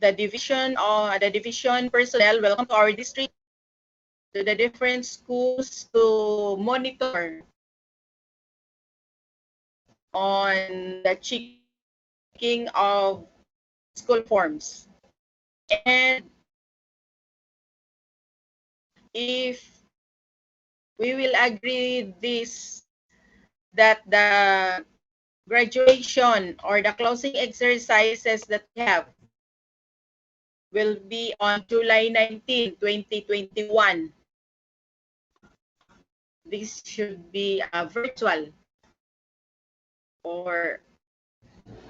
The division personnel, welcome to our district, to the different schools to monitor on the checking of school forms. And if we will agree this, that the graduation or the closing exercises that we have will be on July 19, 2021. This should be virtual, or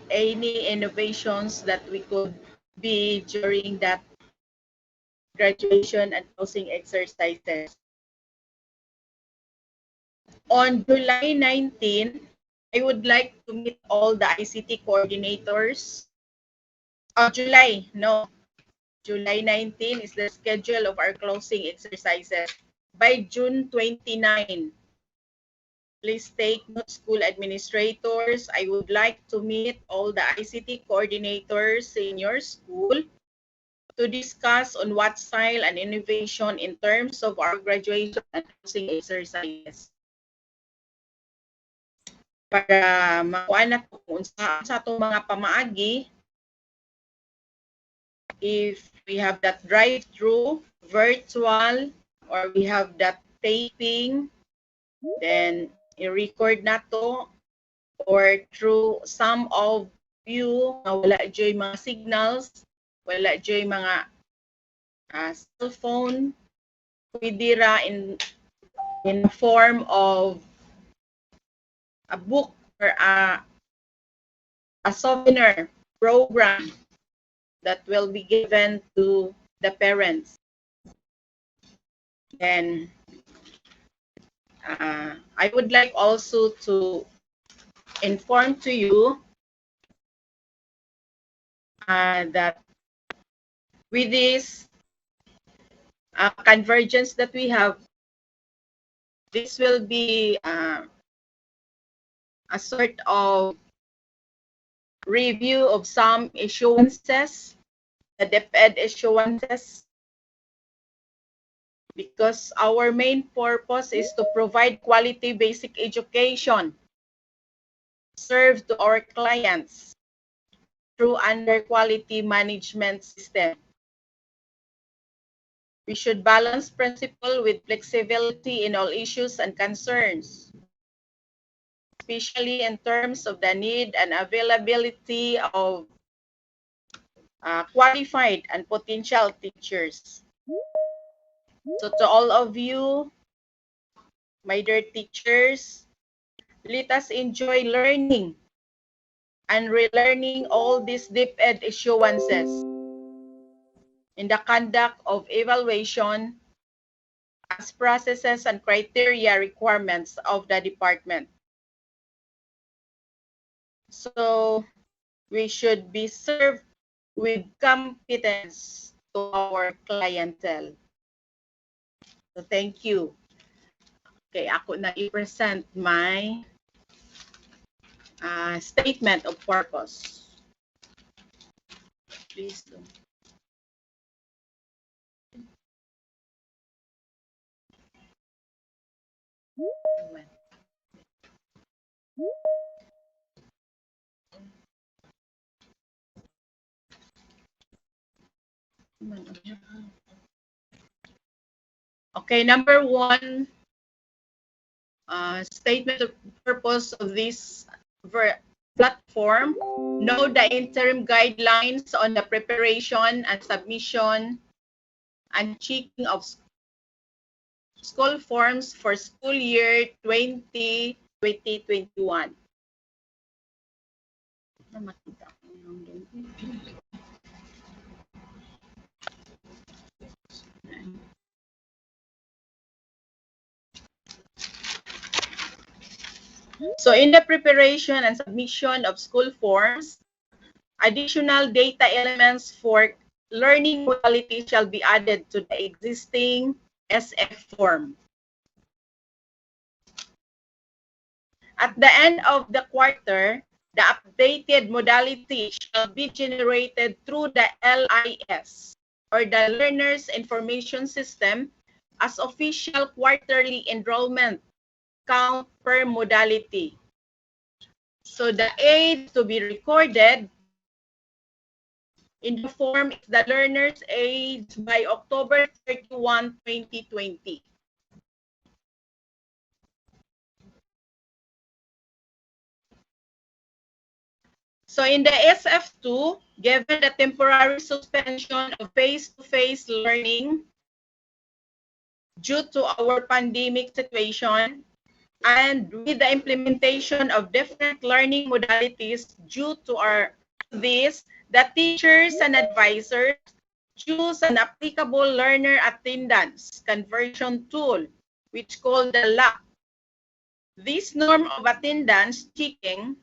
any innovations that we could be during that graduation and closing exercises. On July 19, I would like to meet all the ICT coordinators. July 19 is the schedule of our closing exercises. By June 29, please take note, school administrators. I would like to meet all the ICT coordinators in your school to discuss on what style and innovation in terms of our graduation and closing exercises. Para makuha na kung sa atong mga pamaagi, if we have that drive-through, virtual, or we have that taping, then i-record na to, or through some of you na wala dyoy mga signals, wala dyoy mga cellphone, pwede ra in the form of a book or a souvenir program that will be given to the parents. And I would like also to inform to you that with this convergence that we have, this will be a sort of review of some issuances, the DepEd issuances, because our main purpose is to provide quality basic education served to our clients through under quality management system. We should balance principle with flexibility in all issues and concerns, especially in terms of the need and availability of qualified and potential teachers. So to all of you, my dear teachers, let us enjoy learning and relearning all these DepEd issuances in the conduct of evaluation as processes and criteria requirements of the department. So we should be served with competence to our clientele. So thank you. Okay, ako na i-present my statement of purpose. Please do. Okay, number one, statement of purpose of this platform. Know the interim guidelines on the preparation and submission and checking of school forms for school year 2020-2021. So in the preparation and submission of school forms, additional data elements for learning modality shall be added to the existing SF form. At the end of the quarter, the updated modality shall be generated through the LIS, or the Learners Information System, as official quarterly enrollment count per modality. So the age to be recorded in the form is the learner's age by October 31, 2020. So in the SF2, given the temporary suspension of face-to-face learning due to our pandemic situation, and with the implementation of different learning modalities due to this, the teachers and advisors choose an applicable learner attendance conversion tool, which called the LAC. This norm of attendance checking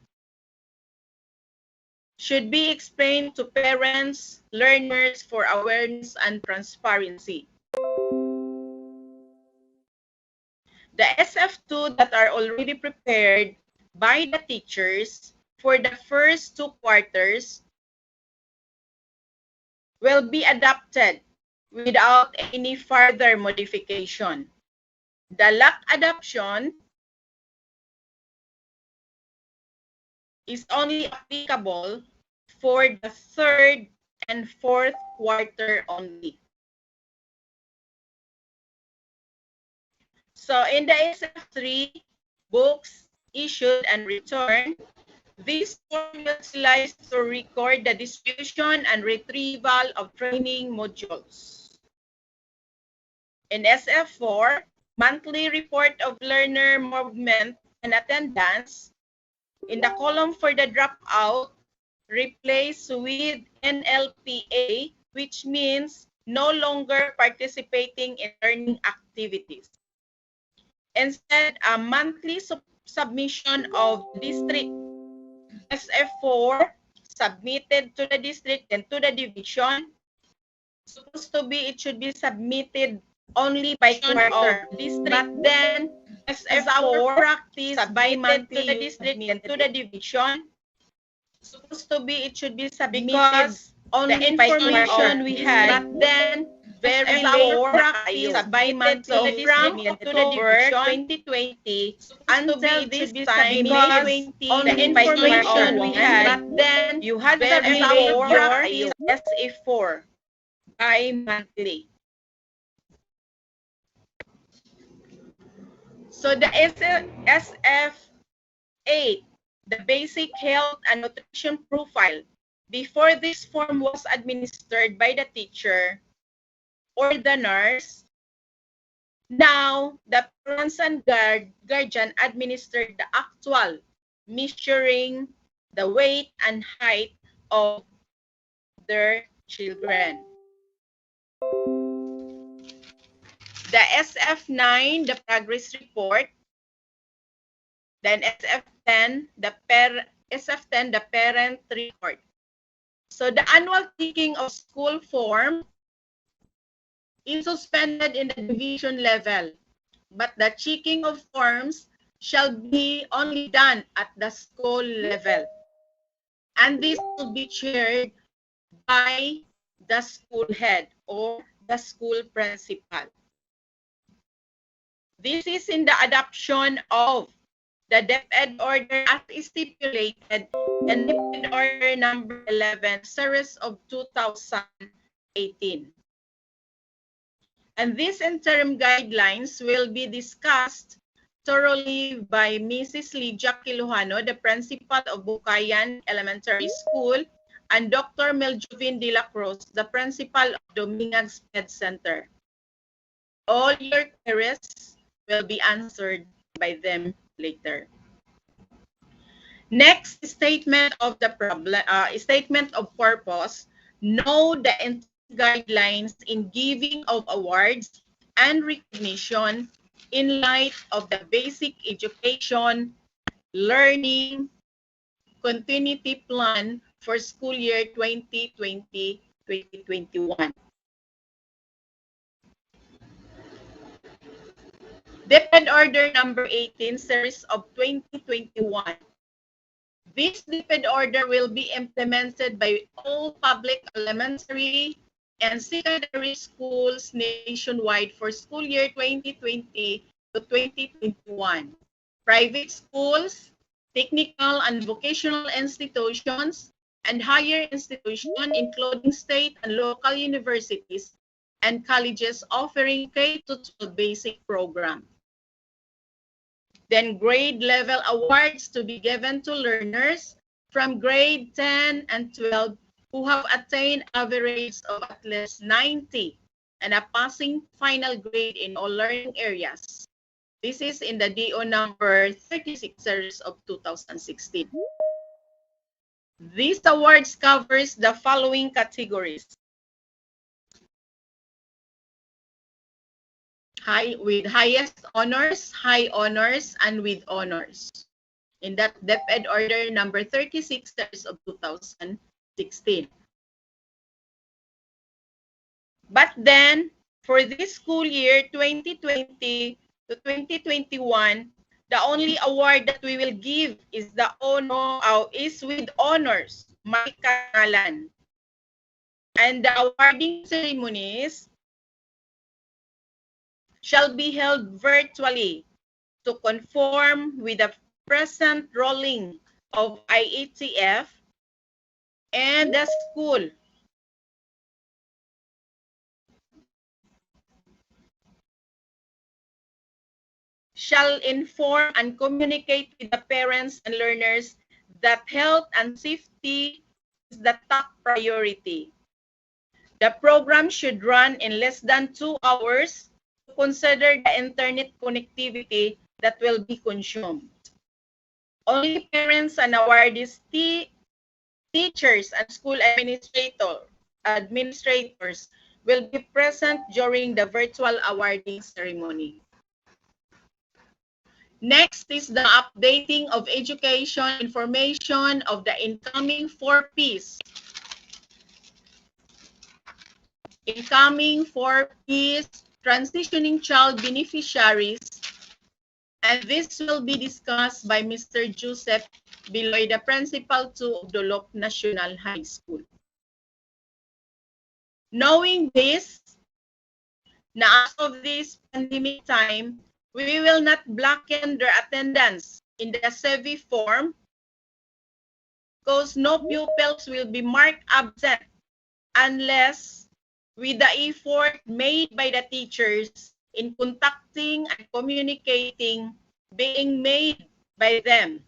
should be explained to parents, learners for awareness and transparency. The SF2 that are already prepared by the teachers for the first 2 quarters will be adopted without any further modification. The LAC adoption is only applicable for the 3rd and 4th quarter only. So in the SF3, books issued and returned, this form utilized to record the distribution and retrieval of training modules. In SF4, monthly report of learner movement and attendance, in the column for the dropout, replace with NLPA, which means no longer participating in learning activities. Instead, a monthly submission of district SF4 submitted to the district and to the division. Supposed to be, it should be submitted only by quarter. But then, SF4 practice by monthly to the district and to the division. Supposed to be, it should be submitted because only the information we had. But then, very low practice by monthly to the district and to the division 2020 until this time because only the information we had. But then, you had submitted your SA4 bi-monthly. So the SF8, the basic health and nutrition profile, before this form was administered by the teacher or the nurse, now the parents and guardian administered the actual measuring the weight and height of their children. The SF9, the progress report. Then SF10, the parent report. So the annual taking of school form is suspended in the division level, but the checking of forms shall be only done at the school level. And this will be chaired by the school head or the school principal. This is in the adoption of the DepEd order as stipulated in DepEd order number 11, series of 2018. And these interim guidelines will be discussed thoroughly by Mrs. Lydia Quilojano, the principal of Bukayan Elementary School, and Dr. Meljuvin de la Cruz, the principal of Dumingag Med Center. All your queries will be answered by them later. Next, statement of the problem, statement of purpose. Know the guidelines in giving of awards and recognition in light of the basic education, learning, continuity plan for school year 2020-2021. DepEd order number 18, series of 2021. This DepEd order will be implemented by all public elementary and secondary schools nationwide for school year 2020 to 2021. Private schools, technical and vocational institutions, and higher institutions, including state and local universities and colleges offering K-12 basic program. Then grade level awards to be given to learners from grade 10 and 12 who have attained average of at least 90 and a passing final grade in all learning areas. This is in the DO number 36 series of 2016. These awards covers the following categories. With highest honors, high honors, and with honors. In that DepEd order number 36 series of 2016. But then, for this school year 2020 to 2021, the only award that we will give is the is with honors, may karangalan. And the awarding ceremonies shall be held virtually to conform with the present rolling of IETF and the school. Shall inform and communicate with the parents and learners that health and safety is the top priority. The program should run in less than 2 hours. Consider the internet connectivity that will be consumed. Only parents and awardees, teachers and school administrators will be present during the virtual awarding ceremony. Next is the updating of education information of the incoming 4Ps. Incoming 4Ps, transitioning child beneficiaries, and this will be discussed by Mr. Joseph Biloy, the Principal 2 of Dolok National High School. Knowing this, na as of this pandemic time, we will not blacken their attendance in the SEVI form because no pupils will be marked absent unless with the effort made by the teachers in contacting and communicating being made by them.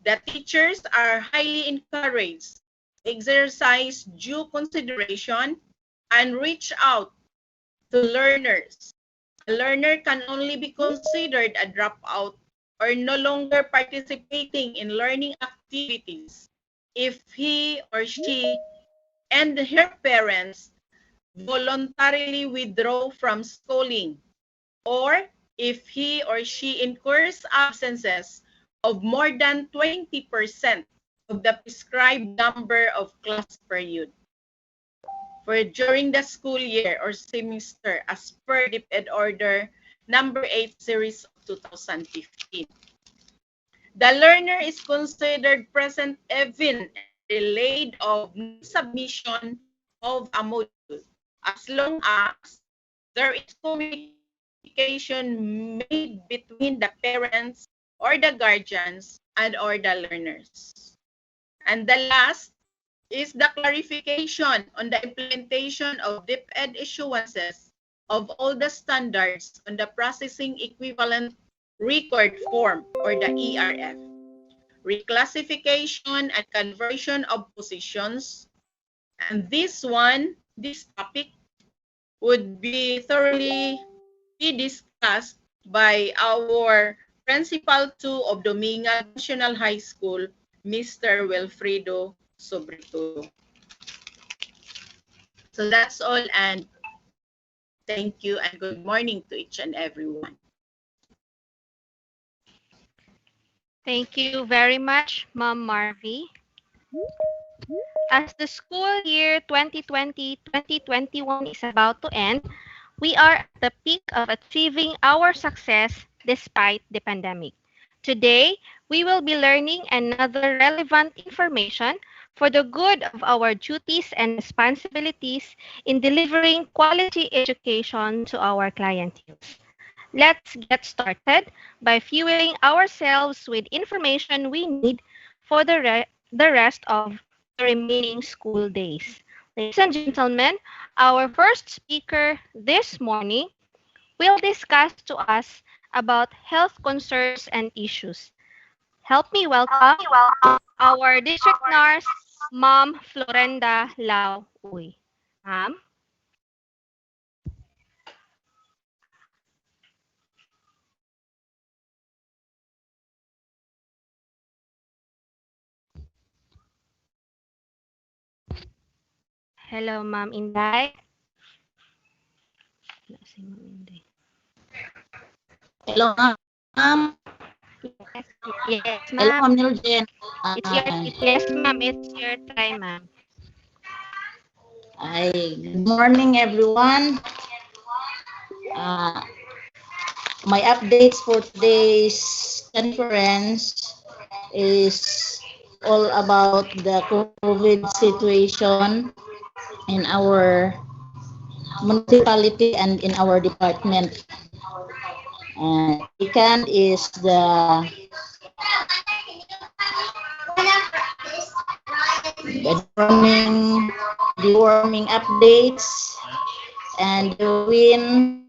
The teachers are highly encouraged to exercise due consideration and reach out to learners. A learner can only be considered a dropout or no longer participating in learning activities if he or she and her parents voluntarily withdraw from schooling, or if he or she incurs absences of more than 20% of the prescribed number of class period for during the school year or semester as per DepEd Order number 8 series of 2015. The learner is considered present even delayed of submission of a module as long as there is communication made between the parents or the guardians and or the learners. And the last is the clarification on the implementation of DepEd issuances of all the standards on the processing equivalent record form or the ERF, reclassification and conversion of positions. And this topic would be thoroughly be discussed by our Principal 2 of Dumingag National High School, Mr. Wilfredo Sobretodo. So that's all, and thank you and good morning to each and everyone. Thank you very much, Ma'am Marvy. As the school year 2020-2021 is about to end, we are at the peak of achieving our success despite the pandemic. Today, we will be learning another relevant information for the good of our duties and responsibilities in delivering quality education to our clienteles. Let's get started by fueling ourselves with information we need for the rest of the remaining school days. Ladies and gentlemen, our first speaker this morning will discuss to us about health concerns and issues. Help me welcome our district nurse, Ma'am Florenda Lau Uy. Ma'am? Hello, Ma'am Inday. Wala si Ma'am Inday. Hello, ma'am. Yes, Hello, ma'am. ma'am Niljen. Yes, ma'am. It's your time, ma'am. Good morning, everyone. My updates for today's conference is all about the COVID situation in our municipality and in our department. Second is the deworming updates and the wind.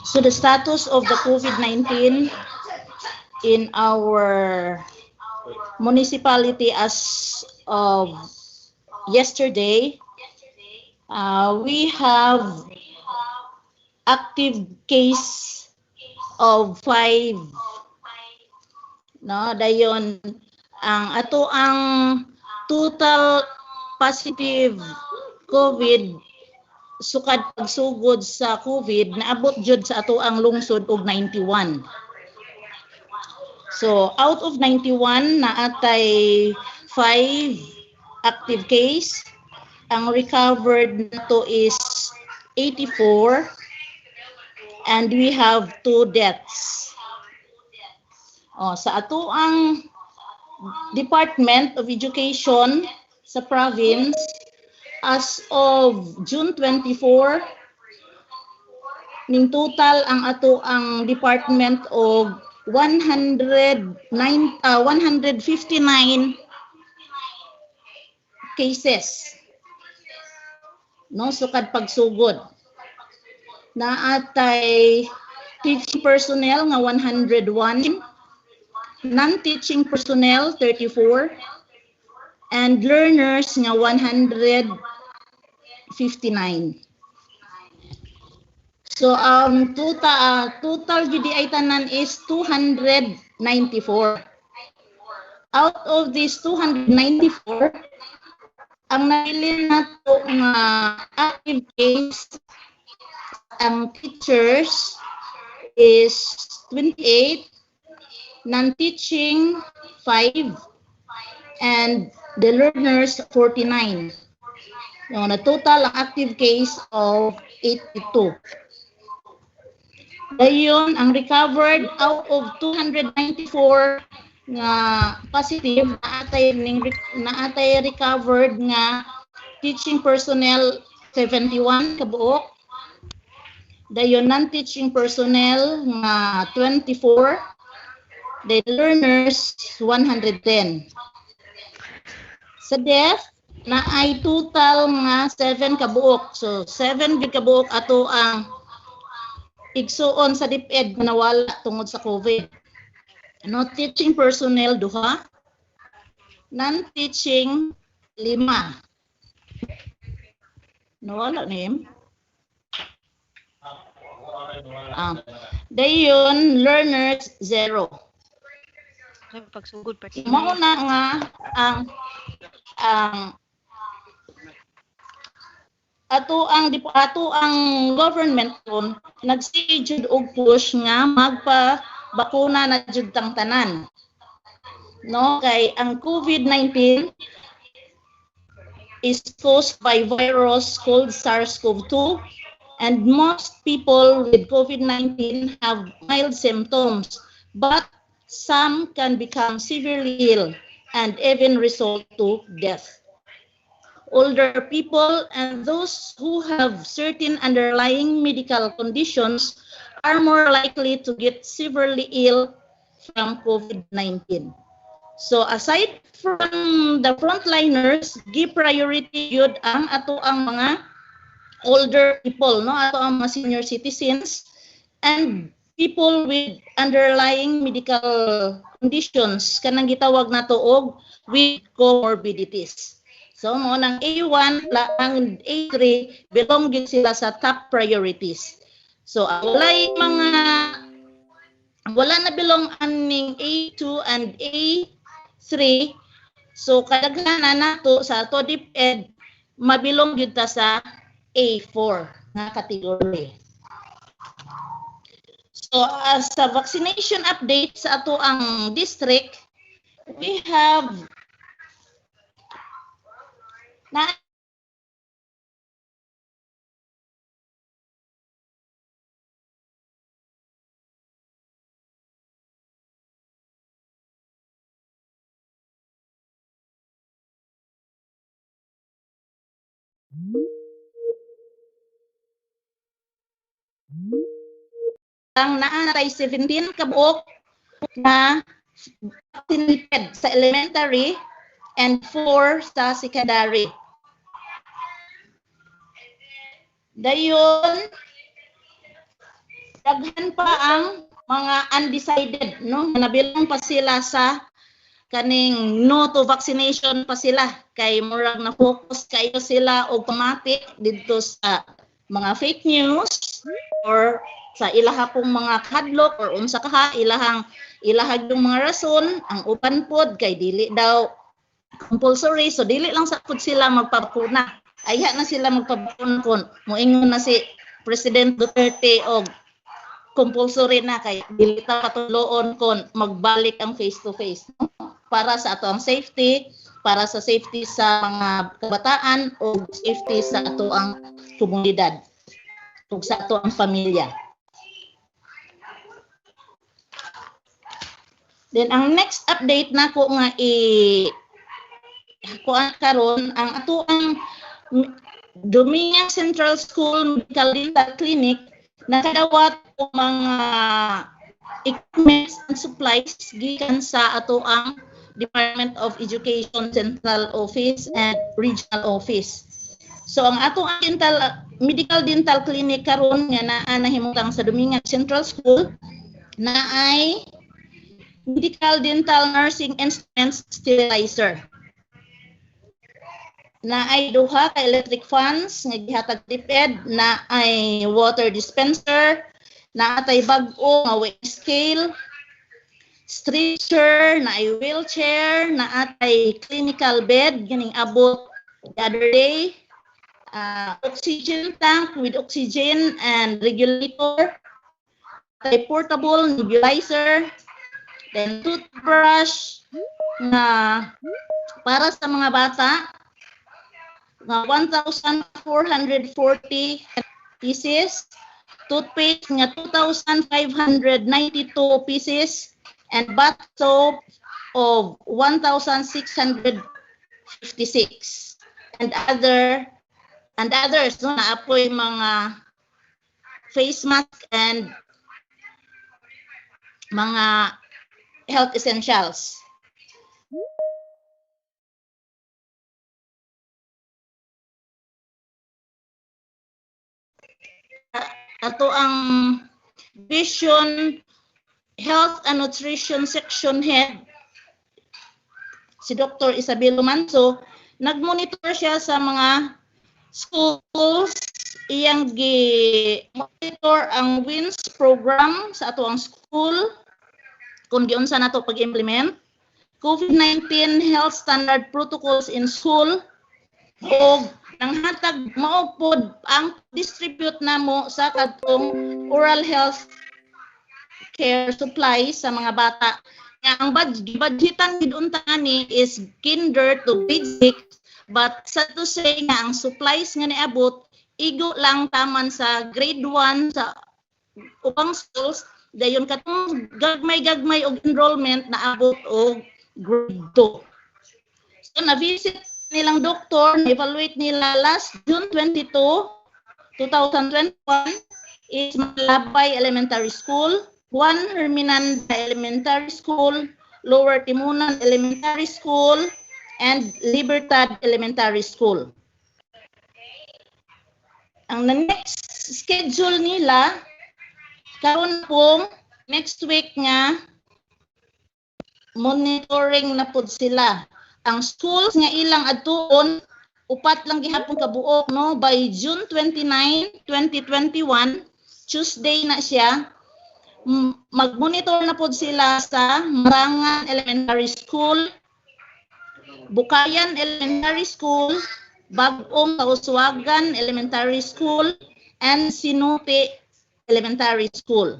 So the status of the COVID-19 in our municipality as of yesterday, we have active case of 5, no, dayon ang ato ang total positive COVID sukad pagsugod sa COVID naabot jud sa ato ang lungsod og 91. So out of 91 naatay 5 active case. Ang recovered nato is 84 and we have 2 deaths. Sa ato ang Department of Education sa province, as of June 24, ning total ang ato ang department og 159 cases. No, sukad pagsugod. Naatay teaching personnel nga 101, non-teaching personnel 34, and learners nga 159. So total gid ay tanan is 294. Out of these 294, ang nailin nato nga active case ang teachers is 28, non-teaching 5, and the learners 49. Yung na total ang active case of 82. Dayon ang recovered out of 294 nga positive naatay recovered nga teaching personnel 71 kabuok. Dayon non-teaching personnel nga 24. The learners 110. Sa death na ay total nga 7 kabuok. So 7 gid kabuok ato ang igsuon sa DepEd nga nawala tungod sa COVID. No teaching personnel 2, non-teaching 5. Nawala name. Dayon learners 0. Pagsugod pa. Mauna nga ang ato ang government kon nag-stage og push nga magpa-bakuna na jud tang tanan. No, kay ang COVID-19 is caused by virus called SARS-CoV-2, and most people with COVID-19 have mild symptoms, but some can become severely ill and even result to death. Older people and those who have certain underlying medical conditions are more likely to get severely ill from COVID-19. So aside from the frontliners, give priority yun ang ato ang mga older people, no, ato ang mga senior citizens and people with underlying medical conditions kanang gitawag nato og with comorbidities. So mo nang A1 ang A3 belong gyud sila sa top priorities. So wala na belong aning A2 and A3. So kadaghanan nato sa ato DepEd mabilong gyud ta sa A4 nga category. So as sa vaccination update sa ato ang district, we have na ang naatay 17 kabuok na vaccinated sa elementary and 4 sa secondary. Dayon, daghan pa ang mga undecided, no? Nabilang pa sila sa kaning no to vaccination pa sila kay murag na focus kayo sila og pamatik didto sa mga fake news or sa ilaha pong mga kadlok or unsa kaha ilahag yung mga rason. Ang uban pod kay dili daw compulsory, so dili lang sa pod sila magpabakuna. Ayha na sila magpabakuna kon moingon na si President Duterte og compulsory na kay dili ta katuloon kon magbalik ang face to face para sa ato ang safety, para sa safety sa mga kabataan o safety sa ato ang komunidad ug sa ato ang pamilya. Then ang next update nako nga kuan karon ang ato ang Dumingag Central School Medical Dental Clinic nakadawat og mga equipments and supplies gikan sa ato ang Department of Education Central Office and Regional Office. So ang ato ang medical dental clinic karon nga naa nahimutang sa Dumingag Central School na ay medical dental nursing instruments sterilizer. Na ay duha ka electric fans nga gihatag DepEd, na ay water dispenser, na atay bag-o nga weight scale, stretcher, na ay wheelchair, na atay clinical bed ganing abot the other day, oxygen tank with oxygen and regulator, atay portable nebulizer, then toothbrush na para sa mga bata nga 1,440 pieces, toothpaste nga 2,592 pieces, and bath soap of 1,656, and others no, na apoy mga face mask and mga health essentials. Ato ang Vision Health and Nutrition Section Head, si Dr. Isabel Manso, nagmonitor siya sa mga schools, iyang gi-monitor ang WINS program sa ato ang school, kung giunsa nato pag-implement, COVID-19 health standard protocols in school, o nanghatag maupod ang distribute namo sa katong oral health care supplies sa mga bata. Nga ang budgetan gid unta ni is kinder to grade 6, but sa to say nga ang supplies nga niabot igo lang taman sa grade 1 sa upang schools, dayon katong gagmay og enrollment na abot og grade 2. So na-visit nilang doktor, na-evaluate nila last June 22, 2021 is Malabay Elementary School, Juan Herminanda Elementary School, Lower Timunan Elementary School, and Libertad Elementary School. Ang next schedule nila, karon pong next week nga, monitoring na pod sila. Ang schools nga ilang adtuon, upat lang gihapon kabuok, no? By June 29, 2021, Tuesday na siya, mag-monitor na pod sila sa Marangan Elementary School, Bukayan Elementary School, Bag-ong Kauswagan Elementary School, and Sinupi Elementary School.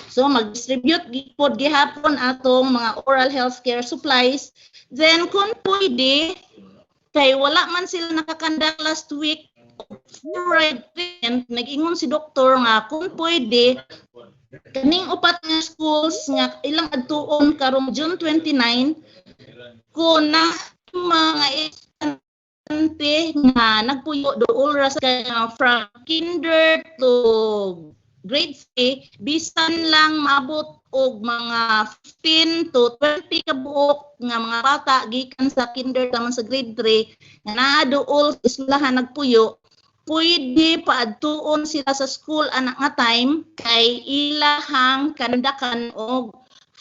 So mag-distribute pod gihapon atong mga oral health care supplies. Then kung pwede, kay wala man sila nakakandak last week, nag-ingon si doktor nga kung pwede, kaning upat nga schools nga ilang adtuon karong June 29, kung na mga estudyante nga nagpuyo do oras from kinder to grade 3, bisan lang maabot og mga 15 to 20 kabuok nga mga bata gikan sa kinder taman sa grade 3 nga naa dool eskwelahan nagpuyo, pwede paadtuon sila sa school anak nga time kay ilahang kandakan og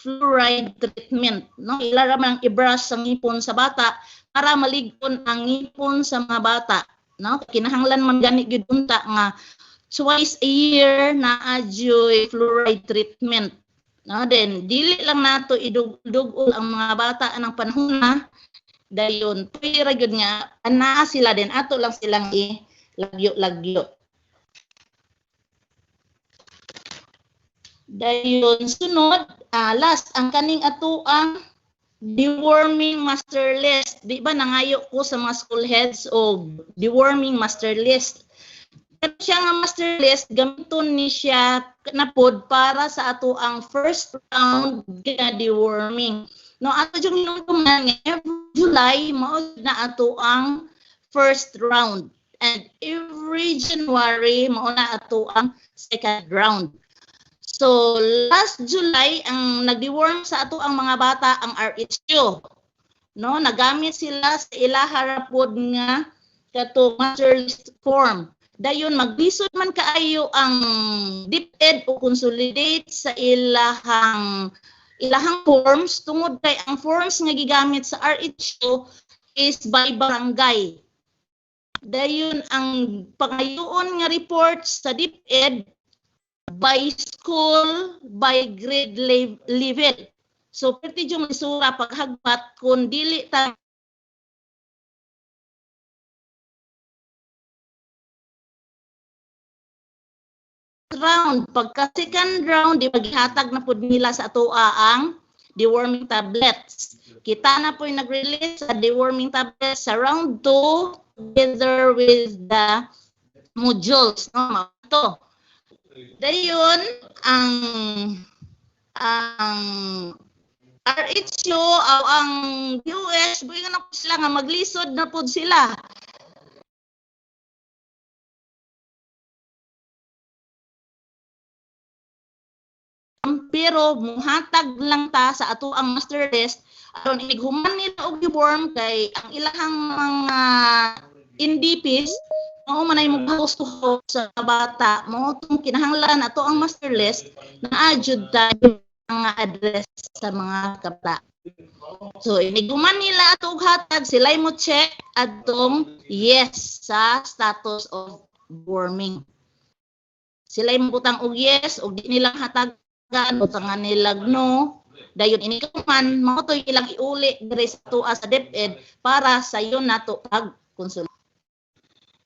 fluoride treatment. No? Ila man i-brush ang ngipon sa bata para maligton ang ngipon sa mga bata. No? Kinahanglan man gani gyud unta nga twice a year na adyoy fluoride treatment. No? Then dili lang nato idugol ang mga bata anang panahon na dayon pwera gyud nga ana sila din ato lang silang lagyo-lagyo. Dayon sunod, last ang kaning ato ang deworming master list. Di ba nangayo ko sa mga school heads o deworming master list. Pero siya nga master list, gamiton ni siya na pod para sa ato ang first round nga deworming. No, ato yung inutuman nga every July mao na ato ang first round and every January mao na ato ang second round. So, last July, ang nag-deworm sa ato ang mga bata ang RHU. No, nagamit sila sa ilaharapod nga kato master list form. Dayon maglisod man kaayo ang DepEd o consolidate sa ilahang forms tungod kay ang forms nga gigamit sa RHU is by barangay. Dayon ang pangayoon nga report sa DepEd by school, by grade level. So, pwede yung lisura paghagpat kung dili ta round. Pagka second round, di maghihatag na po nila sa atoa ang deworming tablets. Kita na po yung nag-release sa deworming tablets sa round 2 together with the modules. No? Ito. Dayon ang RHU o ang US buingon na po sila nga maglisod na po sila. Pero muhatag lang ta sa ato ang master list aron inighuman nila og deworm kay ang ilahang mga NDPs mao man ay maghusto sa bata mao tong kinahanglan ato ang master list na adjud tayo mga address sa mga kabata. So iniguman nila ato og hatag sila mo check adtong yes sa status of warming. Sila mo butang og yes og di nilang hatagan utangan nila no. Dayon iniguman mao toy ilang iuli diri sa tuwa sa DepEd para sa iyo nato pag konsul.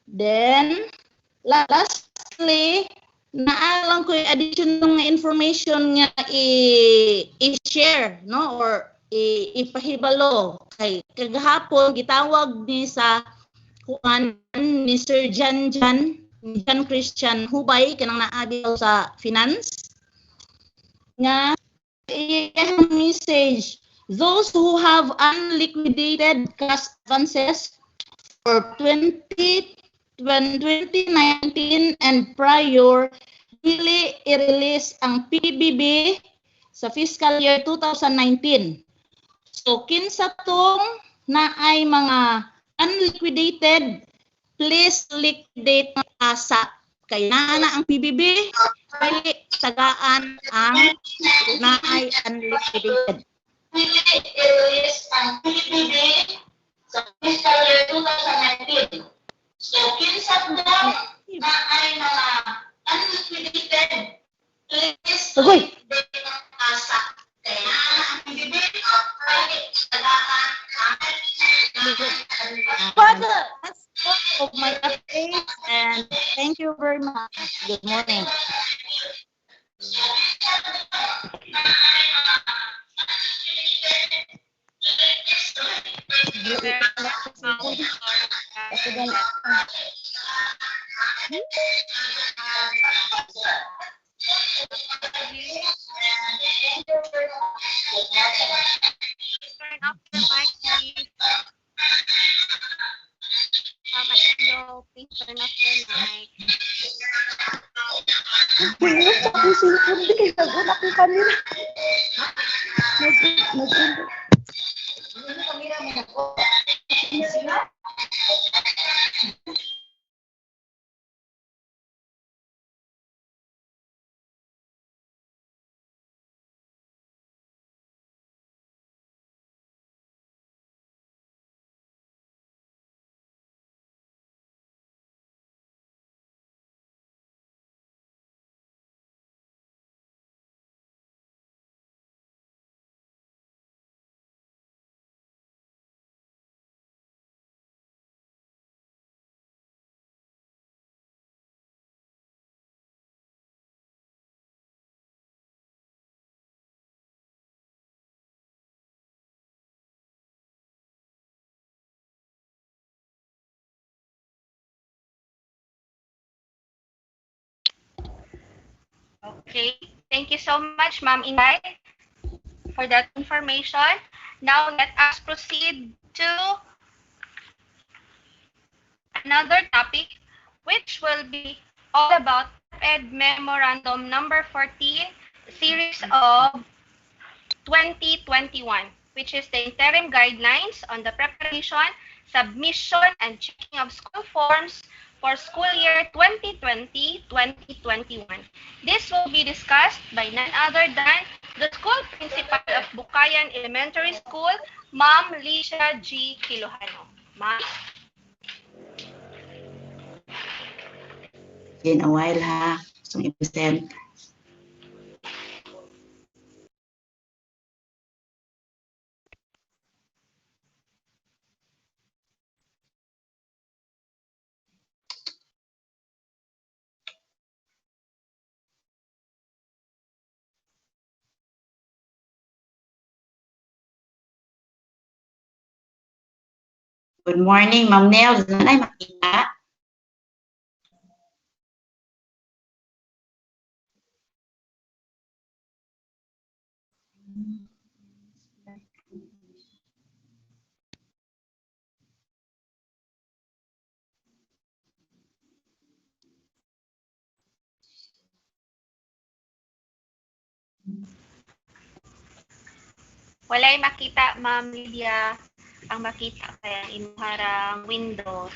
Then, lastly, naalang ko yung additional nga information nga i-share, no? Or ipahibalo. Kay kagahapon, gitawag ni sa kuan ni Sir Jan Christian Hubay, kanang naabiyaw sa finance, nga i-share message, those who have unliquidated cash advances for 2019 and prior, dili i-release ang PBB sa fiscal year 2019. So, kinsa tong na ay mga unliquidated, please liquidate ng asa. Kaya na ang PBB, dili tagaan ang na ay unliquidated. Dili i-release ang PBB sa fiscal year 2019. So, kinsa daw na ay mga unliquidated, please liquidate ng asa. Kaya ang bibili ay tagaan ang that's all of my updates and thank you very much. Good morning. Turn off your mic, please. Please turn off your mic. Ako cellphone din nagulat ko kanina. Okay, thank you so much, Ma'am Inday, for that information. Now let us proceed to another topic, which will be all about Ed Memorandum number 14, series of 2021, which is the interim guidelines on the preparation, submission, and checking of school forms for school year 2020-2021. This will be discussed by none other than the school principal of Bukayan Elementary School, Ma'am Licia G. Kilohano. Ma'am? In a while ha, so i-present. Good morning, Ma'am Nels. Nanay makita? Walay makita, Ma'am Lydia. Ang makita kaya ang imuharang windows.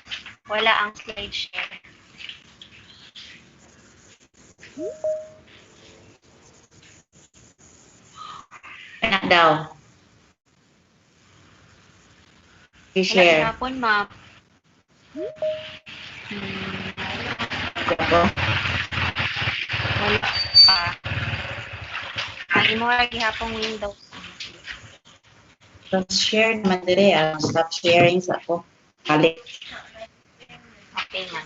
Wala ang slide share. Kaya daw. Wala I-share. gihapon, Ma'am. Ako. Wala pa. Ang imuharang gihapong windows. Let's share naman dire. Stop sharing sa ako. Balik. Okay, Ma'am.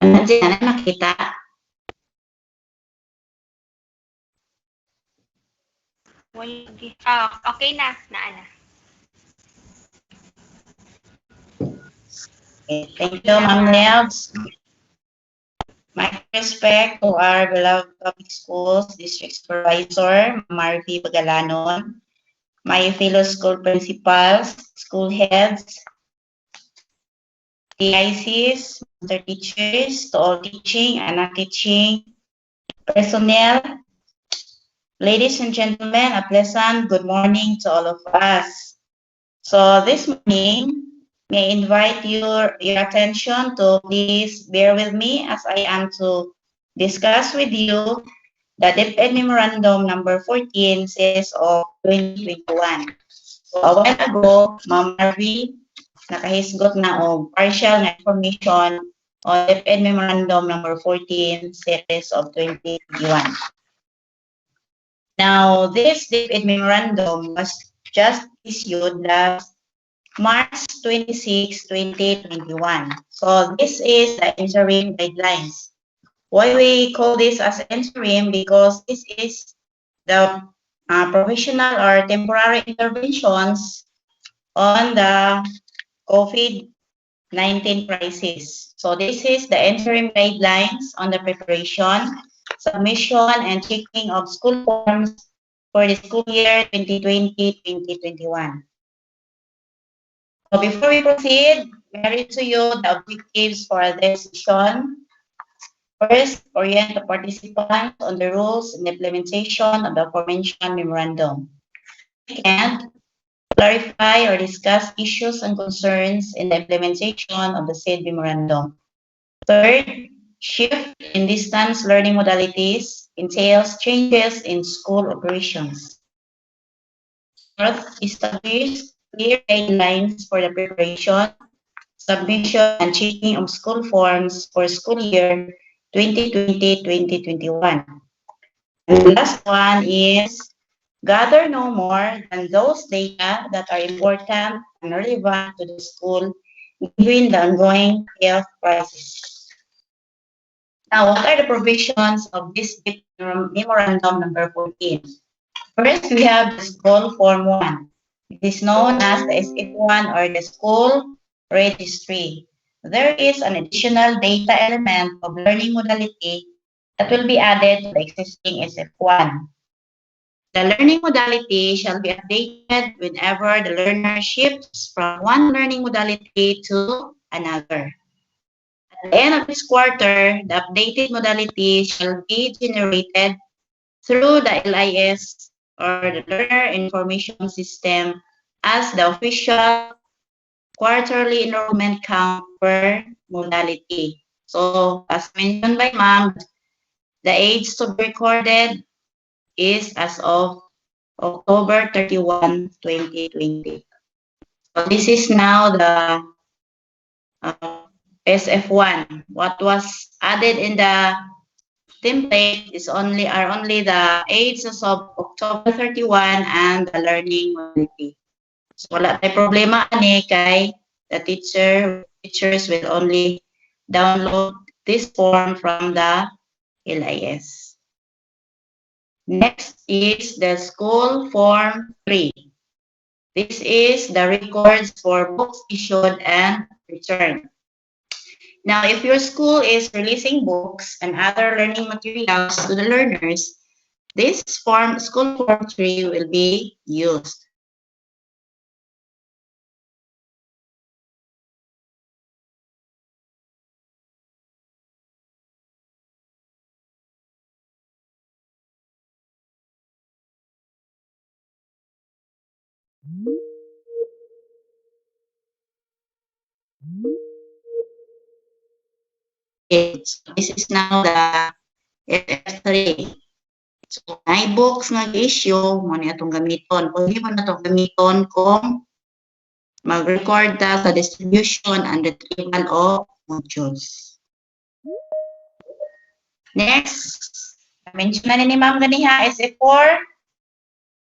Nandiyan, nanay makita? Wala okay na. Naana. Okay, thank you, Ma'am Nels. My respect to our beloved public schools district supervisor, Marvy Pagalanon, my fellow school principals, school heads, TICs, master teachers, to all teaching and non-teaching personnel. Ladies and gentlemen, a pleasant good morning to all of us. So this morning, may I invite your attention to please bear with me as I am to discuss with you the DepEd Memorandum number 14 says of 2021. So a while ago, Ma'am Marvy, nakahisgot na og partial na information on DepEd Memorandum number 14 series of 2021. Now, this DepEd Memorandum was just issued last March 26, 2021. So this is the interim guidelines. Why we call this as interim? Because this is the provisional or temporary interventions on the COVID-19 crisis. So this is the interim guidelines on the preparation, submission, and checking of school forms for the school year 2020-2021. So before we proceed, I read to you the objectives for this session. First, orient the participants on the rules and implementation of the aforementioned memorandum. Second, clarify or discuss issues and concerns in the implementation of the said memorandum. Third, shift in distance learning modalities entails changes in school operations. Fourth, establish clear guidelines for the preparation, submission, and checking of school forms for school year 2020-2021. And the last one is gather no more than those data that are important and relevant to the school given the ongoing health crisis. Now, what are the provisions of this memorandum number 14? First, we have the school form 1. It is known as the SF1 or the school registry. There is an additional data element of learning modality that will be added to the existing SF1. The learning modality shall be updated whenever the learner shifts from one learning modality to another. At the end of this quarter, the updated modality shall be generated through the LIS or the Learner Information System as the official quarterly enrollment count per modality. So, as mentioned by Ma'am, the age to be recorded is as of October 31, 2020. So, this is now the SF1. What was added in the template is only the ages of October 31 and the learning modality. So wala tay problema ani kay the teachers will only download this form from the LIS. Next is the school form 3. This is the records for books issued and returned. Now, if your school is releasing books and other learning materials to the learners, this form, school form 3, will be used. Okay, so this is now the FF3. So, may books nga issue mo na itong gamiton. Pwede mo na itong gamiton kung mag-record ta sa distribution and retrieval of modules. Next, mention na ni Ma'am ganiha, SF4.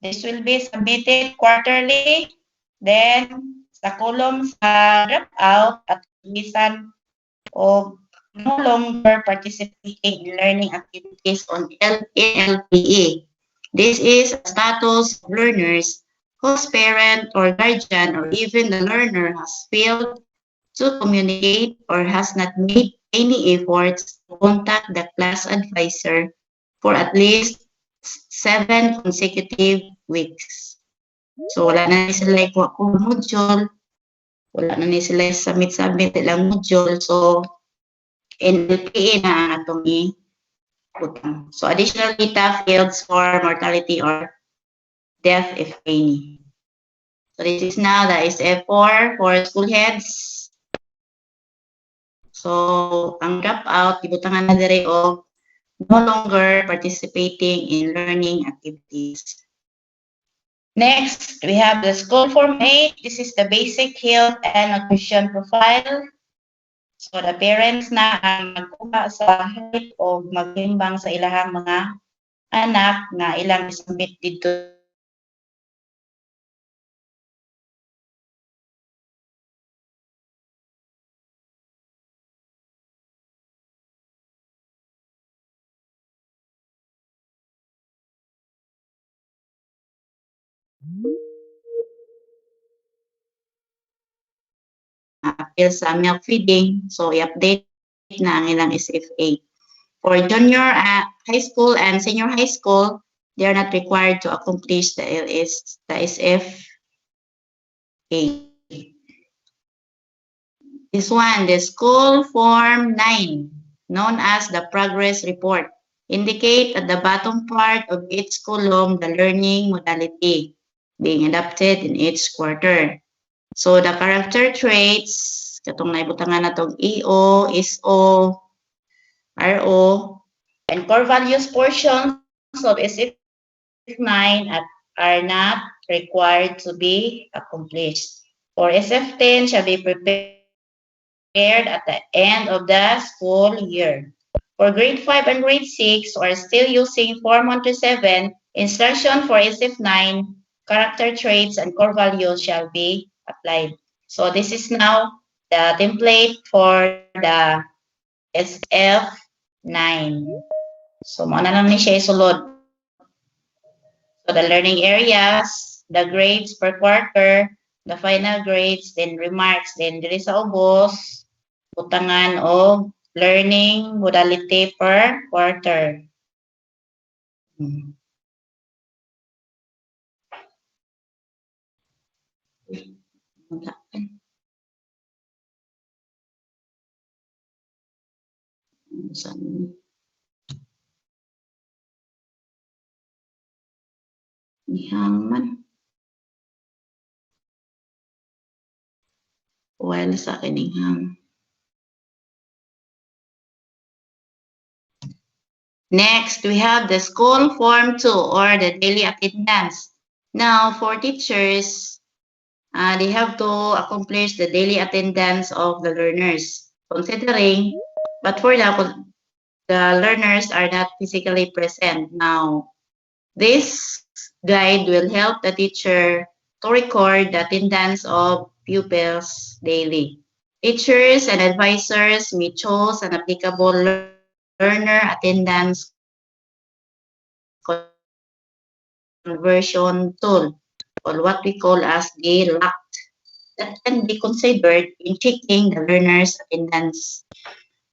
This will be submitted quarterly. Then, sa column sa dropout at lisan of no longer participating in learning activities on LPE. This is a status of learners whose parent or guardian or even the learner has failed to communicate or has not made any efforts to contact the class advisor for at least 7 consecutive weeks. So, wala na ni sila ikuha kung module, wala na ni sila submit ilang module. So, NLPA na ang atong i-putang. So, additional data fields for mortality or death if any. So, this is now the SF4 for school heads. So, ang dropout, ibutangan na dire of no longer participating in learning activities. Next, we have the school form 8. This is the basic health and nutrition profile. So, the parents na ang magkuha sa health o maghimbang sa ilahang mga anak na ilang isubmit dito appeal sa milk feeding. So, i-update na ang ilang SF8. For junior high school and senior high school, they are not required to accomplish the SF8. This one, the school form 9, known as the progress report, indicate at the bottom part of each column the learning modality being adopted in each quarter. So the character traits, katong naibutangan na itong EO, SO, RO, and core values portions of SF9 are not required to be accomplished. For SF10 shall be prepared at the end of the school year. For grade 5 and grade 6 who are still using Form 1 to 7, instruction for SF9, character traits, and core values shall be applied. So this is now the template for the SF So, mo na lang ni siya isulod. So, the learning areas, the grades per quarter, the final grades, then remarks, then diri sa ubos, utangan o learning modality per quarter. Nihaman. Well, sa akin Next, we have the school form 2 or the daily attendance. Now, for teachers, they have to accomplish the daily attendance of the learners, considering, but for the learners are not physically present. Now, this guide will help the teacher to record the attendance of pupils daily. Teachers and advisors may choose an applicable learner attendance conversion tool, or what we call as the LACT, that can be considered in checking the learner's attendance.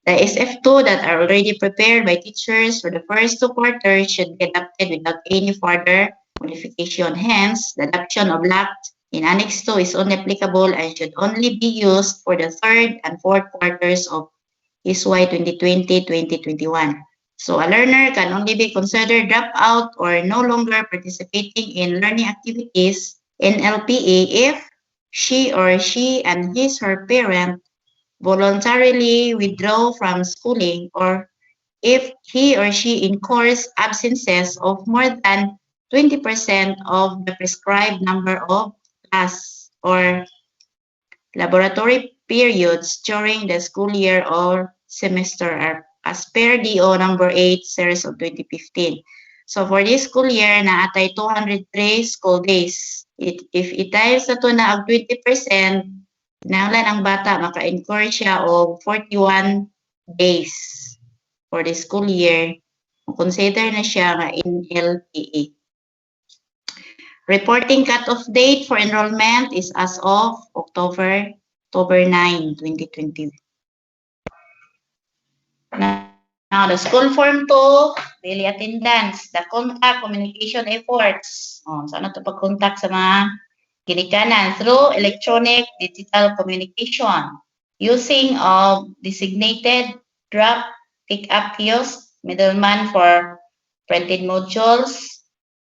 The SF2 that are already prepared by teachers for the first 2 quarters should be adopted without any further modification. Hence, the adoption of LACT in Annex 2 is only applicable and should only be used for the 3rd and 4th quarters of SY 2020-2021. So a learner can only be considered dropout or no longer participating in learning activities in LPA if she and his/her parent voluntarily withdraw from schooling, or if he or she incurs absences of more than 20% of the prescribed number of class or laboratory periods during the school year or semester as per DO number 8 series of 2015. So for this school year, naatay 203 school days. If i-times na ito na ang 20%, nanglan ang bata, maka-incur siya o 41 days for the school year. Consider na siya nga in LPA. Reporting cut-off date for enrollment is as of October 9, 2020. Now, the school form 2, daily attendance, the contact communication efforts. Saan ito pag-contact sa mga ginikanan? Through electronic digital communication, using of designated drop pick-up kiosk, middleman for printed modules,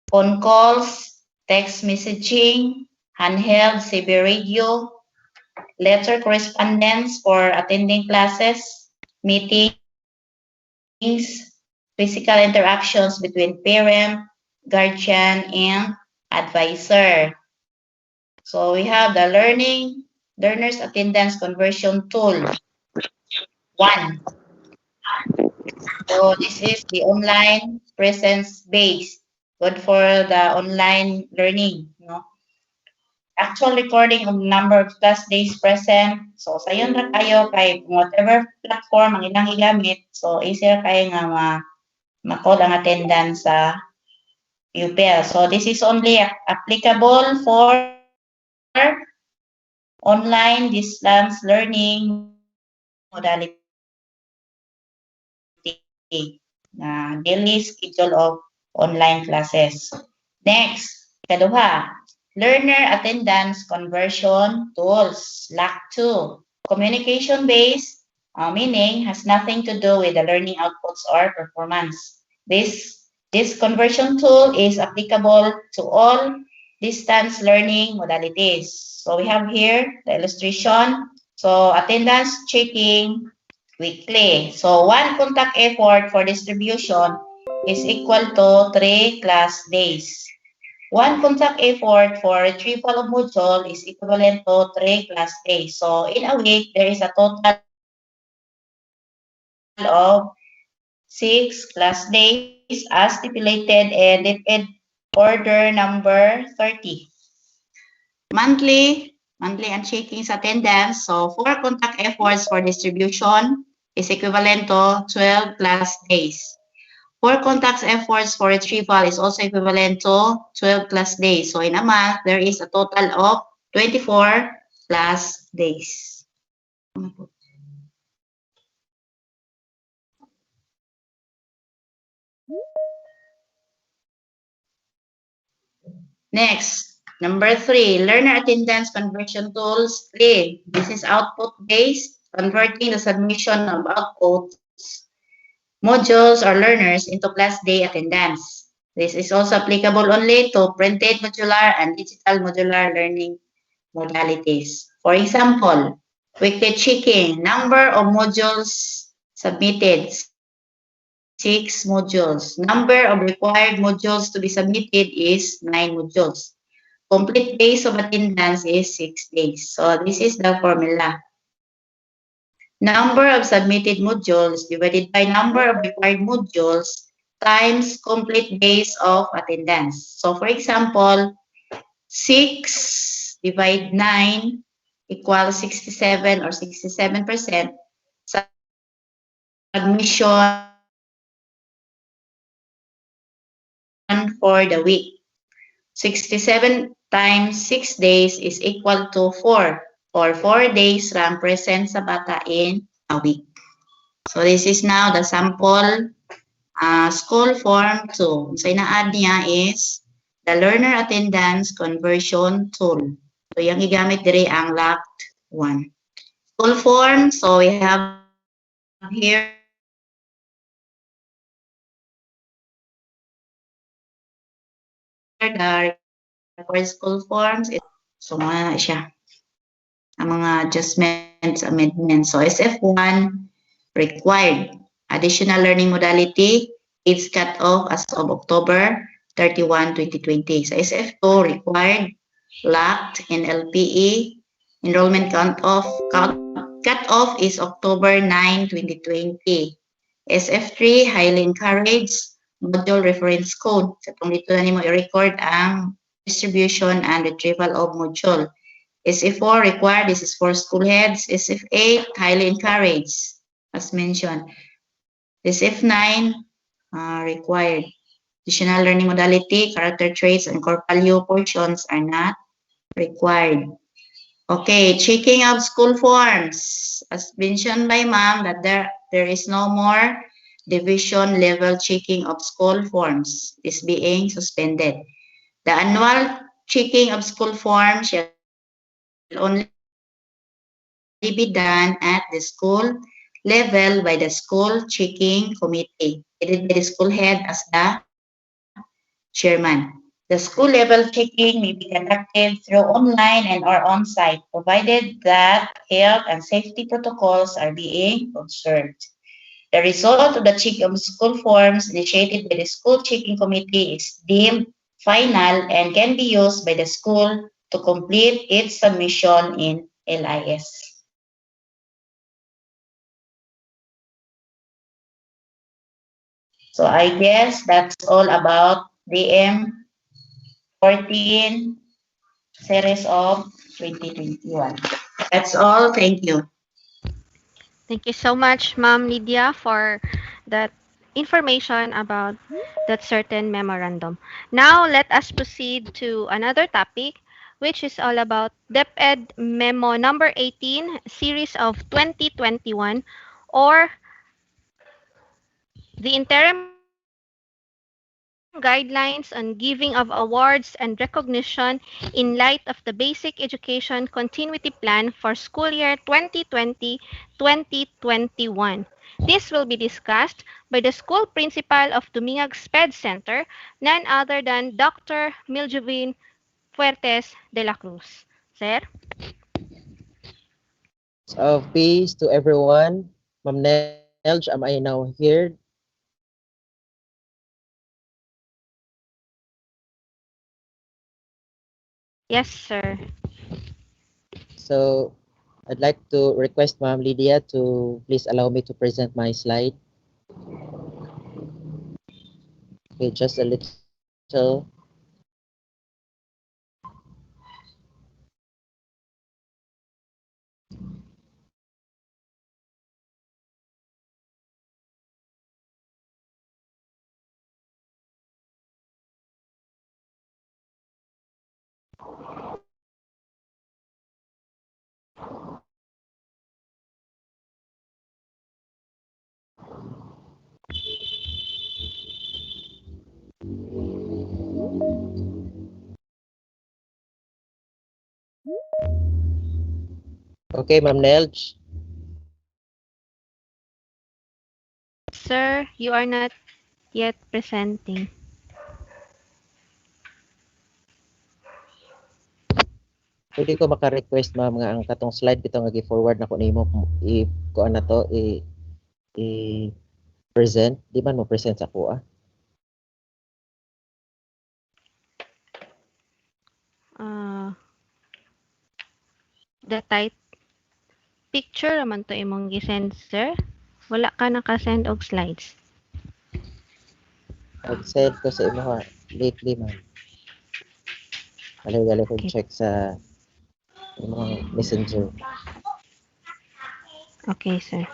phone calls, text messaging, handheld CB radio, letter correspondence for attending classes, meetings, physical interactions between parent, guardian, and advisor. So we have the learner's attendance conversion tool. 1. So this is the online presence base, good for the online learning. Actual recording of number of class days present. So, sayon ra kayo kay whatever platform ang ilang igamit. So, easier kayo nga ma-call ang attendance sa pupil. So, this is only applicable for online distance learning modality na daily schedule of online classes. Next, kaduha, learner attendance conversion tools, LAC2. Communication-based, meaning has nothing to do with the learning outputs or performance. This conversion tool is applicable to all distance learning modalities. So we have here the illustration. So attendance checking weekly. So 1 contact effort for distribution is equal to 3 class days. 1 contact effort for retrieval of module is equivalent to 3 class days. So in a week, there is a total of 6 class days as stipulated in DepEd order number 30. Monthly and checking attendance. So 4 contact efforts for distribution is equivalent to 12 class days. For contacts efforts for retrieval is also equivalent to 12 class days. So in a month, there is a total of 24 class days. Next, number 3, learner attendance conversion tools. 3, this is output-based, converting the submission of outputs, modules, or learners into class day attendance. This is also applicable only to printed modular and digital modular learning modalities. For example, weekly checking, number of modules submitted, 6 modules. Number of required modules to be submitted is 9 modules. Complete days of attendance is 6 days. So this is the formula. Number of submitted modules divided by number of required modules times complete days of attendance. So for example, 6 divide 9 equals 67 or 67% submission for the week. 67 times 6 days is equal to 4 or 4 days lang present sa bata in a week. So this is now the sample school form 2. So ina-add niya is the learner attendance conversion tool. So yung igamit dire ang locked 1. School form, so we have here the required school forms. So mga siya. Ang mga adjustments, amendments. So SF1, required. Additional learning modality, age cut-off as of October 31, 2020. So SF2, required, locked, and LPE. Enrollment cut-off is October 9, 2020. SF3, highly encouraged, module reference code. Sa itong dito na mo i-record ang distribution and retrieval of module. SF4 required, this is for school heads. SF8, highly encouraged, as mentioned. SF9, required. Additional learning modality, character traits, and core value portions are not required. Okay, checking of school forms. As mentioned by ma'am, that there is no more division level checking of school forms is being suspended. The annual checking of school forms shall only be done at the school level by the school checking committee, headed by the school head as the chairman. The school level checking may be conducted through online and or on-site, provided that health and safety protocols are being observed. The result of the check of school forms initiated by the school checking committee is deemed final and can be used by the school to complete its submission in LIS. So I guess that's all about DM 14 series of 2021. That's all. Thank you. Thank you so much, Ma'am Lydia, for that information about that certain memorandum. Now, let us proceed to another topic, which is all about DepEd Memo number 18, series of 2021, or the interim guidelines on giving of awards and recognition in light of the Basic Education Continuity Plan for school year 2020-2021. This will be discussed by the school principal of Dumingag SPED Center, none other than Dr. Miljovin Fuertes de la Cruz. Sir? Of peace to everyone. Ma'am Nelj, am I now here? Yes, sir. So I'd like to request Ma'am Lydia to please allow me to present my slide. Okay, just a little. Okay, Ma'am Nelj. Sir, you are not yet presenting. Pwede ko maka-request ma'am nga ang katong slide bitaw nga gi-forward na ko nimo kuan na to present, di man mo present sa ko ah. The tight picture naman to imong gi-send, sir. Wala ka naka-send og slides. Nag-send ko sa imo ha lately ma'am. Dali ko Okay. check sa imong messenger. Okay, sir.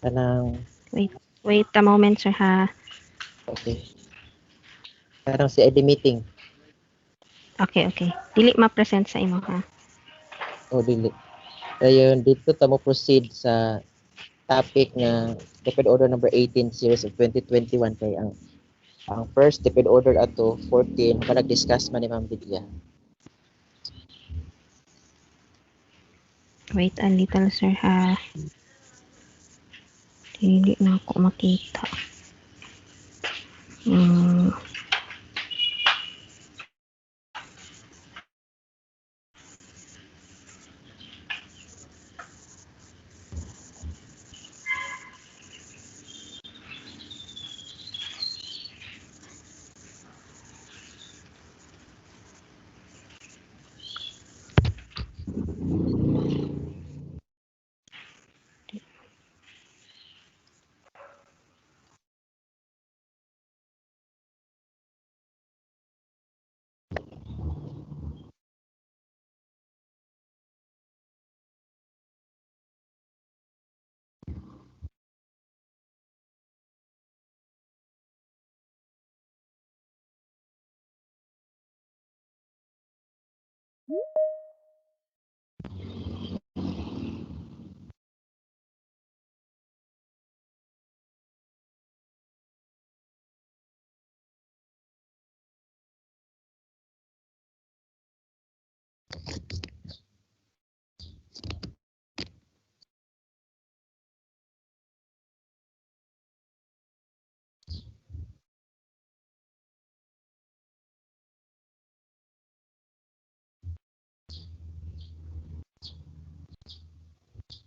Kanang Wait a moment, sir, ha. okay. Kanang CID meeting. Okay. Dili ma-present sa imo, ha. O dili. Dayon dito ta mo proceed sa topic nga Stipend Order number 18 series of 2021 kay ang first Stipend Order ato 14 pa nag-discuss man ni Ma'am Lydia. Wait a little, sir, ha. Dili na ako makita.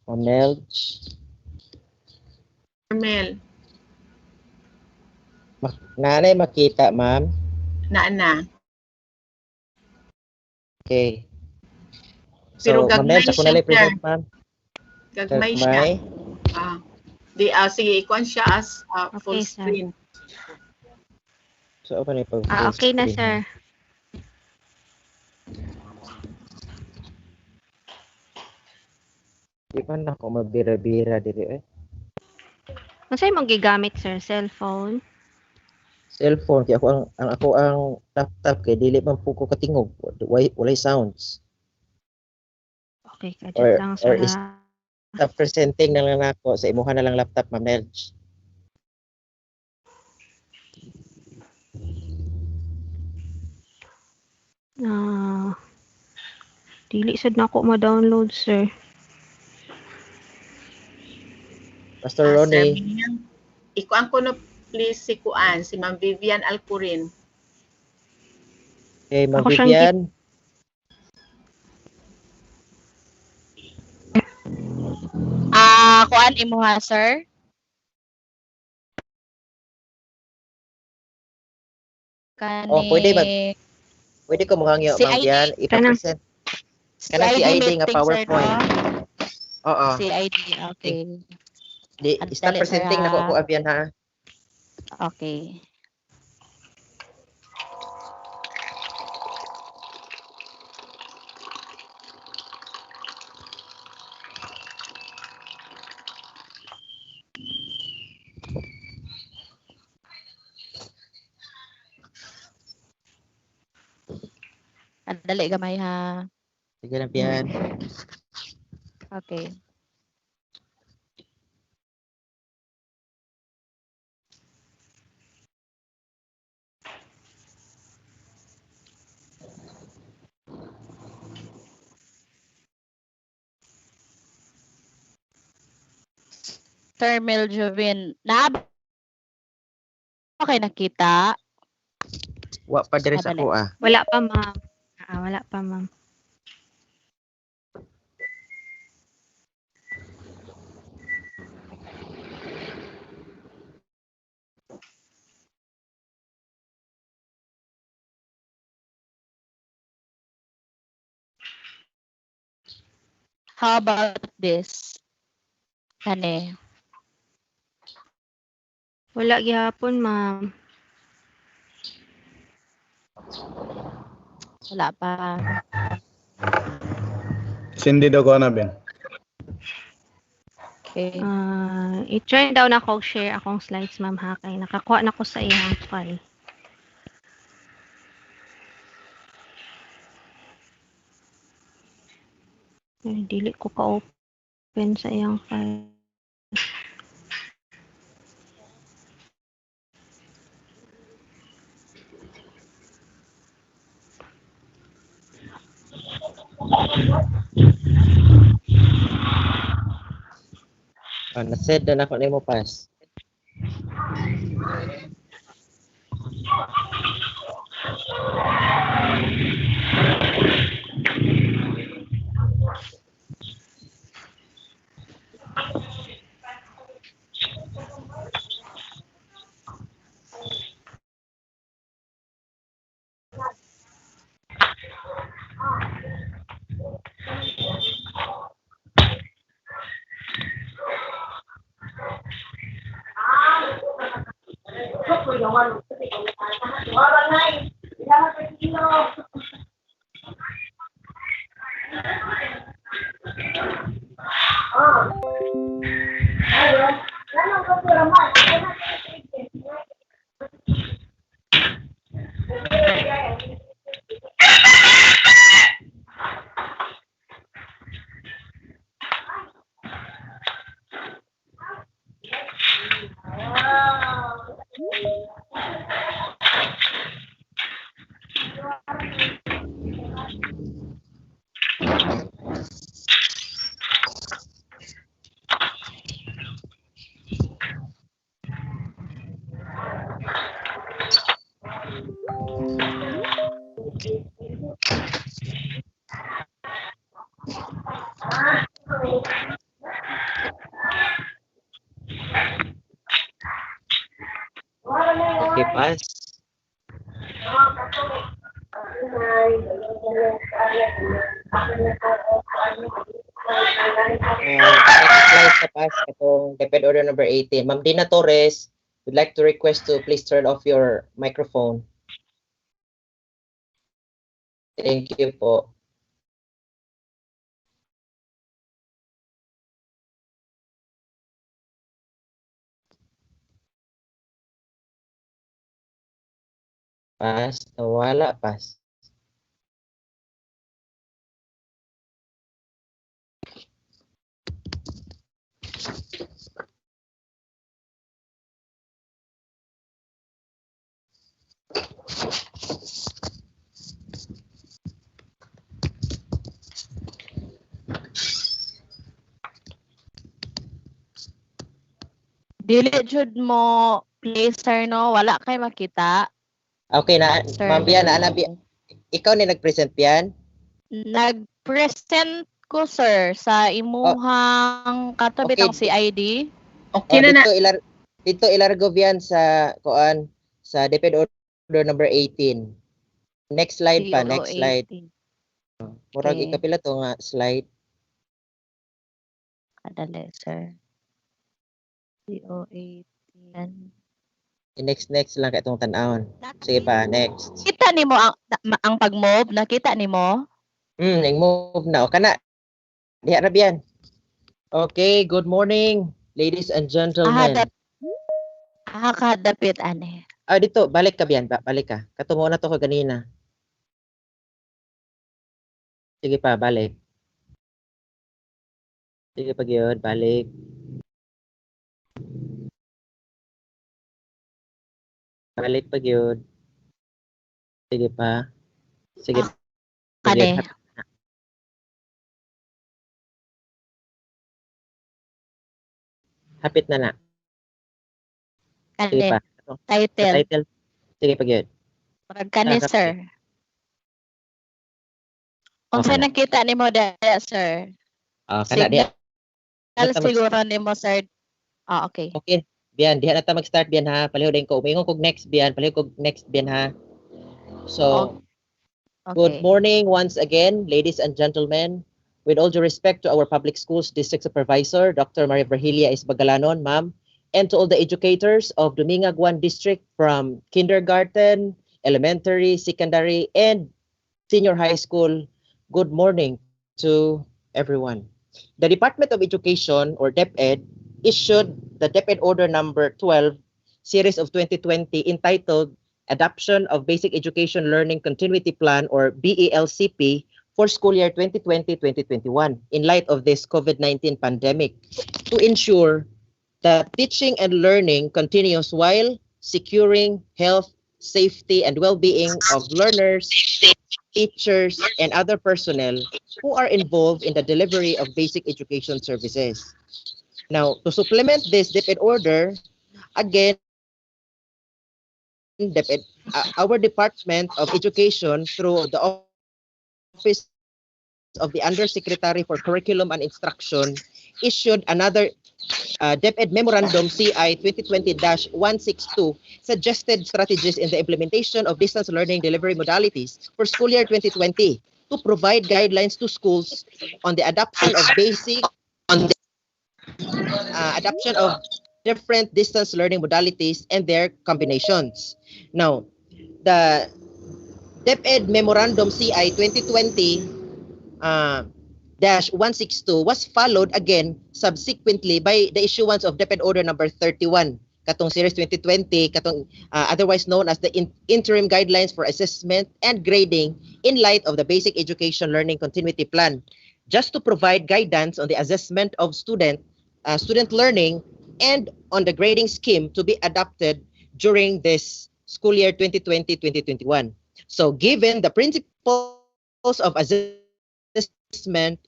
Ma'am Nelj. Mel, Nanay makita ma'am. na. Okay. Pero So, Ma'am gagmay Nelj, ako siya, na lang sir. present ma'am. Gagmay siya. Sige, ikuan siya as full Okay, sir. screen. So, ako na pag Okay na, sir. Di man ako mabira-bira diri eh. Unsay mong gigamit, sir? Cellphone? Cellphone kay ako ang laptop kay dili man po ko katingog. Walay sounds. Okay, kadyak lang, sir, Is ha. presenting na lang ako sa imuha na lang laptop Ma'am Nelj. Dili sad na ako ma-download, sir. Pastor Sir Ronnie. Mel, ikuan ko no please si Ma'am Vivian Alcurin. Okay, Ma'am Ako siyang Vivian. Kuan imo ha, sir? Kani Pwede ko muhangyo Ma'am CID. Vivian ipa-present. Kanang CID nga meeting, PowerPoint. Sir, no? Oo. CID, okay. Stop Dali, sir, presenting na ko ha? Abian ha. Okay. Dali gamay ha. Sige lang, Pian. Okay. Sir Meljovin, okay nakita? Wa pa diri sa Madali. ko ah. Wala pa, ma'am. Wala pa, ma'am. How about this? Kani. Wala gihapon, ma'am. Wala pa. Cindy daw ko na, Ben. Okay. I-try daw na ako share akong slides, ma'am, ha? Kay nakakuha na ko sa iyang file. Ay, dili ko ka-open sa iyang file. Na-send na ako nimo pass. Okay, pass. Next slide sa pass itong DepEd Order number 18. Ma'am Dina Torres, would like to request to please turn off your microphone. Thank you po. Pass, nawala, pass. Dili jud mo please sir no, wala kay makita. Okay na, Sir Ma'am Bian, Meljovin. ikaw ni nag-present Bian? Nag-present ko sir sa imuhang kato Okay. bitang CID. Okay na na. Dito ilargo Bian sa kuan sa DepEd Order number 18. Next slide pa, next slide. Murag Okay. ikapila to nga slide. Kadali sir. CO18. Next lang kay itong tan-awon. Sige pa, next. Kita nimo ang pag-move, nakita nimo? Nag-move na. O kana. Diha ra Bian. Okay, good morning, ladies and gentlemen. Kadapit ane. Dito, balik ka Bian, balik ka. Katumo na to ko ganina. Sige pa, balik. Sige pa gyud, balik. Balik pa gyud. Sige pa. Sige Ah, pa gyud. Kani. Hapit na na. Sige Kani. pa. Sa Title. title. Sige pa gyud. Murag kani, Sa- sir. Unsa Okay na. nakita nimo daya, sir? Kana diya. Signal siguro nimo, sir. Okay. Okay. Biyan, diha na ta mag-start biyan ha. Palihodayin ko. Umingon kog next biyan. Palihod kog next biyan ha. So, good Okay. morning once again, ladies and gentlemen. With all due respect to our public schools district supervisor, Dr. Maria Virgilia Isbagalanon, ma'am, and to all the educators of Dumingag I District from kindergarten, elementary, secondary, and senior high school, good morning to everyone. The Department of Education, or DepEd, issued the DepEd Order number 12, series of 2020, entitled Adoption of Basic Education Learning Continuity Plan, or BELCP, for school year 2020-2021 in light of this COVID-19 pandemic to ensure that teaching and learning continues while securing health, safety, and well-being of learners, teachers, and other personnel who are involved in the delivery of basic education services. Now, to supplement this DepEd order, again, DepEd, our Department of Education, through the Office of the Undersecretary for Curriculum and Instruction, issued another DepEd Memorandum CI 2020-162, suggested strategies in the implementation of distance learning delivery modalities for school year 2020 to provide guidelines to schools on the adoption of adoption of different distance learning modalities and their combinations. Now, the DepEd Memorandum CI 2020 162 was followed again subsequently by the issuance of DepEd Order number 31 katong series 2020 katong otherwise known as the interim guidelines for assessment and grading in light of the basic education learning continuity plan, just to provide guidance on the assessment of student learning and on the grading scheme to be adopted during this school year 2020-2021. So given the principles of assessment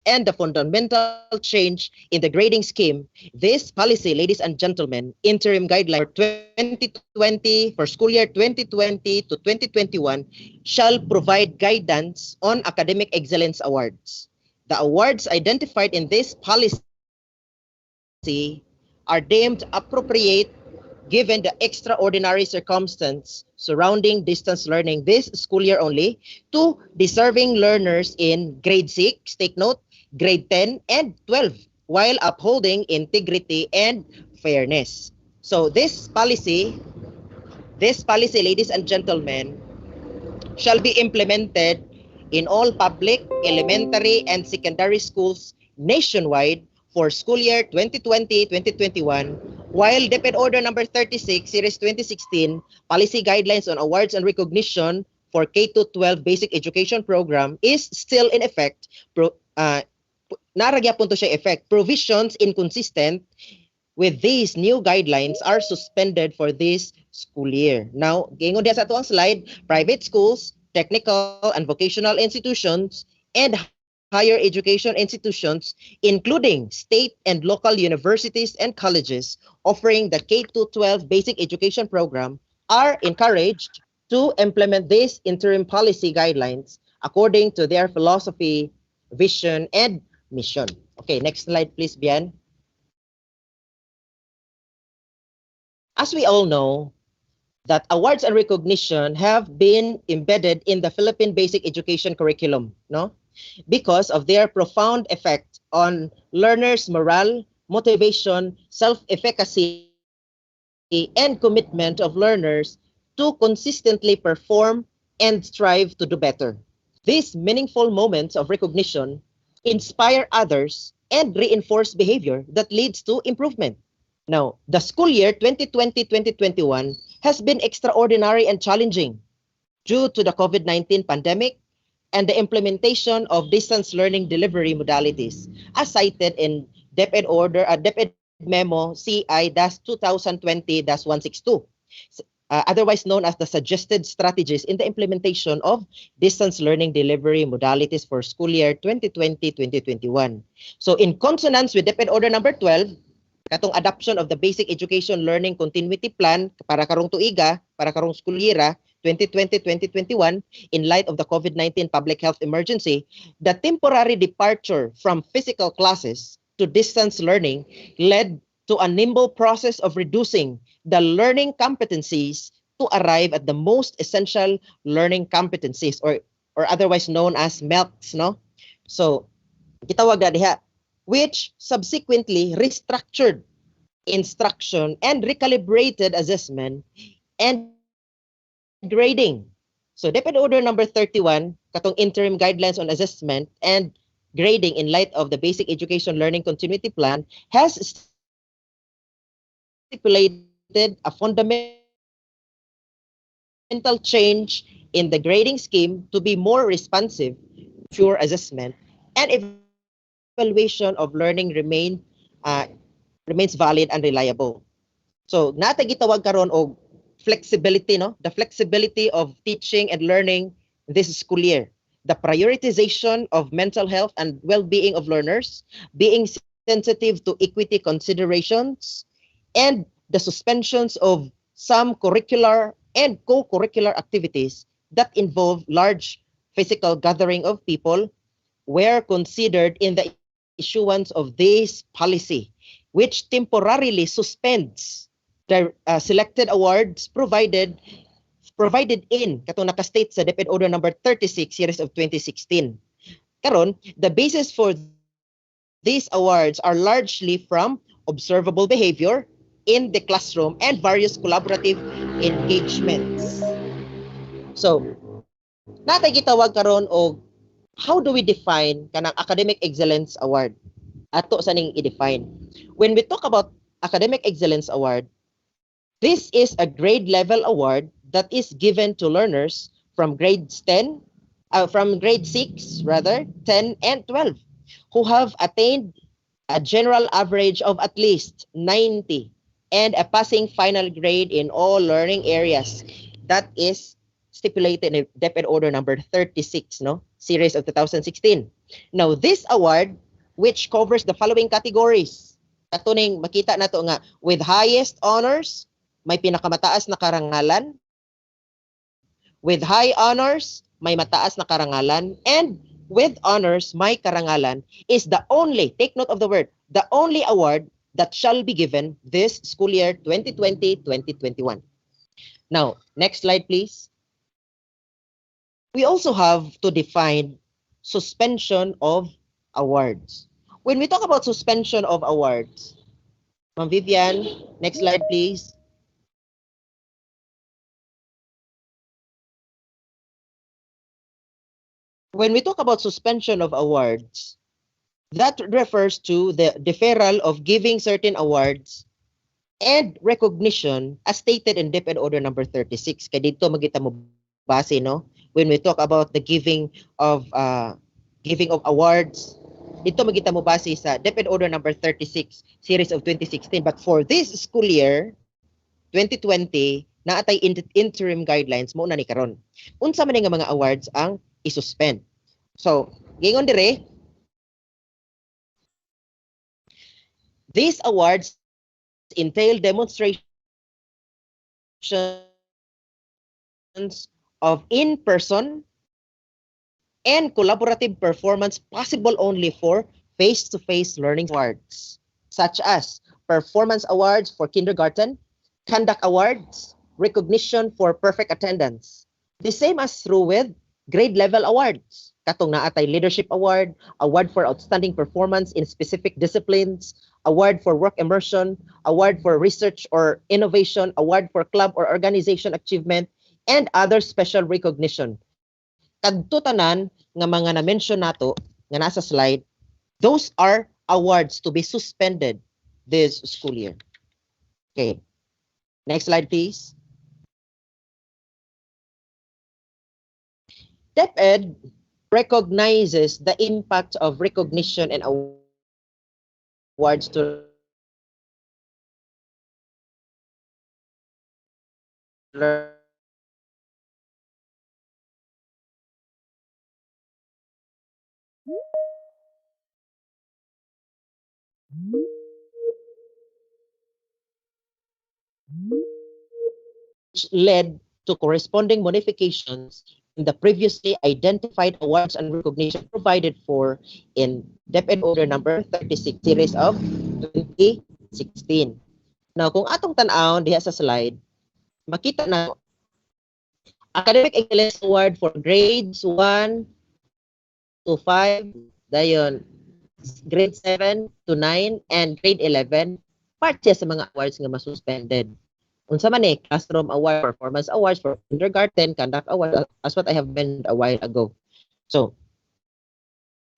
and the fundamental change in the grading scheme, this policy, ladies and gentlemen, interim guideline for 2020 for school year 2020 to 2021 shall provide guidance on academic excellence awards. The awards identified in this policy are deemed appropriate given the extraordinary circumstance surrounding distance learning this school year only to deserving learners in grade 6, take note, grade 10 and 12, while upholding integrity and fairness. So this policy, ladies and gentlemen, shall be implemented in all public, elementary, and secondary schools nationwide for school year 2020-2021, while DepEd Order number 36, Series 2016, Policy Guidelines on Awards and Recognition for K-12 Basic Education Program is still in effect. Naragyapon to siya effect. Provisions inconsistent with these new guidelines are suspended for this school year. Now, gingon diya sa ito ang slide, private schools, technical and vocational institutions, and higher education institutions, including state and local universities and colleges offering the K-12 basic education program, are encouraged to implement these interim policy guidelines according to their philosophy, vision, and mission. Okay, next slide please, Bian. As we all know, that awards and recognition have been embedded in the Philippine basic education curriculum, no? Because of their profound effect on learners' morale, motivation, self-efficacy, and commitment of learners to consistently perform and strive to do better. These meaningful moments of recognition inspire others and reinforce behavior that leads to improvement. Now, the school year 2020-2021 has been extraordinary and challenging. due to the COVID-19 pandemic and the implementation of distance learning delivery modalities, as cited in DepEd DepEd Memo CI-2020-162, otherwise known as the suggested strategies in the implementation of distance learning delivery modalities for school year 2020-2021. So in consonance with DepEd Order number 12, katong adoption of the Basic Education Learning Continuity Plan para karong tuiga, para karong school year 2020-2021, in light of the COVID-19 public health emergency, the temporary departure from physical classes to distance learning led to a nimble process of reducing the learning competencies to arrive at the most essential learning competencies, or otherwise known as MELCs, no? So, gitawag na diha, which subsequently restructured instruction and recalibrated assessment and grading. So DepEd Order number 31, katong interim guidelines on assessment and grading in light of the Basic Education Learning Continuity Plan, has stipulated a fundamental change in the grading scheme to be more responsive, pure assessment, and evaluation of learning remains valid and reliable. So natay gitawag karon og flexibility, no? The flexibility of teaching and learning this school year. The prioritization of mental health and well-being of learners, being sensitive to equity considerations, and the suspensions of some curricular and co-curricular activities that involve large physical gathering of people were considered in the issuance of this policy, which temporarily suspends the selected awards provided in katong nakastate sa DepEd Order number 36 series of 2016. Karon, the basis for these awards are largely from observable behavior in the classroom and various collaborative engagements. So, natay gitawag karon og how do we define kanang academic excellence award? Ato sa ning i-define. When we talk about academic excellence award, this is a grade level award that is given to learners from grade 6 rather, 10 and 12 who have attained a general average of at least 90 and a passing final grade in all learning areas. That is stipulated in DepEd Order number 36, no? Series of 2016. Now, this award, which covers the following categories. Katuning makita nato nga, with highest honors, may pinakamataas na karangalan. With high honors, may mataas na karangalan. And with honors, may karangalan, is the only, take note of the word, the only award that shall be given this school year 2020-2021. Now, next slide, please. We also have to define suspension of awards. When we talk about suspension of awards, Ma'am Vivian, next slide, please. When we talk about suspension of awards, that refers to the deferral of giving certain awards and recognition as stated in DepEd Order number 36. Kaya dito magita mo base, no? When we talk about the giving of awards, dito magita mo base sa DepEd Order number 36, series of 2016. But for this school year, 2020, naatay interim guidelines mo na ni karon. Unsa man nga mga awards ang i-suspend. So, gingon dire, these awards entail demonstrations of in-person and collaborative performance possible only for face-to-face learning awards, such as performance awards for kindergarten, conduct awards, recognition for perfect attendance. The same as true with grade level awards. Katong naatay leadership award, award for outstanding performance in specific disciplines, award for work immersion, award for research or innovation, award for club or organization achievement, and other special recognition. Kadto tanan nga mga na-mention nato nga nasa slide, those are awards to be suspended this school year. Okay. Next slide, please. DepEd recognizes the impact of recognition and awards to which led to corresponding modifications in the previously identified awards and recognition provided for in DepEd Order number 36 series of 2016. Now, kung atong tan-aw diha sa slide, makita na Academic Excellence Award for grades 1 to 5, dayon grade 7 to 9 and grade 11, part siya sa mga awards nga masuspended. Unsa man classroom award, performance awards for kindergarten, conduct award, as what I have mentioned a while ago. So,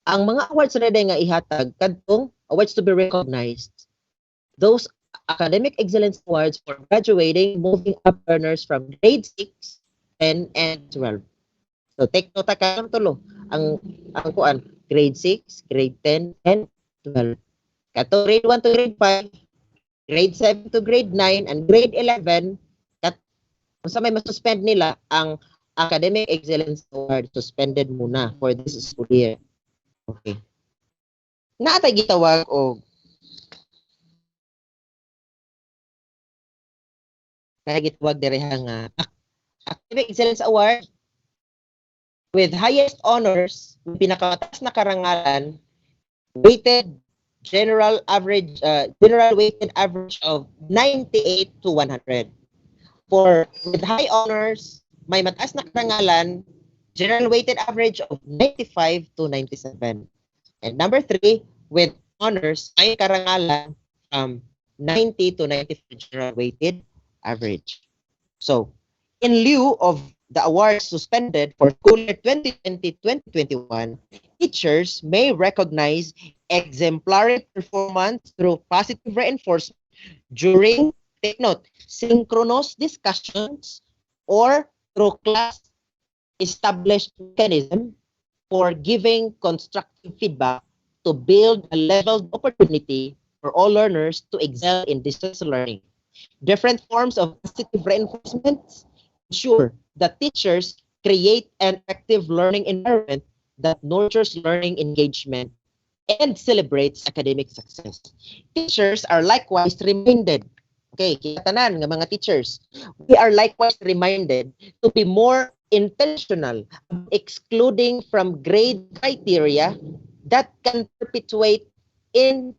ang mga awards na nga ihatag kadtong awards to be recognized, those academic excellence awards for graduating, moving up learners from grade 6, 10, and 12. So, take note ka tulo. Ang kuan, grade 6, grade 10, and 12. Kato grade 1 to grade 5, grade 7 to grade 9, and grade 11, kung sa may masuspend nila, ang Academic Excellence Award suspended muna for this school year. Okay. Naatay gitawag o kaya gitawag direha nga Academic Excellence Award with highest honors, pinakamataas na karangalan, weighted general weighted average of 98 to 100. For with high honors, may mataas na karangalan, general weighted average of 95 to 97. And number 3, with honors, may karangalan from 90 to 95 general weighted average. So, in lieu of the awards suspended for school year 2020-2021, teachers may recognize exemplary performance through positive reinforcement during, take note, synchronous discussions or through class established mechanism for giving constructive feedback to build a leveled opportunity for all learners to excel in distance learning. Different forms of positive reinforcements ensure that teachers create an active learning environment that nurtures learning engagement and celebrates academic success. Teachers are likewise reminded, okay, kita tanan nga mga teachers, we are likewise reminded to be more intentional, excluding from grade criteria that can perpetuate in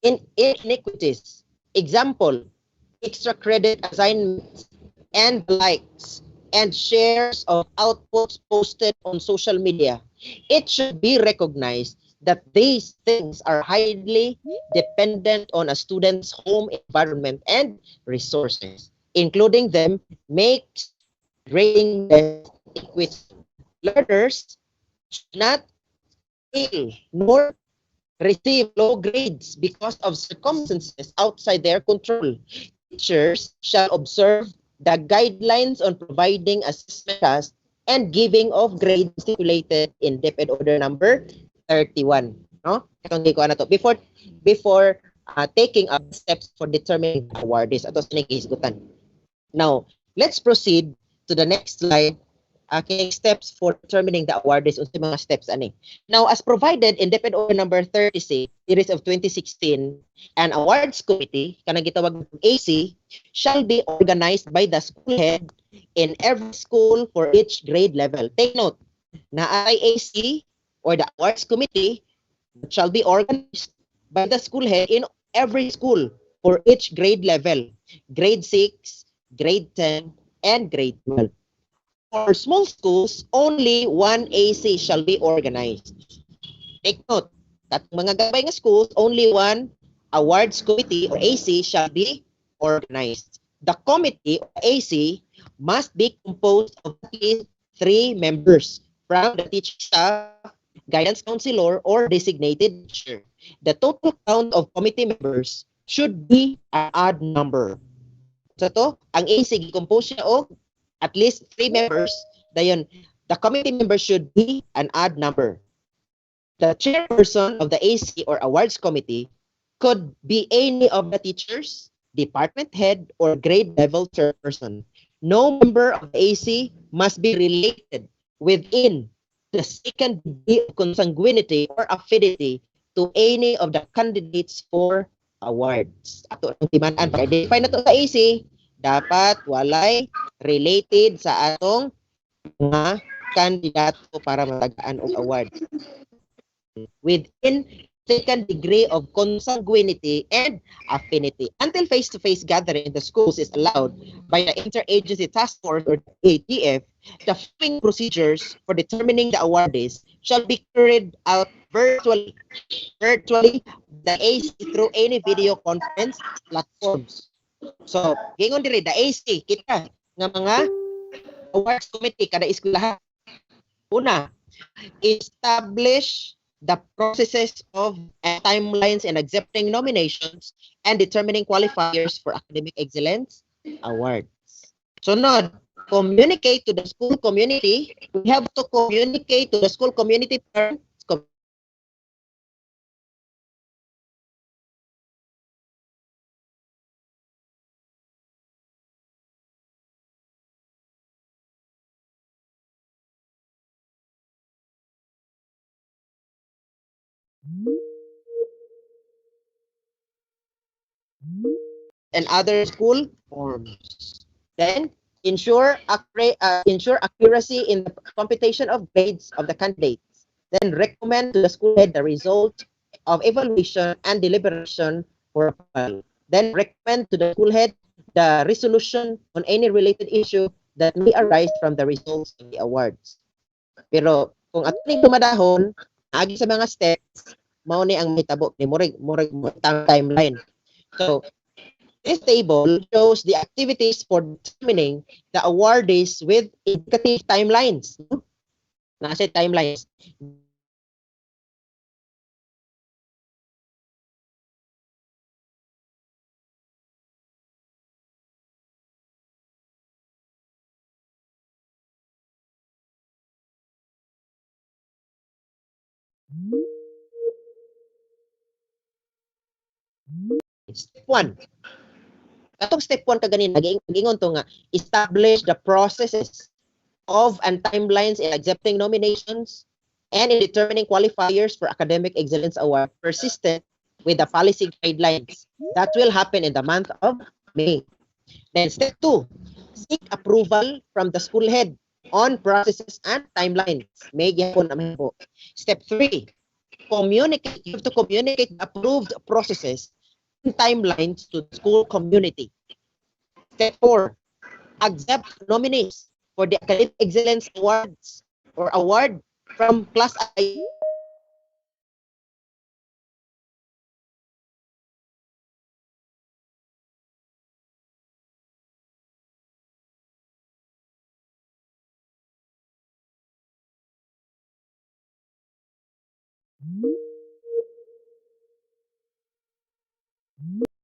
inequities. Example, extra credit assignments and likes and shares of outputs posted on social media. It should be recognized that these things are highly dependent on a student's home environment and resources. Including them makes grading less equitable. Learners should not fail nor receive low grades because of circumstances outside their control. Teachers shall observe the guidelines on providing assessment tasks and giving of grades stipulated in DepEd Order number 31. No? Itong ko na to. Before taking up steps for determining the awardees. Ato sa nagisgutan. Now, let's proceed to the next slide. Steps for determining the awardees unsa mga steps ani. Now, as provided in DepEd Order number 36, series of 2016, an awards committee, kanang gitawag AC, shall be organized by the school head in every school for each grade level. Take note, na AC or the awards committee shall be organized by the school head in every school for each grade level, grade 6, grade 10, and grade 12. For small schools, only one AC shall be organized. Take note, that mga gabay nga schools, only one awards committee or AC shall be organized. The committee or AC must be composed of at least 3 members from the teaching staff, guidance counselor, or designated teacher. The total count of committee members should be an odd number. So to, ang AC, compose siya og at least 3 members, dayon The committee member should be an odd number. The chairperson of the AC or awards committee could be any of the teachers, department head, or grade level chairperson. No member of the AC must be related within the second degree of consanguinity or affinity to any of the candidates for awards. Ato ang timan-an, pag-identify na to sa AC, dapat walay related sa atong mga kandidato para matagaan og award within second degree of consanguinity and affinity. Until face-to-face gathering in the schools is allowed by the Interagency Task Force or ATF, the following procedures for determining the awardees shall be carried out virtually the AC through any video conference platforms. So, gingon diri the AC kita nga mga awards committee kada eskwelahan. Una, establish the processes of timelines and accepting nominations and determining qualifiers for academic excellence awards. Sunod, communicate to the school community. We have to communicate to the school community parents, and other school forms. Then, ensure accuracy in the computation of grades of the candidates. Then, recommend to the school head the result of evaluation and deliberation for approval. Then, recommend to the school head the resolution on any related issue that may arise from the results of the awards. Pero, kung ating tumadahon, agi sa mga steps, mao ni ang mahitabo ni murag timeline. So, this table shows the activities for determining the awardees with indicative timelines. Nasa timelines. Step 1. Katong step 1 kaganina, gingon to nga, establish the processes of and timelines in accepting nominations and in determining qualifiers for academic excellence award persistent with the policy guidelines. That will happen in the month of May. Then step 2, seek approval from the school head on processes and timelines. May gyapon naman po. Step 3, communicate. You have to communicate approved processes and timelines to the school community. Step 4, accept nominees for the academic excellence awards or award from class I.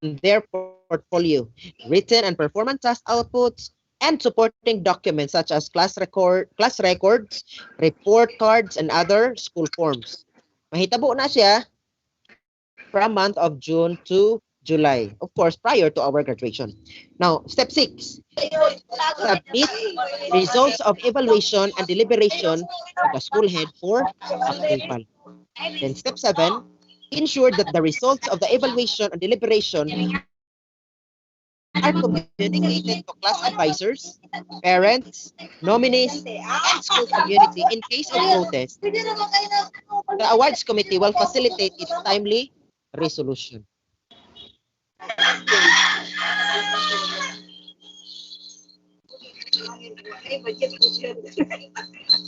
Their portfolio, written and performance task outputs, and supporting documents such as class records, report cards, and other school forms. Mahitabo na siya from month of June to July, of course, prior to our graduation. Now, step 6, submit results of evaluation and deliberation to the school head for approval. Then step 7, ensure that the results of the evaluation and deliberation are communicated to class advisors, parents, nominees, and school community. In case of protest, the awards committee will facilitate its timely resolution.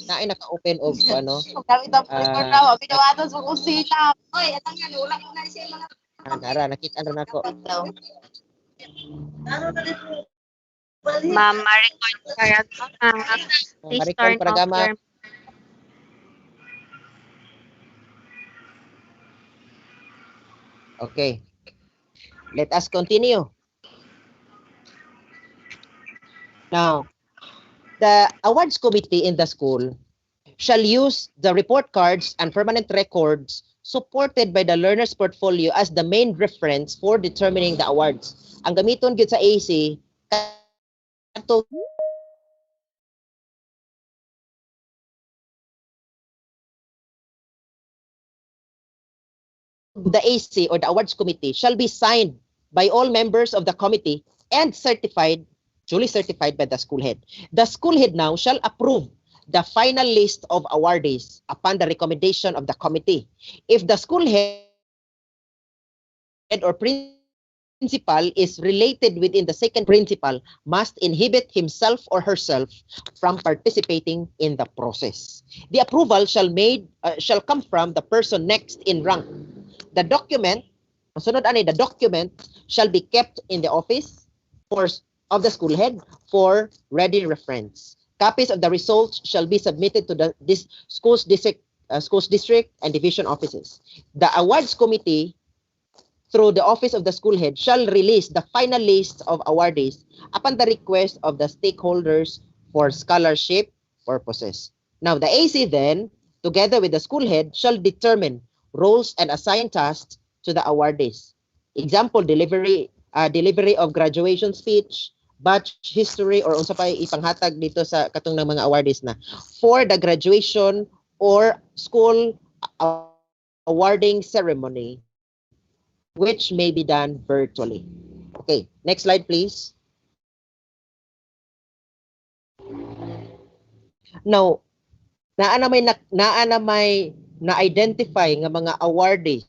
Naay naka-open og ano? Nara, nakita na ako. Ma'am, ma-record para please turn off your Okay. Let us continue. Now, the awards committee in the school shall use the report cards and permanent records supported by the learner's portfolio as the main reference for determining the awards. Ang gamiton gyud sa AC kato the AC or the awards committee shall be signed by all members of the committee and certified, duly certified by the school head. The school head now shall approve the final list of awardees upon the recommendation of the committee. If the school head or principal is related within the second principal, must inhibit himself or herself from participating in the process. The approval shall come from the person next in rank. The document, the document shall be kept in the office of the school head for ready reference. Copies of the results shall be submitted to this schools district and division offices. The awards committee, through the office of the school head, shall release the final list of awardees upon the request of the stakeholders for scholarship purposes. Now, the AC then, together with the school head, shall determine roles and assign tasks to the awardees. Example, delivery of graduation speech, batch history, or unsa pa ipanghatag dito sa katong ng mga awardees na for the graduation or school awarding ceremony, which may be done virtually. Okay, next slide please. Now, naa may na-identify nga mga awardees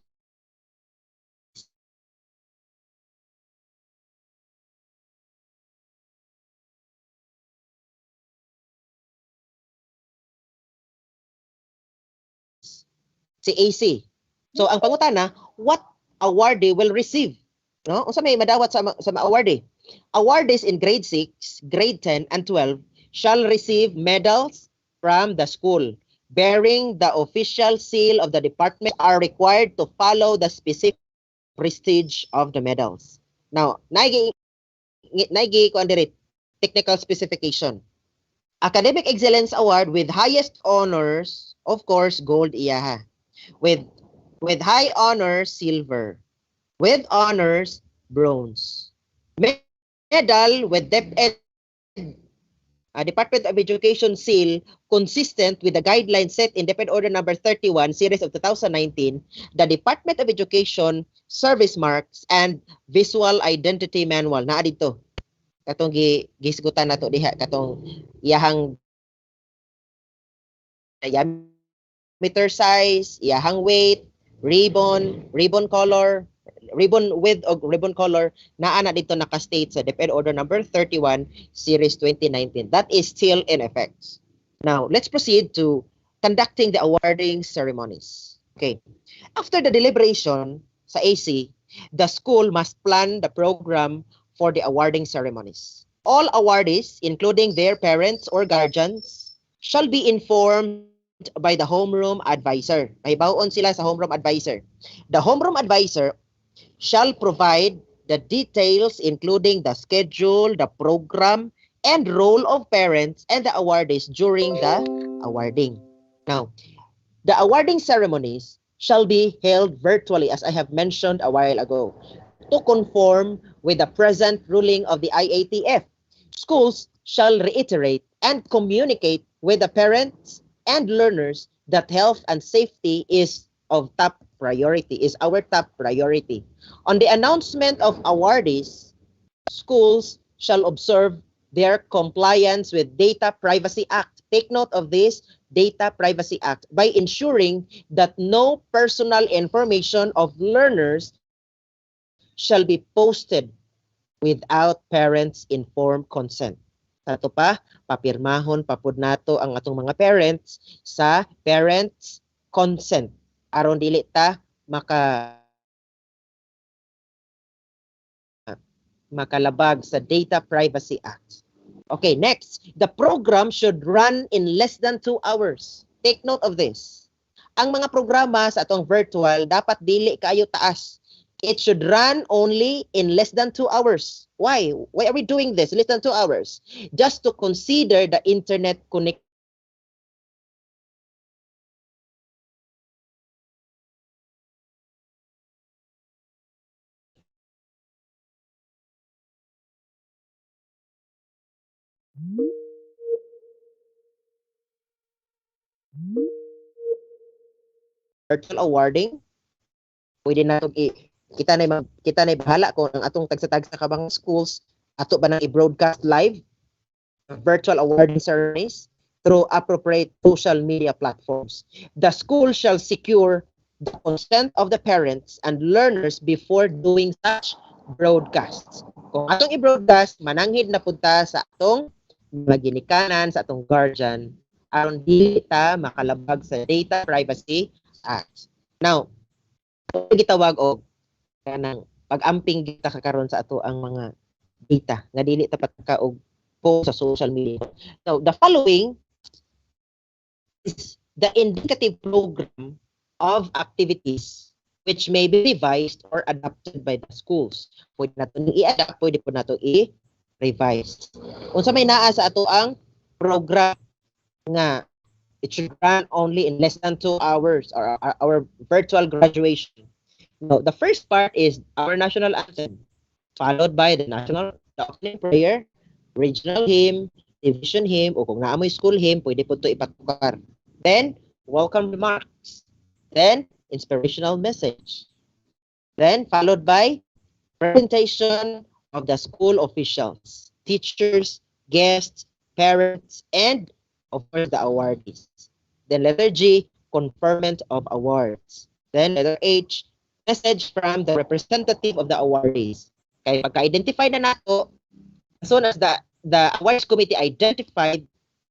si AC. So ang pangutana, what awardee will receive? No? Unsa may madawat sa awardee? Awardees in grade 6, grade 10, and 12 shall receive medals from the school bearing the official seal of the department, are required to follow the specific prestige of the medals. Now, naigi ko andre technical specification. Academic Excellence Award with highest honors, of course, gold iyaha. With high honors, silver. With honors, bronze. Medal with DepEd Department of Education seal consistent with the guidelines set in DepEd Order number 31 series of 2019, the Department of Education service marks and visual identity manual naa dito. Katong gisgutan nato diha katong iyahang diameter size, iyahang weight, ribbon color, ribbon width o ribbon color naa na dito naka-state sa DepEd Order number 31 series 2019. That is still in effect. Now, let's proceed to conducting the awarding ceremonies. Okay. After the deliberation sa AC, the school must plan the program for the awarding ceremonies. All awardees, including their parents or guardians, shall be informed by the homeroom advisor. May bawon sila sa homeroom advisor. The homeroom advisor shall provide the details including the schedule, the program, and role of parents and the awardees during the awarding. Now, the awarding ceremonies shall be held virtually, as I have mentioned a while ago, to conform with the present ruling of the IATF. Schools shall reiterate and communicate with the parents and learners that health and safety is our top priority. On the announcement of awardees, schools shall observe their compliance with Data Privacy Act. Take note of this Data Privacy Act by ensuring that no personal information of learners shall be posted without parents' informed consent. Sato pa, papirmahon papud nato ang atong mga parents sa parents' consent. Aron dili ta makalabag sa Data Privacy Act. Okay, next. The program should run in less than 2 hours. Take note of this. Ang mga programa sa atong virtual dapat dili kayo taas. It should run only in less than 2 hours. Why? Why are we doing this? Less than 2 hours. Just to consider the internet connectivity Virtual awarding, pwede na kita na bahala kung ang atong tagsa-tagsa ka bang schools ato ba nang i-broadcast live virtual awarding ceremonies through appropriate social media platforms. The school shall secure the consent of the parents and learners before doing such broadcasts. Kung atong i-broadcast, mananghid na punta sa atong mga ginikanan, sa atong guardian, aron dili ta makalabag sa Data Privacy Act. Now, gitawag og kanang pag-amping kita kakaron sa ato ang mga data nga dili ta pataka og post sa social media. So, the following is the indicative program of activities which may be revised or adapted by the schools. Pwede nato i-adapt, pwede po nato i-revise. Unsa may naa sa ato ang program nga it should run only in less than 2 hours or our virtual graduation. No, the first part is our national anthem, followed by the opening prayer, regional hymn, division hymn, o kung naamoy school hymn, pwede po ito ipatukar. Then, welcome remarks. Then, inspirational message. Then, followed by presentation of the school officials, teachers, guests, parents, and of course the awardees. Then letter G, conferment of awards. Then letter H, message from the representative of the awardees. Kaya pagka-identify na nato, as soon as the awards committee identified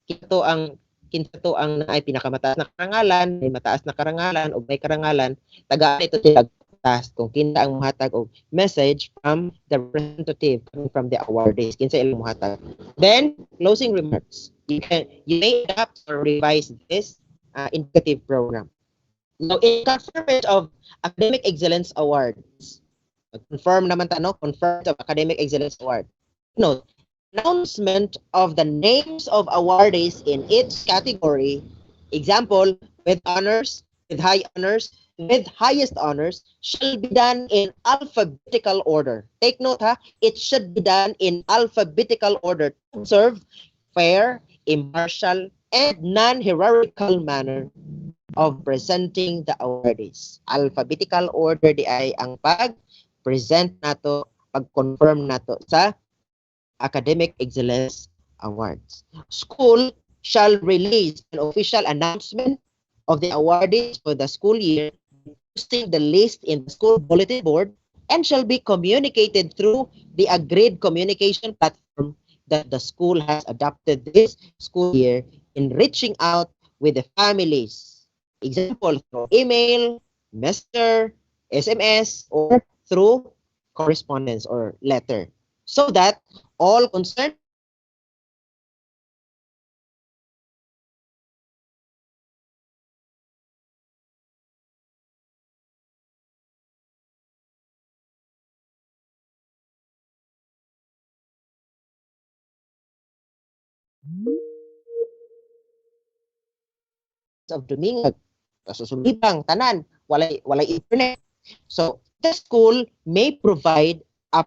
kinto ang ay pinakamataas na karangalan, may mataas na karangalan o may karangalan, tagaan ito sila task kung kinsa ang muhatag og message from the representative coming from the awardees, kinsa ilang muhatag. Then closing remarks. You may adapt or revise this indicative program. Now, in conferment of Academic Excellence Awards, confirm naman ta, no? Confirmed of Academic Excellence Award. Note, announcement of the names of awardees in each category, example, with honors, with high honors, with highest honors, shall be done in alphabetical order. Take note, ha? It should be done in alphabetical order to observe fair, impartial, and non-hierarchical manner of presenting the awardees. Alphabetical order di ay ang pag-present nato, pag-confirm nato sa Academic Excellence Awards. School shall release an official announcement of the awardees for the school year, posting the list in the school bulletin board, and shall be communicated through the agreed communication platform that the school has adopted this school year in reaching out with the families. Example, through email, messenger, SMS, or through correspondence or letter. So that all concerned of Dumingag, susumibang, tanan, walay internet. So, the school may provide a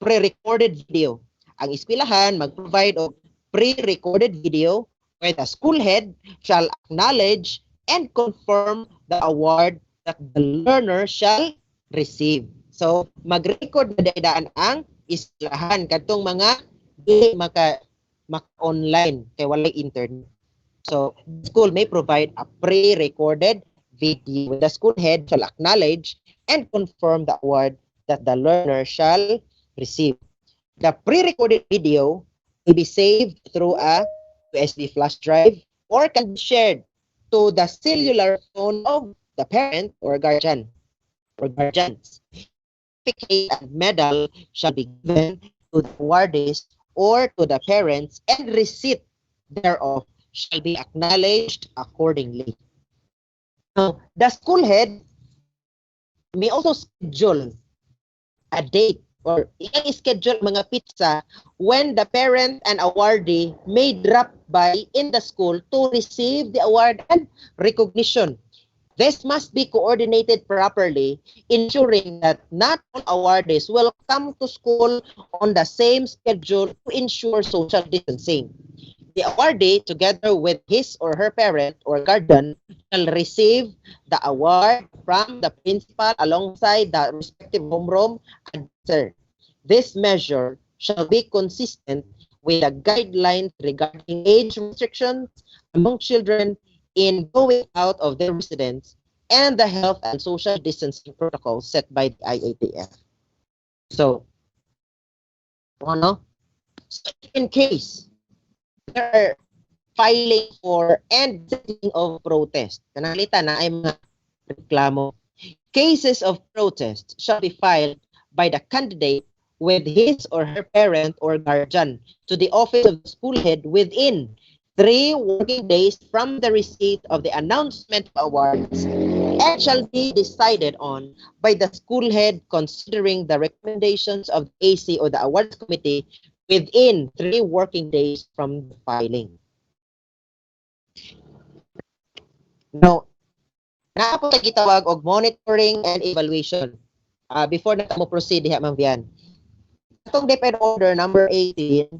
pre-recorded video. Ang eskwelahan mag-provide of pre-recorded video where the school head shall acknowledge and confirm the award that the learner shall receive. So, mag-record na daidaan ang eskwelahan kadtong mga dili maka-online kay walay internet. So, the school may provide a pre-recorded video. The school head shall acknowledge and confirm the award that the learner shall receive. The pre-recorded video may be saved through a USB flash drive or can be shared to the cellular phone of the parent or guardian or guardians. Certificate and medal shall be given to the awardees or to the parents, and receipt thereof shall be acknowledged accordingly. Now, the school head may also schedule a date or i-schedule mga pizza when the parent and awardee may drop by in the school to receive the award and recognition. This must be coordinated properly, ensuring that not all awardees will come to school on the same schedule to ensure social distancing. The awardee, together with his or her parent or guardian, shall receive the award from the principal alongside the respective homeroom advisor. This measure shall be consistent with the guidelines regarding age restrictions among children in going out of their residence and the health and social distancing protocols set by the IATF. So, ano? So in case there are filing for and settling of protest, kanalita na ay mga reklamo. Cases of protest shall be filed by the candidate with his or her parent or guardian to the office of the school head within 3 working days from the receipt of the announcement of awards and shall be decided on by the school head considering the recommendations of the AC or the awards committee within 3 working days from the filing. Now, naa po gitawag og monitoring and evaluation. Before na mo proceed diha Ma'am Vian. Itong DepEd Order number 18,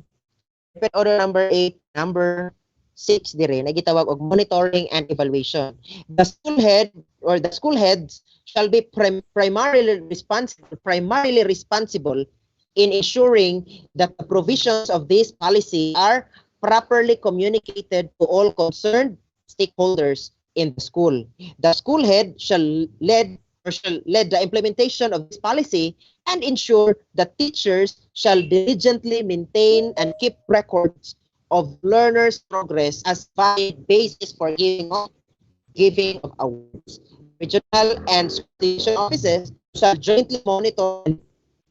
DepEd Order number 8, number 6 dire na gitawag og monitoring and evaluation. The school head or the school heads shall be primarily responsible in ensuring that the provisions of this policy are properly communicated to all concerned stakeholders in the school. The school head shall lead the implementation of this policy and ensure that teachers shall diligently maintain and keep records of learners' progress as valid basis for giving of awards. Regional and school offices shall jointly monitor and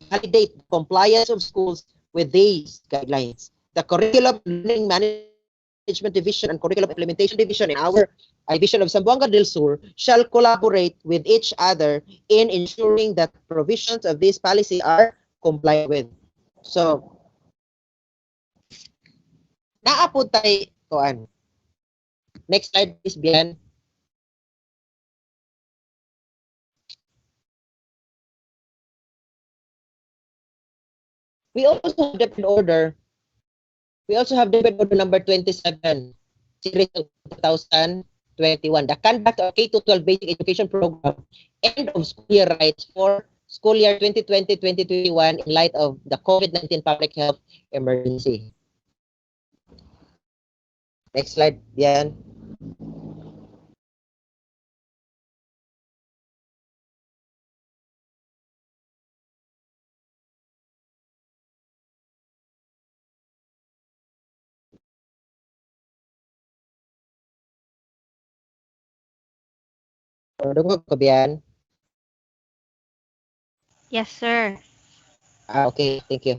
validate the compliance of schools with these guidelines. The Curriculum Learning Management Division and Curriculum Implementation Division in our Division of Zamboanga del Sur shall collaborate with each other in ensuring that provisions of this policy are complied with. So, naapod tayo kuan. Next slide please, Bian. We also have DepEd Order. We also have DepEd Order number 27, series of 2021. The conduct of K-12 basic education program, end of school year rights for school year 2020-2021 in light of the COVID-19 public health emergency. Next slide, yan. Dugog ko biyan. Yes, sir. Okay, thank you.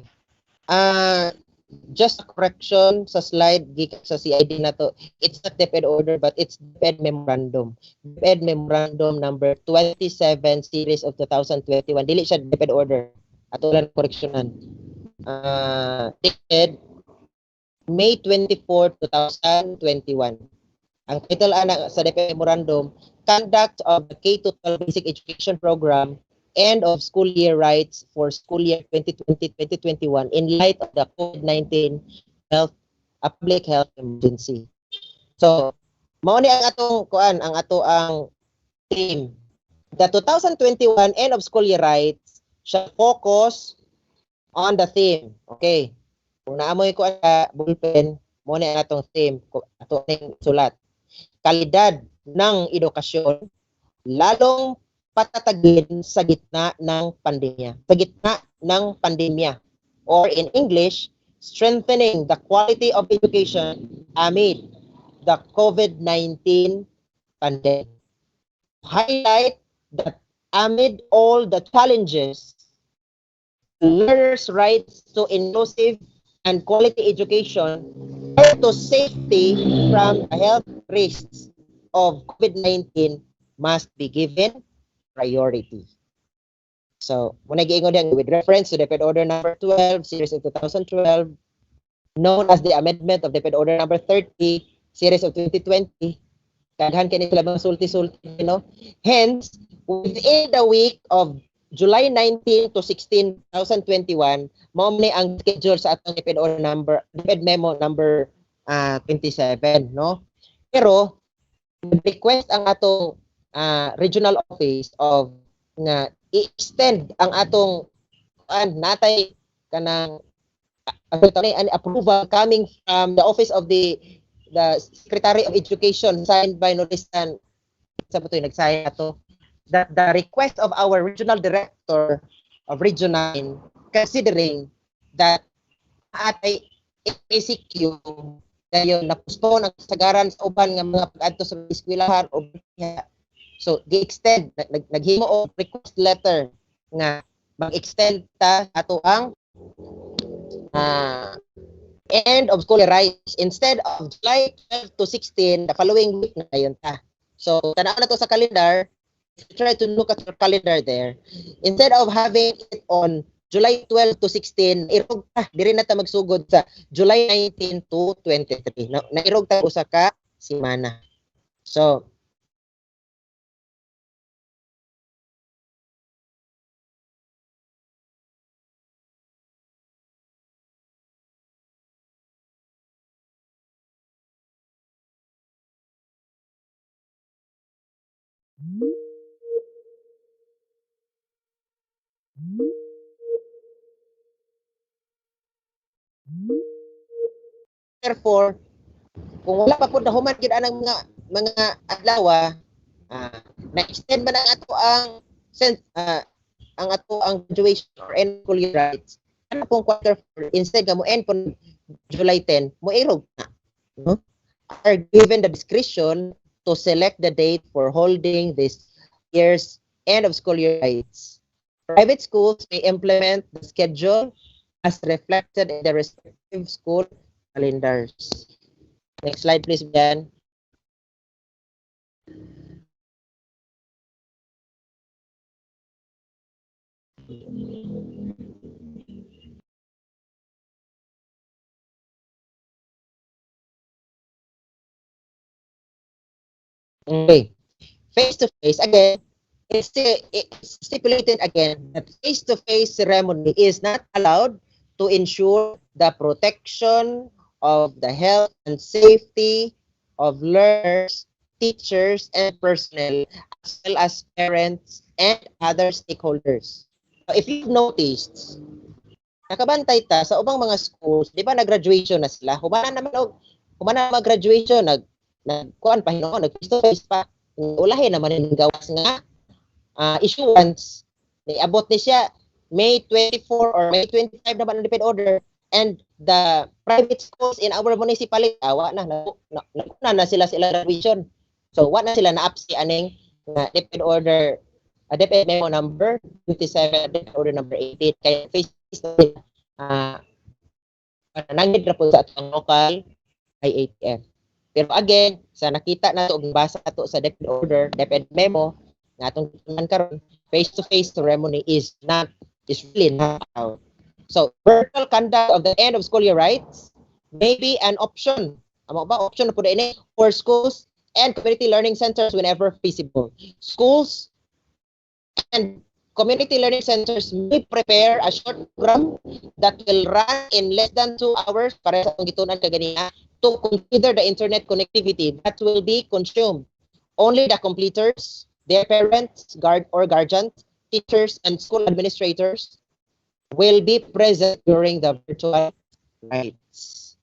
Just a correction sa slide gikan sa CID na to. It's not DepEd order but it's DepEd memorandum. DepEd memorandum number 27 series of 2021. Dili siya DepEd order. Ato lang correctionan. Dated May 24, 2021. Ang title ana sa DepEd memorandum, Conduct of the K-12 Basic Education Program, End of School Year Rights for School Year 2020-2021 in light of the COVID-19 public health emergency. So, mao ni ang atong kuan, ang ato ang theme. The 2021 End of School Year Rights shall focus on the theme. Okay. Kung naamoy ko ang bullpen, mao ni ang atong theme, ato ning sulat. Kalidad ng edukasyon, lalong patatagin sa gitna ng pandemya. Sa gitna ng pandemya. Or in English, strengthening the quality of education amid the COVID-19 pandemic. Highlight that amid all the challenges, learners' rights to inclusive and quality education and to safety from the health risks of COVID-19 must be given priority. So, muna giingon yan with reference to DepEd Order number 12, series of 2012, known as the amendment of DepEd Order number 30, series of 2020, Kaghan kini sila mga sulti-sulti, you know. Hence, within the week of July 19 to 16, 2021, mao ni ang schedule sa atong DepEd memo number 27, no? Pero request ang atong regional office of nga i-extend ang atong natay kanang approval coming from the office of the Secretary of Education signed by Noristan sa butoy nagsaya ato that the request of our regional director of Region 9 considering that atay ACQ dayon na-postpone ang kasagaran sa uban nga mga pag-adto sa eskwelahan o so gi-extend naghimo og request letter nga mag-extend ta ato ang end of school rights instead of July 12 to 16 the following week na yun ta. So tanaw na to sa calendar, try to look at your calendar there. Instead of having it on July 12 to 16, nairog ta diri na ta magsugod sa July 19 to 23. Nairog ta usa ka semana. So therefore, kung wala pa po nahuman gid anang mga adlaw, na-extend man ang ato ang graduation or end school year rights. Ano pong quarter 4 instead nga mo end po July 10, mo irog na, no? Are given the discretion to select the date for holding this year's end of school year rights. Private schools may implement the schedule as reflected in the respective school calendars. Next slide, please, Ben. Okay. Face-to-face, again, it's stipulated again that face-to-face ceremony is not allowed to ensure the protection of the health and safety of learners, teachers, and personnel, as well as parents and other stakeholders. So if you've noticed, nakabantay ta sa ubang mga schools, di ba nag-graduation na sila? Humana naman mag-graduation, nagkuan pa hinoon, nag-face-to-face pa. Ulahin naman yung gawas nga issuance. Niabot ni siya May 24 or May 25 naman ang DepEd order, and the private schools in our municipality awa na sila graduation. So wa na sila na-apsi aning DepEd order DepEd memo number 27, DepEd order number 18 kaya face nanggid ra po sa atong local IATF. Pero again, sa nakita na ito, basa ito sa DepEd order, DepEd memo, na itong karon, face-to-face ceremony is really not allowed. So, virtual conduct of the end of school year rights may be an option. Amo ba? Option na po din for schools and community learning centers whenever feasible. Schools and community learning centers may prepare a short program that will run in less than 2 hours para sa gitunan kaganina to consider the internet connectivity that will be consumed. Only the completers, their parents, guardians, teachers, and school administrators will be present during the virtual rights.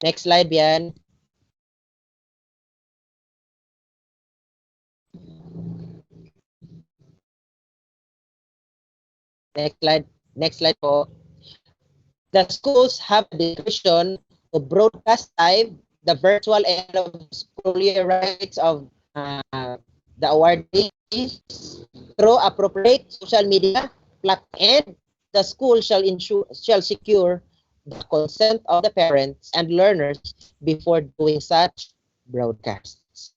Next slide, Bian. Next slide po. The schools have the discretion to broadcast live the virtual end of school year rights of the awardees through appropriate social media platform, and the school shall secure the consent of the parents and learners before doing such broadcasts.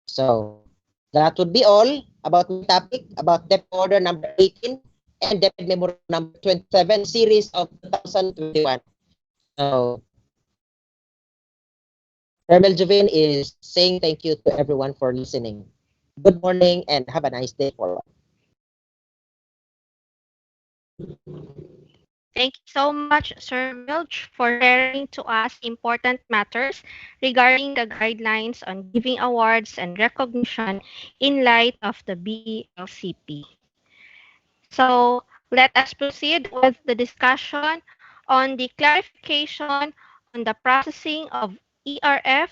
So that would be all about the topic about DepEd order number 18 and DepEd memo number 27 series of 2021. So Hermel Jovin is saying thank you to everyone for listening. Good morning and have a nice day for all. Thank you so much, Sir Milch, for sharing to us important matters regarding the guidelines on giving awards and recognition in light of the BLCP. So let us proceed with the discussion on the clarification on the processing of ERF,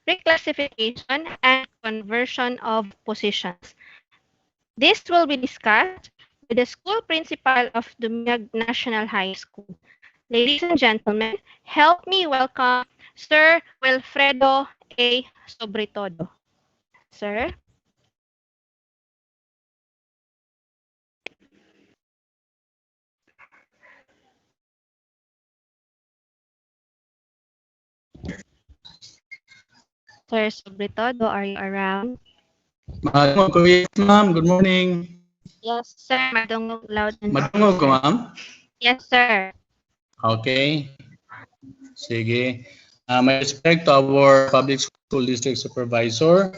reclassification, and conversion of positions. This will be discussed with the school principal of Dumingag National High School. Ladies and gentlemen, help me welcome Sir Wilfredo A. Sobretodo. Sir? Sir Sobretodo, are you around? Madungog ko, yes, ma'am. Good morning. Yes, sir. Madungog loud and Madungog ko, ma'am. Yes, sir. Okay. Sige. My respect to our public school district supervisor,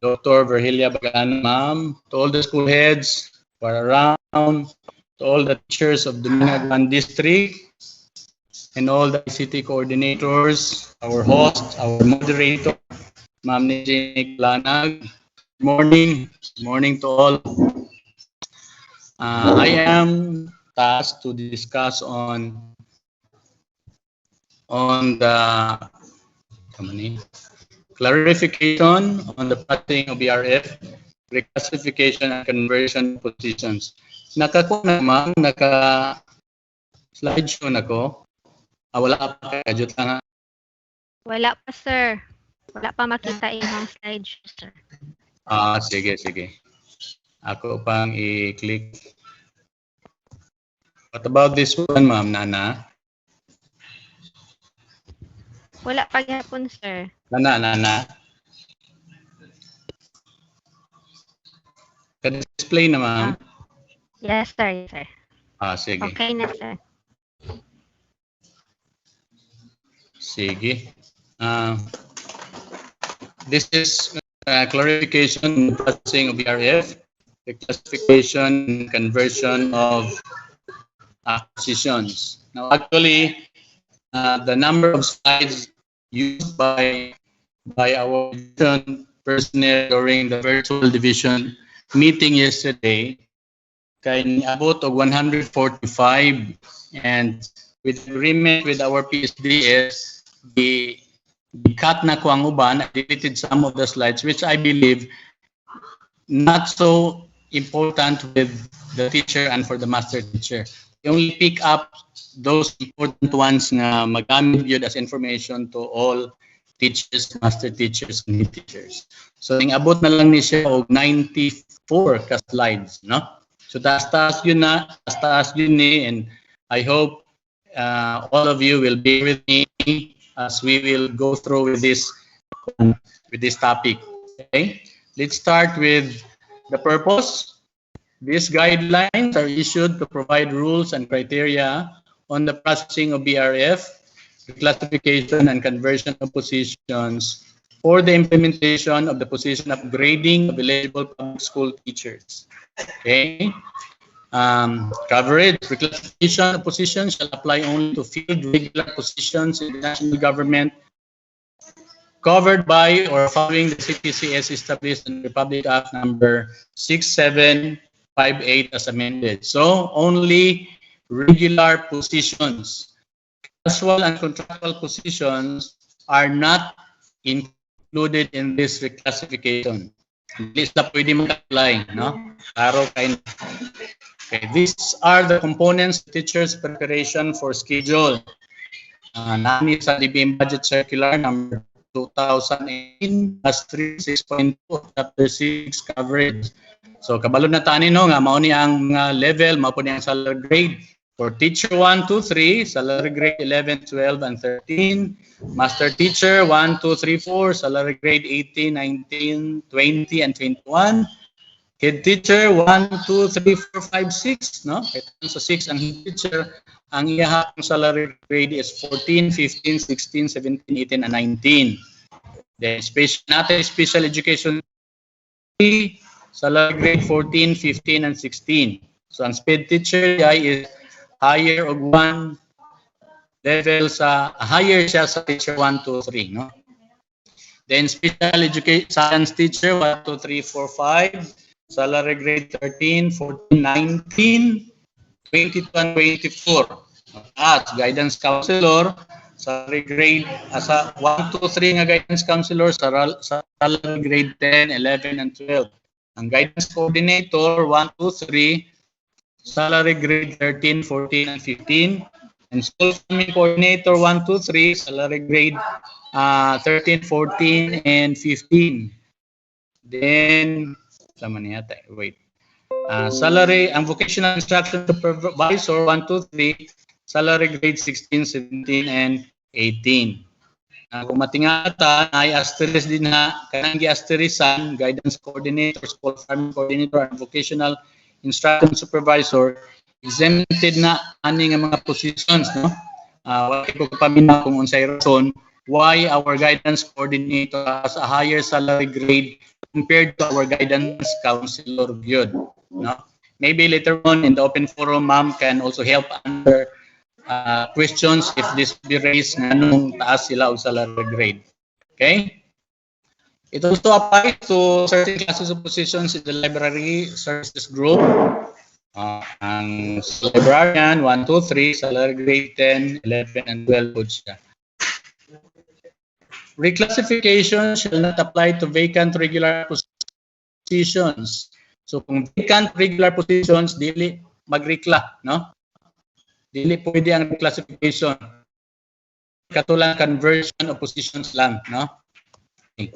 Dr. Virgilia Bagano, ma'am, to all the school heads who are around, to all the teachers of the Dumingag district, and all the ICT coordinators, our host, our moderator, Ma'am Nijing Lanag. Good morning. Good morning to all. I am tasked to discuss on the clarification on the passing of BRF, reclassification and conversion positions. Nakakuha na ma'am, naka-slideshow na ko. Wala pa, kajut lang ha. Wala pa, sir. Wala pa makita yung slideshow, sir. Sige, sige. Ako pang i-click. What about this one, ma'am, Nana? Wala pa gyapon, sir. Nana. Ka-display na, ma'am? Yes, sir. Yes, sir. Sige. Okay na, sir. Sige. This is clarification on the passing of BRF, the classification and conversion of positions. Now, actually, the number of slides used by our division personnel during the virtual division meeting yesterday kay niabot og 145, and with agreement with our PSDS, the cut na ko ang uban, I deleted some of the slides which I believe not so important with the teacher and for the master teacher. We only pick up those important ones nga magamit yun as information to all teachers, master teachers, and teachers. So, abot na lang ni siya og 94 ka slides, no? So, taas-taas yun ni, and I hope all of you will be with me as we will go through with this topic. Okay, let's start with the purpose. These guidelines are issued to provide rules and criteria on the processing of BRF, reclassification and conversion of positions for the implementation of the position of grading of eligible public school teachers. Okay. Coverage, reclassification of positions shall apply only to field regular positions in the national government covered by or following the CTCS established in Republic Act number 6758 as amended. So only regular positions. Casual and contractual positions are not included in this reclassification. Hindi sila pwede mag-apply, no? Klaro kayo. Okay, these are the components of teachers' preparation for schedule. Nani sa DBM Budget Circular number 2018-36.2 chapter 6 coverage. So kabalo na tani no nga mao ni ang mga level, mao po ni ang salary grade for teacher 1, 2, 3, salary grade 11, 12 and 13, master teacher 1, 2, 3, 4, salary grade 18, 19, 20 and 21, Head teacher 1, 2, 3, 4, 5, 6, no? Ito sa 6 ang head teacher, ang iyahang salary grade is 14, 15, 16, 17, 18, and 19. Then special education salary grade 14, 15, and 16. So ang speed teacher is higher og 1 level sa higher siya sa teacher 1, 2, 3, no? Then special education science teacher 1, 2, 3, 4, 5. Salary grade 13, 14, 19, 22, and 24. At guidance counselor, salary grade sa 1, 2, 3 nga guidance counselor sa salary grade 10, 11, and 12. Ang guidance coordinator 1, 2, 3, salary grade 13, 14, and 15. And school farming coordinator 1, 2, 3, salary grade 13, 14, and 15. Then salary ang vocational instruction supervisor 1, 2, 3, salary grade 16, 17, and 18. Kung matingata ay asterisk din na kanang gi-asterisan guidance coordinator, school farming coordinator, and vocational instruction supervisor exempted na ani nga mga positions, no? Wala ko paminaw kung unsay rason why our guidance coordinator has a higher salary grade compared to our guidance counselor gyud, no? Maybe later on in the open forum, ma'am can also help answer questions if this be raised nganong taas sila og salary grade. Okay? It also applies to certain classes of positions in the library services group. Ang librarian 1, 2, 3, salary grade 10, 11, and 12 po siya. Reclassification shall not apply to vacant regular positions. So kung vacant regular positions, dili magrekla, no? Dili pwede ang reclassification. Katulang conversion of positions lang, no? Okay.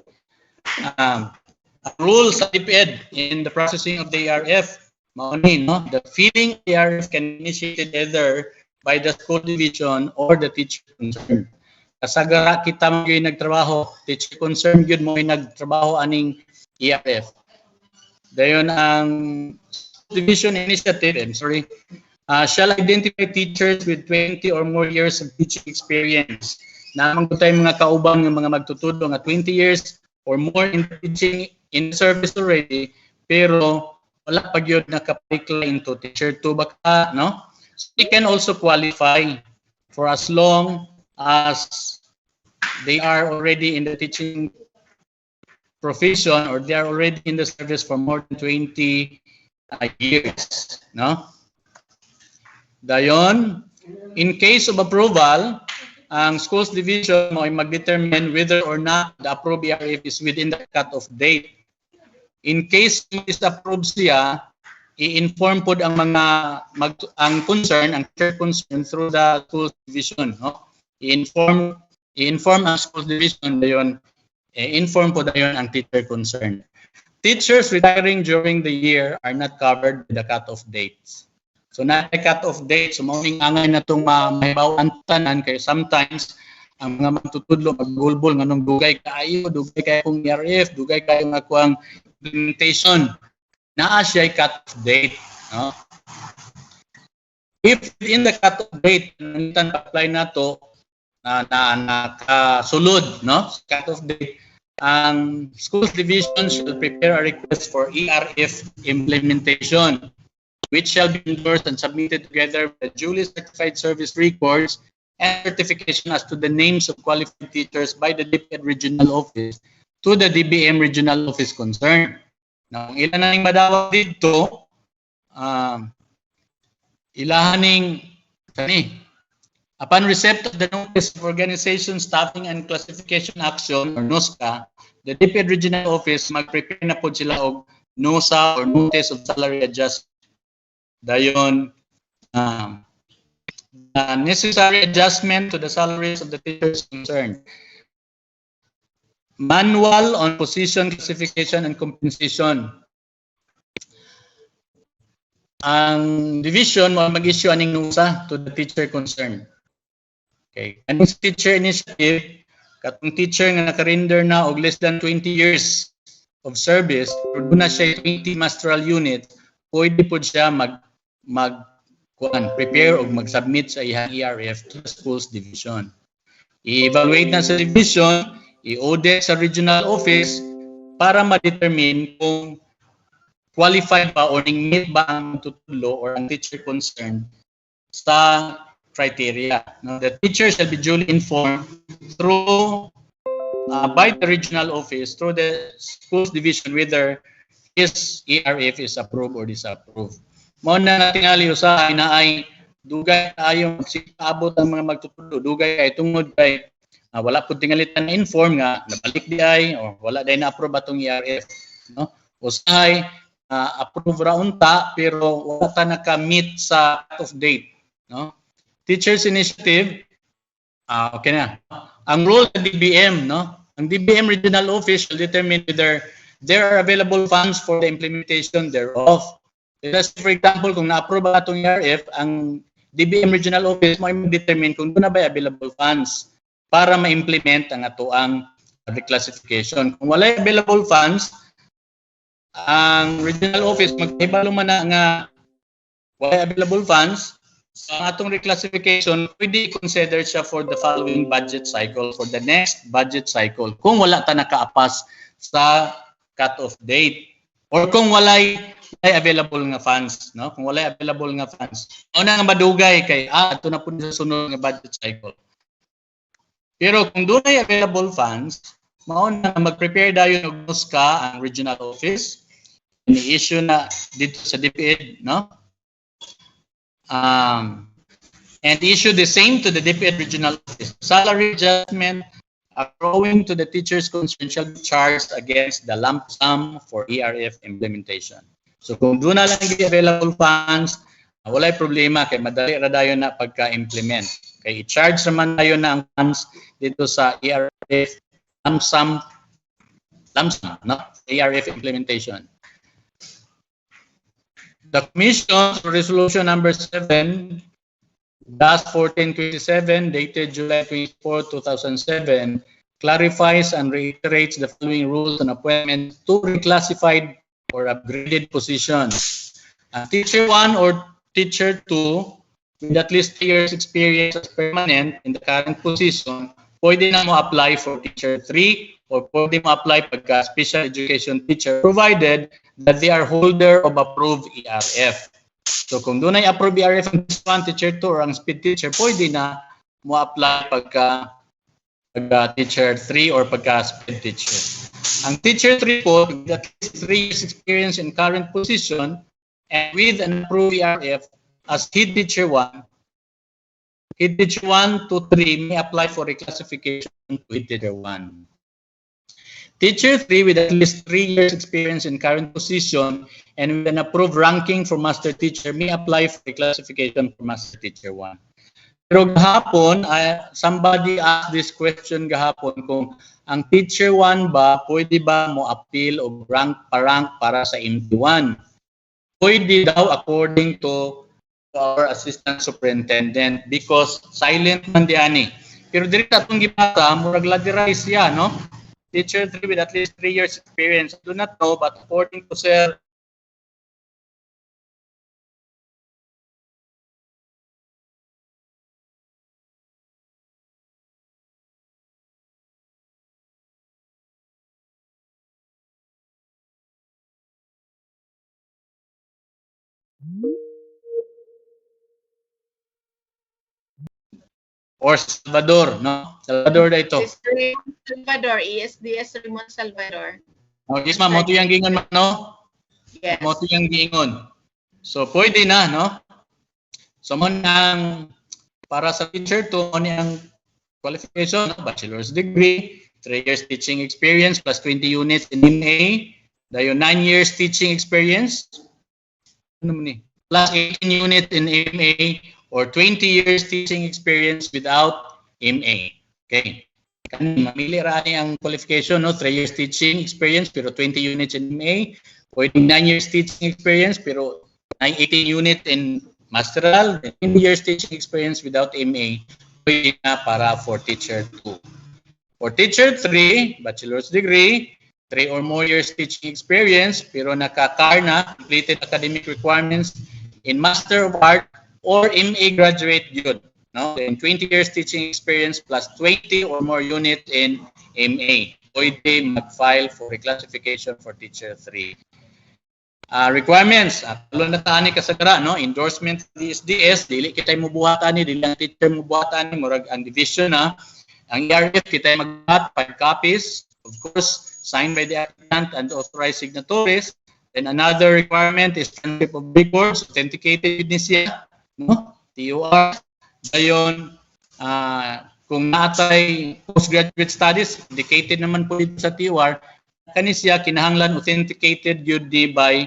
Rule sa DepEd in the processing of the ARF, mauni, no? The filling ARF can be initiated either by the school division or the teacher concerned. Kasagara kita mo yung nagtrabaho, teacher concerned yun mo yung nagtrabaho aning ERF. Dayon ang division initiative, shall identify teachers with 20 or more years of teaching experience. Namang tayo mga kaubang ng mga magtutudo nga 20 years or more in teaching in service already, pero wala pag yun nakapikla into teacher 2 baka, no? So they can also qualify for as long as they are already in the teaching profession or they are already in the service for more than 20 years, no? Dayon, in case of approval, ang schools division mo ay mag-determine whether or not the approved ERF is within the cut-off date. In case is-approve siya, i-inform po ang mga ang teacher concern through the schools division, no? I-inform ang schools division dayon, inform po dayon ang teacher concern. Teachers retiring during the year are not covered by the cut-off dates. So na cut-off date, so maraming angay na itong mahibawan tanan kayo sometimes ang mga magtutudlo magbulbol nganong dugay kayo kung ERF, dugay kayo nga kuang implementation. Naa siya cut-off date, no? If in the cut-off date nangitan apply na to na nakasulod, no? Cut-off date, ang schools division should prepare a request for ERF implementation, which shall be endorsed and submitted together with the duly certified service records and certification as to the names of qualified teachers by the DepEd Regional Office to the DBM Regional Office concerned. Now, ilan na ning madawag dito, ilahaning upon receipt of the Notice of Organization, Staffing, and Classification Action, or NOSCA, the DepEd Regional Office mag-prepare na po sila og NOSA or Notice of Salary Adjustment. Dayon, necessary adjustment to the salaries of the teachers concerned. Manual on position classification and compensation. Ang division mo mag-issue aning NOSA to the teacher concerned. Okay. Aning teacher initiative, katong teacher nga naka-render na og less than 20 years of service, kung doon na siya 20 masteral units, pwede po siya prepare o mag-submit sa iyang ERF to the schools division. I-evaluate na sa division, i-audit sa regional office para ma-determine kung qualified ba or meet ba ang tutulo or ang teacher concerned sa criteria. Now, the teacher shall be duly informed through by the regional office through the schools division whether his ERF is approved or disapproved. Mao na tingali usahay na ay dugay tayo magsipaabot ang mga magtutulo, dugay ay tungod kay wala pud tingalitan na inform nga nabalik di ay o wala day na approve atong ERF, no? Usahay approve ra unta pero wala ta naka-meet sa cut-off date, no? Teachers initiative okay na. Ang role ng DBM, no? Ang DBM regional office will determine whether there are available funds for the implementation thereof. Just for example, kung na-approve ba itong ERF, ang DBM regional office mo ay mag-determine kung doon na ba available funds para ma-implement ang atuang reclassification. Kung wala available funds, ang regional office mag-ibalo man na nga wala available funds, so ang atong reclassification, pwede i-consider siya for the following budget cycle, for the next budget cycle, kung wala ta nakaapas sa cut-off date or kung walay available nga funds, no? Kung walay available nga funds. Una nga madugay kay ato na po sa sunod nga budget cycle. Pero kung doon ay available funds, mao na mag-prepare dayon og ka ang regional office, ni-issue na dito sa DepEd, no? And issue the same to the DepEd regional office. Salary adjustment accruing to the teachers concerned shall be charged against the lump sum for ERF implementation. So kung doon na lang available funds, walay problema kay madali ra dayon na pagka-implement. Kay i-charge naman dayon na ang funds dito sa ERF lump sum, no? ERF implementation. The Commission Resolution number 7 1427 dated July 24, 2007 clarifies and reiterates the following rules on appointment to reclassified or upgraded positions. Teacher 1 or Teacher 2 with at least 3 years experience as permanent in the current position, pwede na mo apply for Teacher 3 or pwede mo apply pagka special education teacher provided that they are holder of approved ERF. So kung doon ay approved ERF ang Teacher 2 or ang speed teacher, pwede na mo apply pagka Teacher 3 or pagka speed teacher. Ang Teacher 3 po, with at least 3 years experience in current position and with an approved ERF as Head Teacher 1 to 3 may apply for reclassification to Head Teacher 1. Teacher 3 with at least 3 years experience in current position and with an approved ranking for Master Teacher may apply for reclassification for Master Teacher 1. Pero gahapon, somebody asked this question gahapon kung ang Teacher 1 ba, pwede ba mo appeal o rank para sa MT1? Pwede daw according to our Assistant Superintendent because silent man diani. Pero diri atong gibasa, murag ladirize siya, no? Teacher 3 with at least 3 years experience. I do not know, but according to Sir or Salvador, no? Salvador da ito. Salvador, ESDS Raymond Salvador. Oh, yes ma'am, mo to yung gingon man, no? Yes. Mo to yung gingon. So pwede na, no? So mo nang para sa teacher to ano ang qualification, no? Bachelor's degree, 3 years teaching experience plus 20 units in MA, dayon 9 years teaching experience. Ano mo ni? Plus 18 units in MA or 20 years teaching experience without MA. Okay. Mamili ra ni ang qualification, no? 3 years teaching experience pero 20 units in MA, pwedeng 9 years teaching experience pero 18 units in masteral, 10 years teaching experience without MA, pwede na para for teacher 2. For teacher 3, bachelor's degree, 3 or more years teaching experience, pero naka-CAR na, completed academic requirements in Master of Art or MA graduate yun. No? Then 20 years teaching experience plus 20 or more unit in MA. Pwede mag-file for reclassification for Teacher 3. Requirements, tulo na tani kasagara, no? Endorsement sa DSDS, dili kitay mo buhatan ni, dili ang teacher mo buhatan ni, murag ang division na. Ang ERF kitay mag-buhat 5 copies, of course, signed by the applicant and authorized signatories. Then another requirement is transcript of records, authenticated ni siya, no? TOR. Dayon, kung naatay postgraduate studies, indicated naman po dito sa TOR, kani siya kinahanglan authenticated yun di by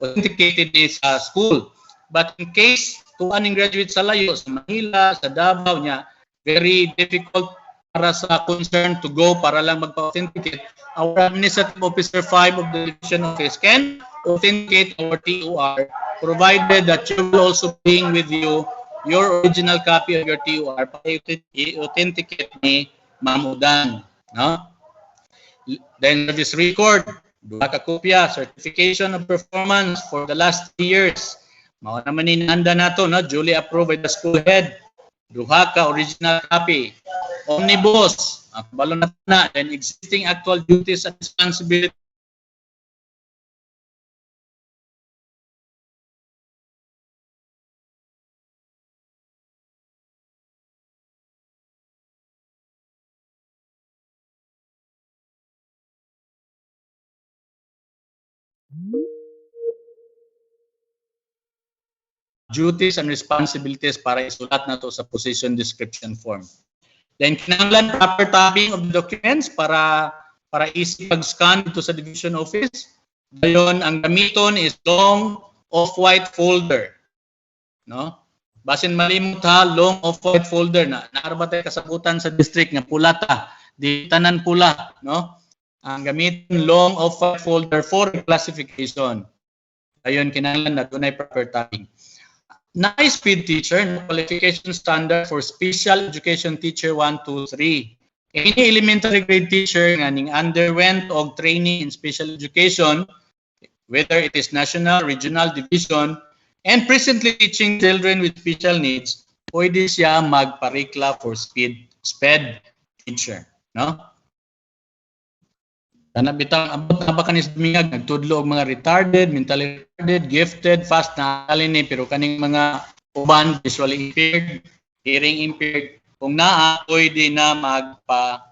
authenticated ni sa school. But in case tuan ng graduate sa layo, sa Manila, sa Davao niya, very difficult para sa concern to go para lang magpa-authenticate. Our Administrative Officer 5 of the Division Office can authenticate our TOR provided that you will also bring with you your original copy of your TOR para i-authenticate ni Ma'am Udan. No? Then service record, duha ka kopya, certification of performance for the last 3 years. Mao naman inanda nato, no? Duly approved by the school head. Duha ka original copy. Omnibus, balo na, then existing actual duties and responsibilities. Duties and responsibilities para isulat na to sa position description form. Then kinahanglan proper tabbing of the documents para easy pag-scan dito sa division office. Dayon ang gamiton is long off-white folder. No? Basin malimot ha, long off-white folder na naarba tay kasabutan sa district nga pula ta, di tanan pula, no? Ang gamiton long off-white folder for classification. Dayon kinahanglan na dunay proper tabbing. Nice speed teacher, qualification standard for special education teacher 1, 2, 3. Any elementary grade teacher nga ning underwent og training in special education, whether it is national, regional, division, and presently teaching children with special needs, pwede siya magparikla for SPED teacher. No? Kana bitang abot na ba kanis Dumingag nagtudlo og mga retarded, mentally retarded, gifted, fast na alin pero kaning mga uban visually impaired, hearing impaired, kung naa pwede na magpa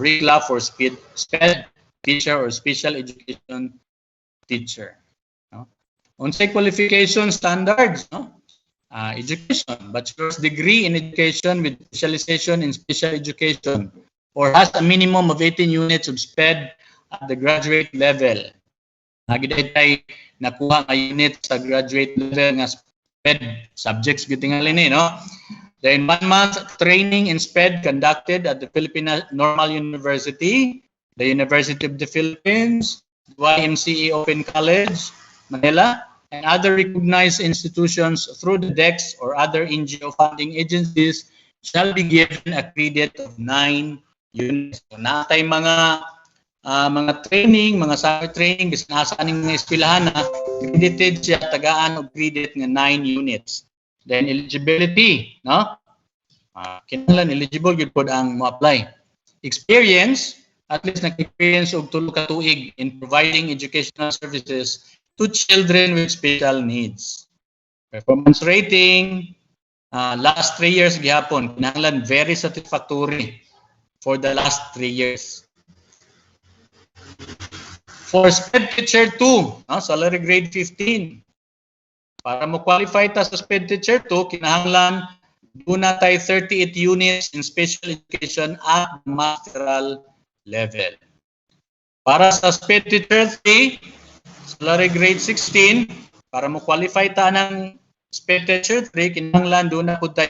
RECLA for SPED teacher or special education teacher. No? Unsay qualification standards, no? Education, bachelor's degree in education with specialization in special education, or has a minimum of 18 units of SPED at the graduate level. Nagiday tayo nakuha nga unit sa graduate level nga SPED subjects gitingalin no? Then 1 month training in SPED conducted at the Philippine Normal University, the University of the Philippines, YMCA Open College, Manila, and other recognized institutions through the DEX or other NGO funding agencies shall be given a credit of 9 units. So, natay mga training, mga summer training, bisan asa aning mga eskwelahan na credited siya tagaan og credit nga 9 units. Then eligibility, no? Kinahanglan eligible gyud pod ang mo-apply. Experience, at least nag-experience og 3 ka tuig in providing educational services to children with special needs. Performance rating, last 3 years gihapon, kinahanglan very satisfactory for the last 3 years. For SPED Teacher 2, salary grade 15. Para mo qualify ta sa SPED Teacher 2, kinahanglan duna tay 38 units in special education at masteral level. Para sa SPED Teacher 3, salary grade 16, para mo qualify ta ng SPED Teacher 3, kinahanglan duna pud tay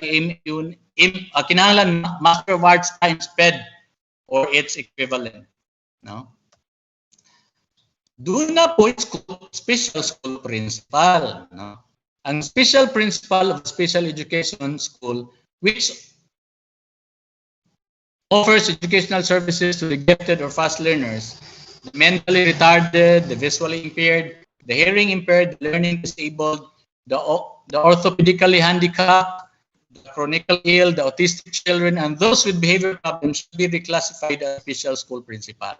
kinahanglan Master of Arts times SPED or its equivalent, no? Doon na po special school principal, no? Ang special principal of special education school which offers educational services to the gifted or fast learners the mentally retarded, the visually impaired, the hearing impaired, the learning disabled, the orthopedically handicapped, the chronically ill, the autistic children, and those with behavior problems should be reclassified as special school principal.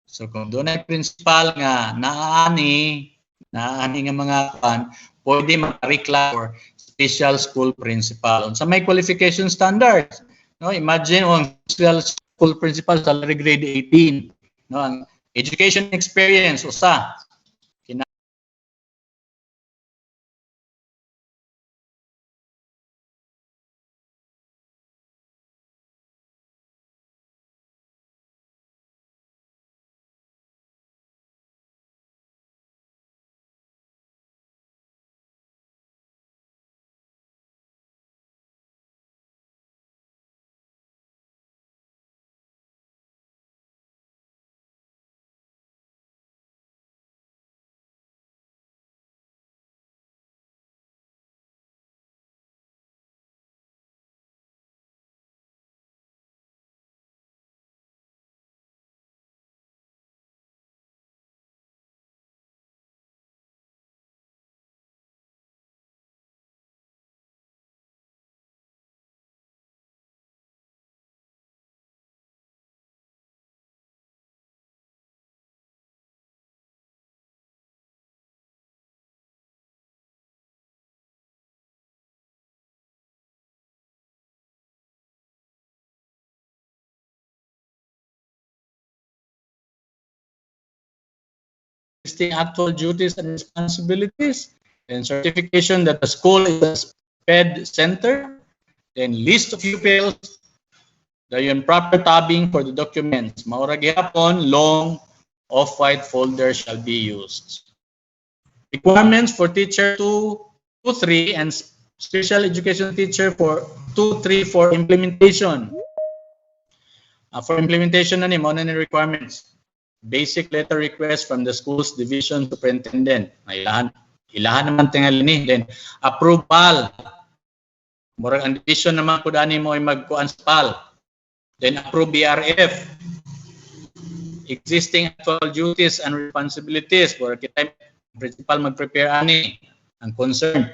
So kung doon ay principal nga naani nga mga kan, pwede mag-reclass for special school principal. Sa may qualification standards, no, imagine ang special school principal salary grade 18, no, ang education experience usa. Listing actual duties and responsibilities, then certification that the school is a SPED center, then list of pupils, then proper tabbing for the documents. Maura gihapon, long off-white folder shall be used. Requirements for teacher 2-3 and special education teacher for 2-3 for implementation. For implementation na ni mo na ni requirements. Basic letter request from the school's division superintendent. Ilahan naman tingali ni. Then approval. Murag ang division naman kung dani mo ay magkuan sa PAL. Then approve BRF. Existing actual duties and responsibilities for kita principal mag-prepare ani ang concern.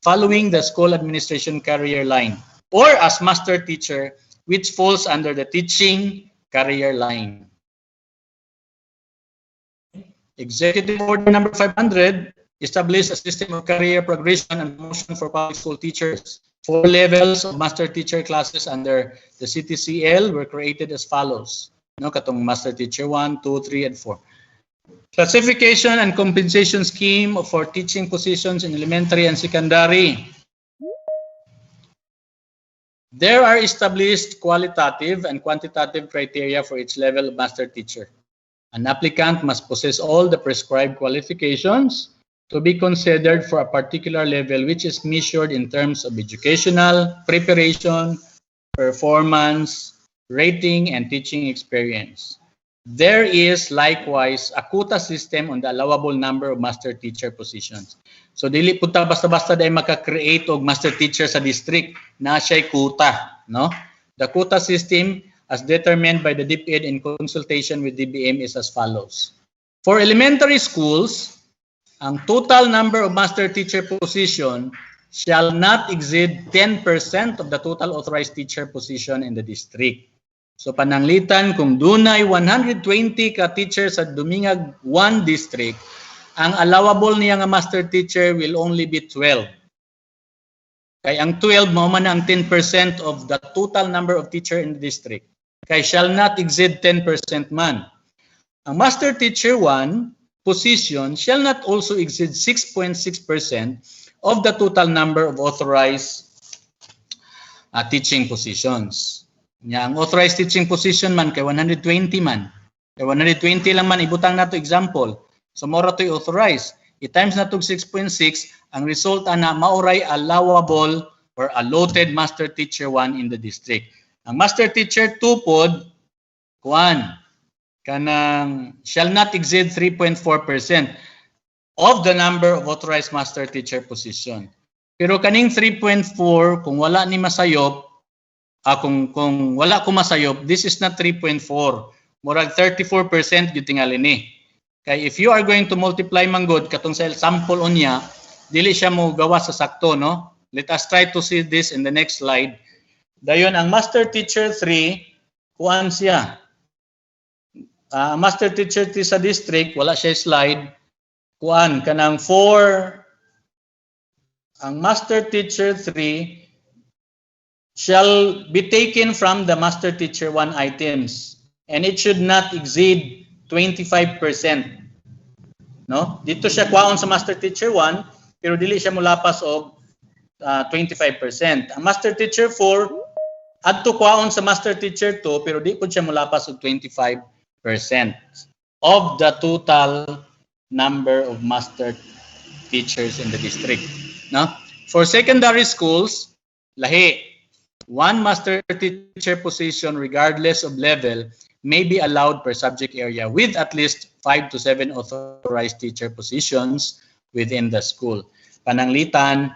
Following the school administration career line or as master teacher which falls under the teaching career line. Executive Order number 500 established a system of career progression and promotion for public school teachers. 4 levels of master teacher classes under the CTCL were created as follows. No, katong master teacher 1, 2, 3, and 4. Classification and compensation scheme for teaching positions in elementary and secondary. There are established qualitative and quantitative criteria for each level of master teacher. An applicant must possess all the prescribed qualifications to be considered for a particular level, which is measured in terms of educational preparation, performance, rating, and teaching experience. There is likewise a quota system on the allowable number of master teacher positions. So dili punta basta-basta dahil maka-create og master teacher sa district na siya'y quota, no? The quota system as determined by the DepEd in consultation with DBM is as follows. For elementary schools, ang total number of master teacher position shall not exceed 10% of the total authorized teacher position in the district. So pananglitan, kung dunay 120 ka teacher sa Dumingag I district, ang allowable niya nga master teacher will only be 12. Kay ang 12 mao man ang 10% of the total number of teacher in the district. Kay shall not exceed 10% man. Ang master teacher 1 position shall not also exceed 6.6% of the total number of authorized teaching positions. Nya ang authorized teaching position man kay 120 man. Kay 120 lang man ibutang nato example. So mora to'y authorized. I-times na to 6.6, ang result ana mauray allowable or allotted master teacher 1 in the district. Ang master teacher 2 pod kuan kanang shall not exceed 3.4% of the number of authorized master teacher position. Pero kaning 3.4 kung wala ni masayop kung wala ko masayop, this is not 3.4. murag 34% gyud tingali ni. Kay if you are going to multiply manggod katong sa example unya, dili siya mo gawa sa sakto, no? Let us try to see this in the next slide. Dayon ang master teacher 3, kuan siya. Master teacher 3 sa district, wala siya slide. Kuan kanang 4. Ang master teacher 3 shall be taken from the master teacher 1 items and it should not exceed 25%. No? Dito siya kwaon sa master teacher 1 pero dili siya mulapas og 25%. Ang master teacher 4 adto kwaon sa master teacher 2 pero di pud siya mulapas og 25% of the total number of master teachers in the district. No? For secondary schools, lahi. One master teacher position regardless of level may be allowed per subject area with at least 5 to 7 authorized teacher positions within the school. Pananglitan,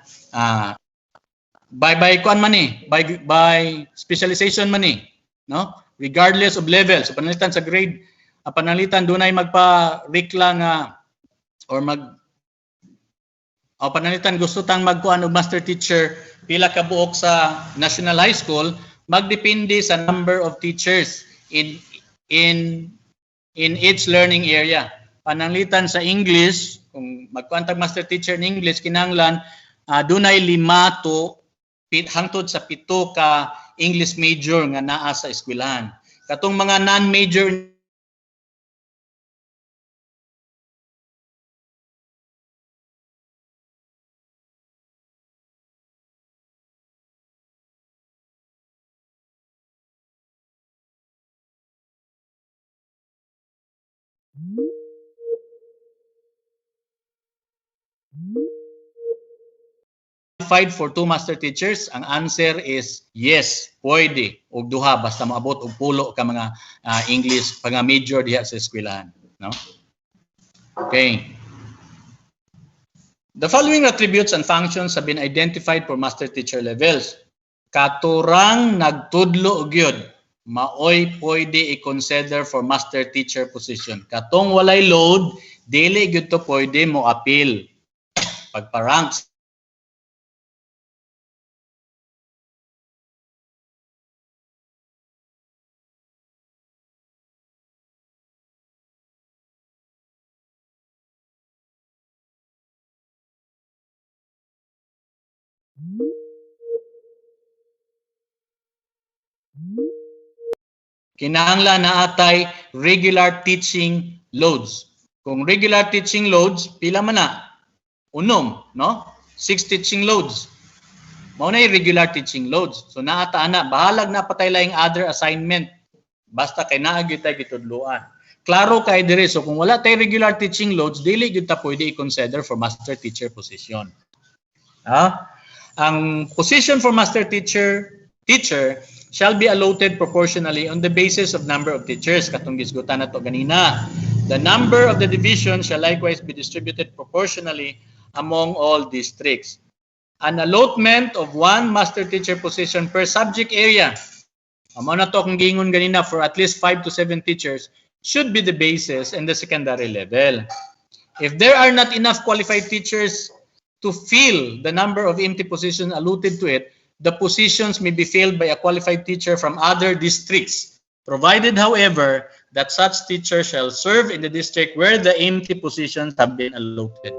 by kuan man ni, by specialization man ni, no? Regardless of level. So pananglitan sa grade, pananglitan dunay magpa-rekla nga or pananglitan gusto tang magkuan og master teacher pila ka buok sa national high school, magdepende sa number of teachers in each learning area. Pananglitan sa English, kung magkuan tag master teacher in English, kinahanglan dunay 5 to hangtod sa 7 ka English major nga naa sa eskwelahan. Katong mga non-major qualified for 2 master teachers? Ang answer is yes, pwede og duha basta maabot og 10 ka mga English pag major diha sa eskwelahan, no? Okay. The following attributes and functions have been identified for master teacher levels. Katurang nagtudlo og gyud, maoy pwede i-consider for master teacher position. Katong walay load, dili gyud to pwede mo appeal. Pagpa-ranks kinahanglan na atay regular teaching loads. Kung regular teaching loads, pila man na? Unom, no? 6 teaching loads. Mao na regular teaching loads. So naata na, bahalag na patay laing other assignment. Basta kay naa gyud tay gitudloan. Klaro kay dire, so kung wala tay regular teaching loads, dili gyud ta pwede i-consider for master teacher position. Ang position for master teacher shall be allotted proportionally on the basis of number of teachers. Katong gisgutan nato ganina. The number of the division shall likewise be distributed proportionally among all districts. An allotment of 1 master teacher position per subject area, amo na to kung gingon ganina, for at least 5 to 7 teachers should be the basis in the secondary level. If there are not enough qualified teachers to fill the number of empty positions allotted to it, the positions may be filled by a qualified teacher from other districts, provided, however, that such teacher shall serve in the district where the empty positions have been allotted.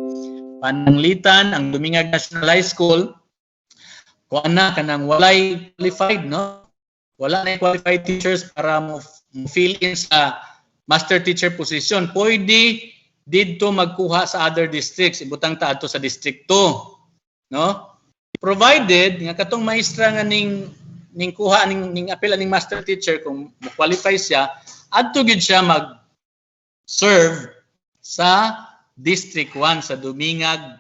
Pananglitan, ang Dumingag National High School, kuan na kanang walay qualified, no? Wala na qualified teachers para mo fill in sa master teacher position. Pwede didto magkuha sa other districts, ibutang ta adto sa district 2, no? Provided nga katong maestra nga ning kuha ning apil ning master teacher, kung mo-qualify siya, adto gyud siya mag-serve sa district 1 sa Dumingag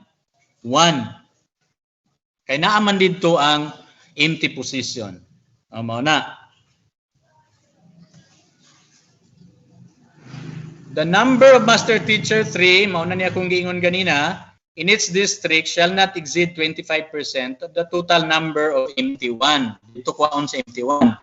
1. Kay naa man didto ang empty position. Mao na. The number of master teacher 3, mao na niya kung giingon ganina, in its district shall not exceed 25% of the total number of empty 1. Dito kwaon sa empty 1.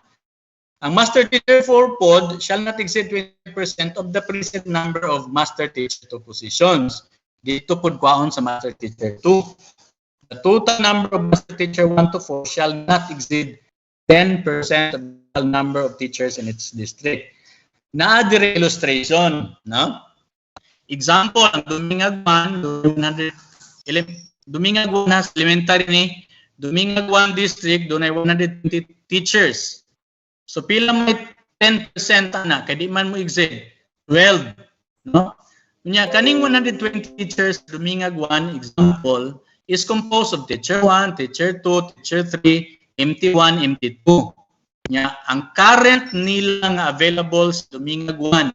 Ang master teacher 4 pod shall not exceed 20% of the present number of master teacher 2 positions. Dito pod kwaon sa master teacher 2. The total number of master teacher 1 to 4 shall not exceed 10% of the total number of teachers in its district. Naadire illustration, no? Example, ang Dumingag 1, Dumingag 1 has elementary ni Dumingag 1 district, doon ay 120 teachers. So pila may 10% na, kaya di man mo exceed 12, no? Kunya kaning 120 teachers Dumingag 1 example is composed of teacher 1, teacher 2, teacher 3, MT1, MT2. Kunya ang current nila nga available sa Dumingag 1,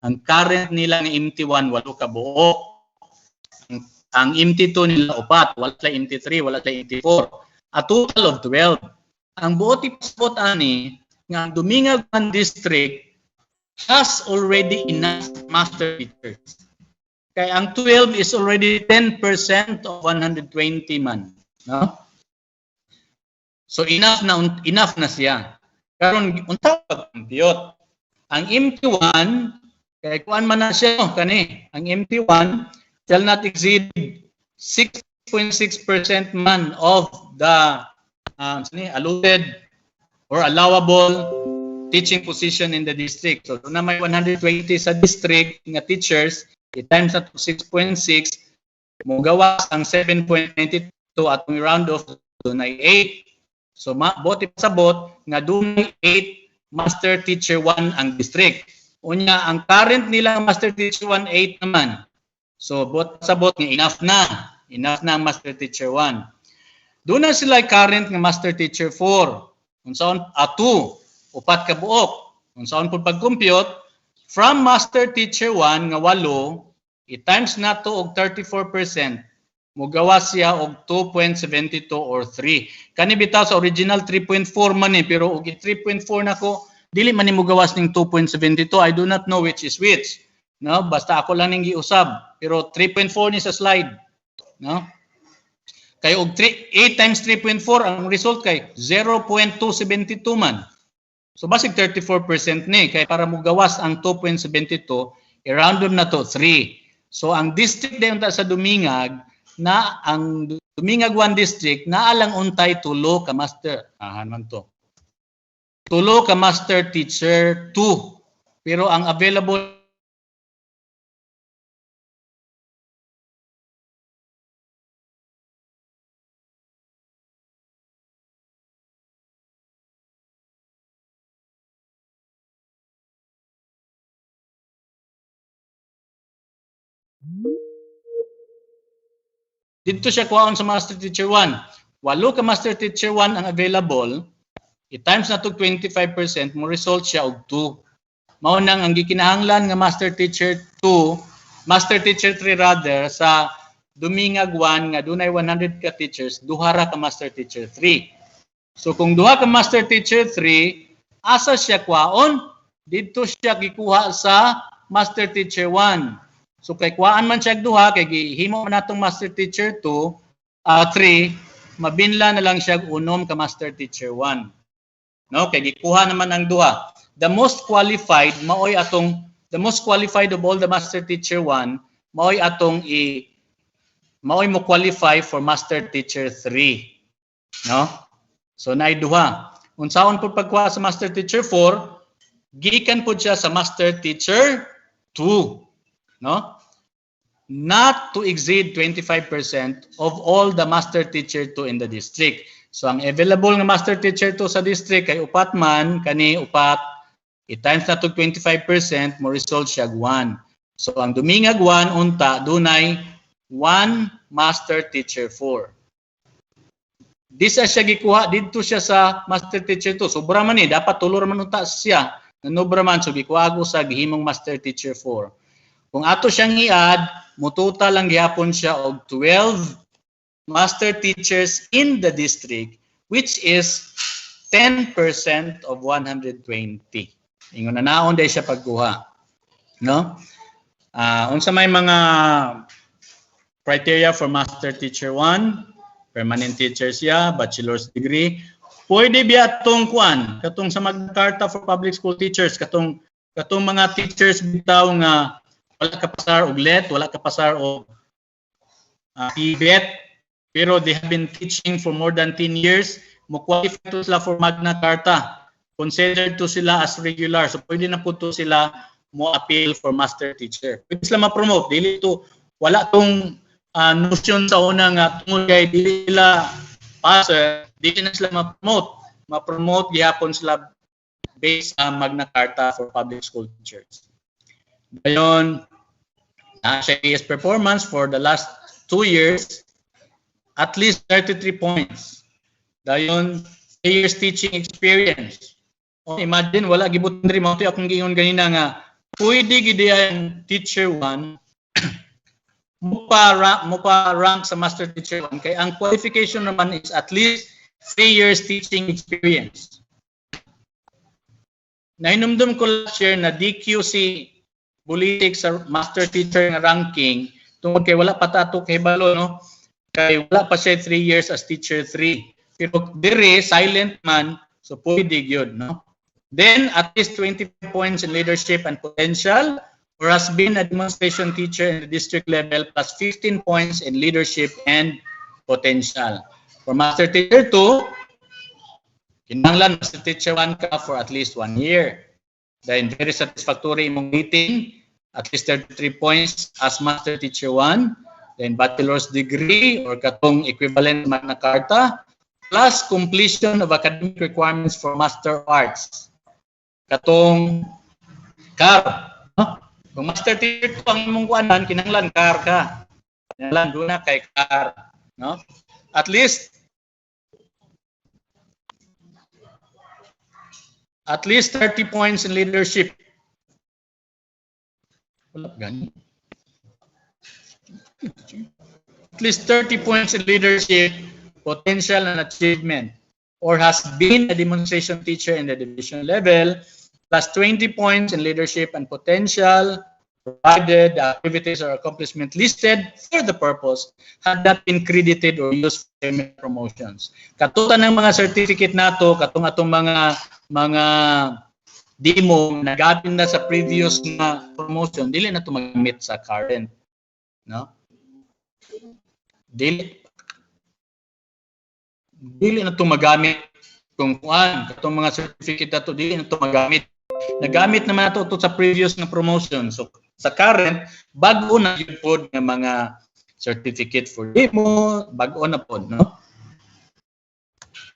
ang current nila nga MT1 walo ka buo. Ang MT2 nila 4, wala sila MT3, wala sila MT4. A total of 12. Ang buot ipasbot ani nga ang Dumingag 1 district has already enough master teachers. Kaya ang 12 is already 10% of 120 man, no? So enough na siya. Karon unta pag-compute. Ang MT1 kay kuan man na siya no kani. Ang MT1 shall not exceed 6.6% man of the allotted or allowable teaching position in the district. So, doon na may 120 sa district nga teachers, i-times na to 6.6, mo gawas ang 7.92 at may round off doon ay 8. So, bot ipasabot nga doon ay 8 master teacher 1 ang district. Unya, ang current nila master teacher 1, 8 naman. So, bot sabot nga enough na. Enough na ang master teacher 1. Doon na sila current nga master teacher 4. Unsaon 2, upat ka buok. Unsaon pud pag-compute from master teacher 1 nga 8, i-times na to og 34%. Mugawas siya og 2.72 or 3. Kani bitaw sa original 3.4 man ni pero og 3.4 nako dili man ni mugawas ning 2.72. I do not know which is which. No, basta ako lang ning giusab. Pero 3.4 ni sa slide. No? Kay og 8 times 3.4 ang result kay 0.272 man. So basig 34% ni kay para mo gawas ang 2.72 i-round na to 3. So ang district dayon ta sa Dumingag na ang Dumingag 1 district naa lang untay tulo ka master. Man to. Tulo ka master teacher 2. Pero ang available dito siya kuhaon sa master teacher 1. 8 ka master teacher 1 ang available. I-times na to 25%, mo result siya og 2. Mao nang ang gikinahanglan nga master teacher 2, master teacher 3 rather sa Dumingag 1 nga dunay 100 ka teachers, duha ra ka master teacher 3. So kung duha ka master teacher 3, asa siya kuhaon? Dito siya gikuha sa master teacher 1. So kay kuhaan man siya duha kay gihimo man natong master teacher 3, mabinla na lang siya unom ka master teacher 1. No, kay gikuha naman ang duha. The most qualified maoy the most qualified of all the master teacher 1 maoy mo qualify for master teacher 3. No? So naay duha. Unsaon pud pagkuha sa master teacher 4, gikan pud siya sa master teacher 2. No? Not to exceed 25% of all the master teacher 2 in the district. So ang available nga master teacher 2 sa district kay upat man, kani upat, i-times na to 25%, mo result siya 1. So ang Dumingag 1 unta dunay 1 master teacher 4. Disa siya gikuha didto siya sa master teacher 2. Sobra man ni dapat tulo ra man unta siya. Nanobra man so gikuha sa gihimong master teacher 4. Kung ato siyang i-add, mututa lang gihapon siya og 12 master teachers in the district, which is 10% of 120. Ingon na naon day siya pagkuha. No? Unsa may mga criteria for master teacher 1, permanent teacher siya, bachelor's degree. pwede biya atong kuan, katong sa Magna Carta for Public School Teachers, katong mga teachers bitaw nga wala ka pasar og let, wala ka pasar og PBET, pero they have been teaching for more than 10 years, mo qualify to sila for Magna Carta. Considered to sila as regular. So pwede na po to sila mo appeal for master teacher. Pwede sila ma-promote. Dili to, wala tong notion sa una nga tungod kay dili sila passer, dili na sila ma-promote. Ma-promote gihapon sila based sa Magna Carta for Public School Teachers. Dayon, siya is performance for the last 2 years, at least 33 points. Dayon, 3 years teaching experience. O, imagine, wala gibutan rin mo. Ito akong gingon ganina nga, pwede gidi ang teacher 1, mo pa rank sa master teacher 1, kaya ang qualification naman is at least 3 years teaching experience. Nainumdum ko last year na DQ si Bulitik sa master teacher nga ranking, tungkol kay wala pa tato kay balo, no? Kay wala pa siya 3 years as teacher 3. Pero dire, silent man, so pwede yun, no? Then, at least 20 points in leadership and potential, or has been a demonstration teacher in the district level, plus 15 points in leadership and potential. For master teacher 2, kinahanglan master teacher 1 ka for at least 1 year. Then, very satisfactory imong rating, at least 33 points as master teacher 1. Then, bachelor's degree or katong equivalent Magna Carta, plus completion of academic requirements for master arts. Katong CAR. No? Kung master teacher 2 ang imong kuanan, kinahanglan CAR ka. Kinahanglan doon na kay CAR. No? At least 30 points in leadership. Wala gani. At least 30 points in leadership, potential and achievement, or has been a demonstration teacher in the division level, plus 20 points in leadership and potential, provided the activities or accomplishment listed for the purpose had not been credited or used for promotions. Katutan ng mga certificate nato, katong atong mga demo nagapin na sa previous na promotion, dili na to magamit sa current, no? Dili na to magamit kung kuan, katong mga certificate nato, dili na to magamit. Nagamit naman nato to sa previous na promotion. So sa current, bago na yun po ng mga certificate for demo, bago na po, no?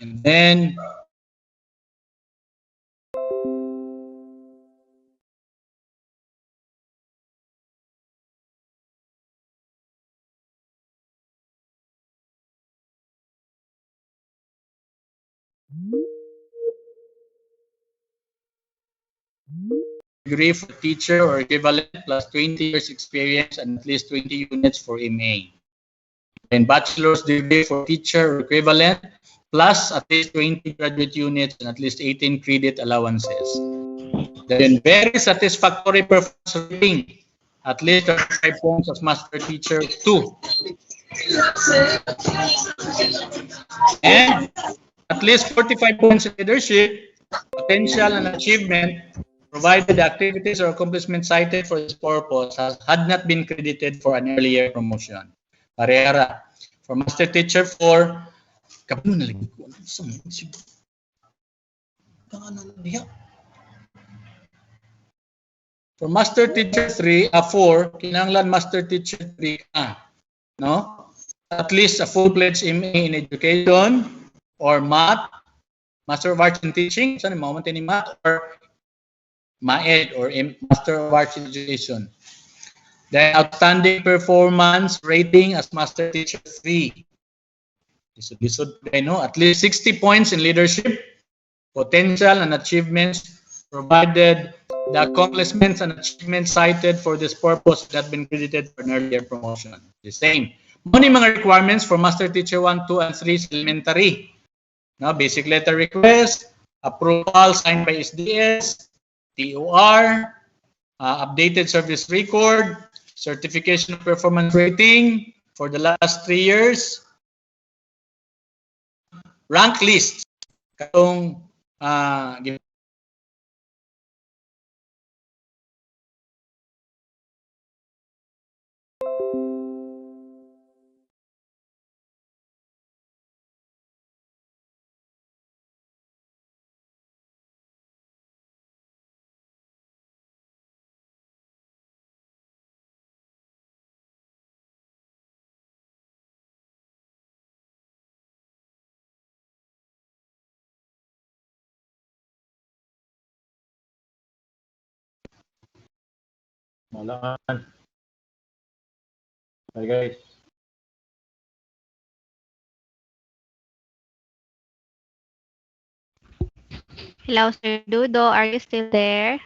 And then, degree for teacher or equivalent plus 20 years experience and at least 20 units for MA. And bachelor's degree for teacher or equivalent plus at least 20 graduate units and at least 18 credit allowances. Then very satisfactory performance rating, at least 35 points as master teacher 2. And at least 45 points in leadership, potential and achievement, provided the activities or accomplishments cited for this purpose had not been credited for an earlier promotion. Parehara. For master teacher 4, kapag nalagay ko, for master teacher 4, kinahanglan master teacher 3 ka, no? At least a full-fledged MA in education or math, master of arts in teaching, saan mo ni math or MAED or Master of Arts in Education. Then outstanding performance rating as Master Teacher 3. At least 60 points in leadership, potential and achievements, provided the accomplishments and achievements cited for this purpose that have been credited for an earlier promotion. The same. Many mga requirements for Master Teacher 1, 2, and 3 is elementary. Now, basic letter request, approval signed by SDS, TOR, updated service record, certification of performance rating for the last 3 years, rank list. katong Malaman. Hi guys. Hello, Sir Dudo. Are you still there?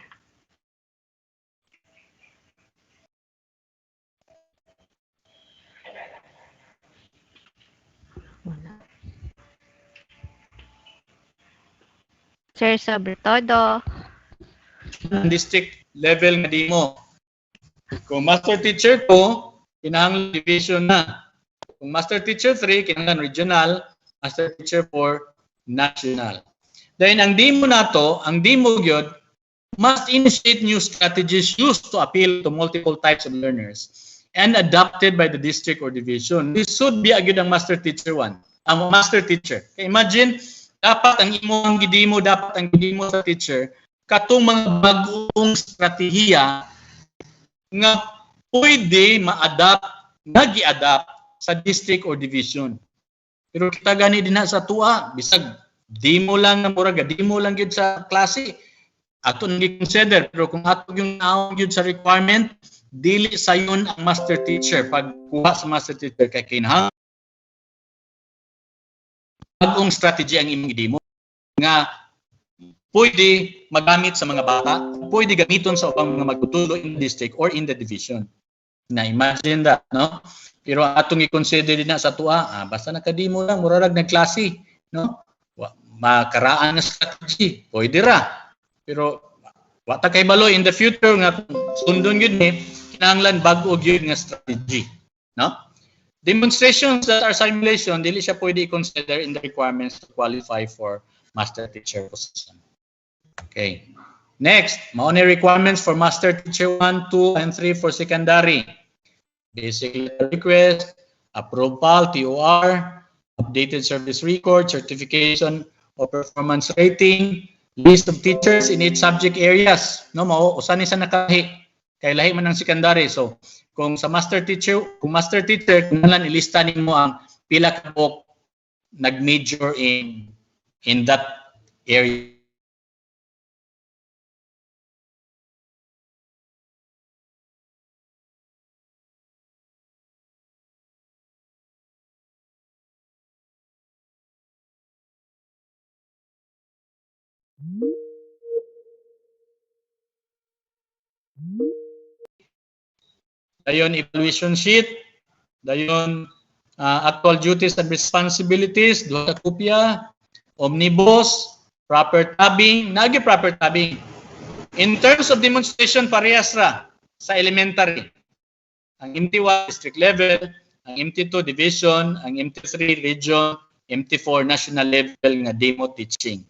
Sir Sobretodo. District level nga di mo. Kung master teacher ko, kinahanglan division na. Kung master teacher 3, kinahanglan regional, master teacher 4, national. Then ang demo nato, ang demo gyud must initiate new strategies used to appeal to multiple types of learners and adopted by the district or division. This should be agad ang master teacher 1. Ang master teacher. Okay, imagine, dapat ang imong gidemo, dapat ang gidemo sa teacher, katong mga bagong strategiya nga pwede ma-adapt, nag-i-adapt sa district or division. Pero kita gani din sa tuwa, bisag demo lang na mura, demo lang yun sa klase. Ato nang i-consider, pero kung ato yung naong yun sa requirement, dili sa yun ang master teacher. Pagkuha sa master teacher, kay kinahanglan bagong strategy ang imong demo nga pwede magamit sa mga bata, pwede gamiton sa ubang mga magtutulo in the district or in the division. Na imagine that, no? Pero atong i-consider din na sa tuwa, basta nakademo lang, murarag ng klase, no? Makaraan na strategy, pwede ra. Pero wata kay baloy in the future nga sundon gyud ni kinahanglan bag-o gyud nga strategy, no? Demonstrations that are simulation, dili siya pwede i-consider in the requirements to qualify for master teacher position. Okay. Next, mauna requirements for master teacher 1, 2, and 3 for secondary. Basic letter request, approved PAL, TOR, updated service record, certification of performance rating, list of teachers in each subject areas. No, mao usan ni sa nakahi kay lahi man ang secondary. So, kung sa master teacher, kinahanglan ilista nimo ang pila ka book nag-major in that area. Dayon evaluation sheet, dayon actual duties and responsibilities, duha ka kopya, omnibus, proper tabbing, nagi proper tabbing. In terms of demonstration, parehas ra sa elementary. Ang MT1 district level, ang MT2 division, ang MT3 region, MT4 national level nga demo teaching.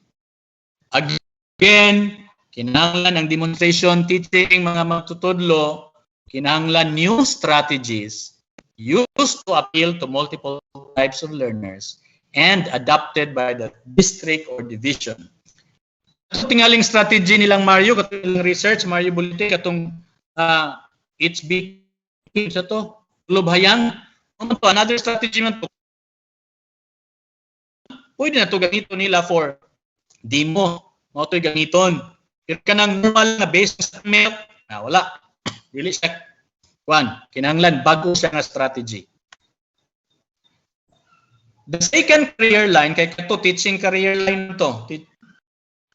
Again, kinahanglan ang demonstration teaching mga magtutudlo, kinahanglan new strategies used to appeal to multiple types of learners and adopted by the district or division. So, tingaling strategy nilang Mario, katong research, Mario Bulite, katong HB sa to, lubhayang, another strategy man to. Pwede na to ganito nila for demo, mo to gamiton. Pero kanang normal na base sa milk, wala. Really siya, kinahanglan bago siya nga strategy. The second career line, kay kato teaching career line to,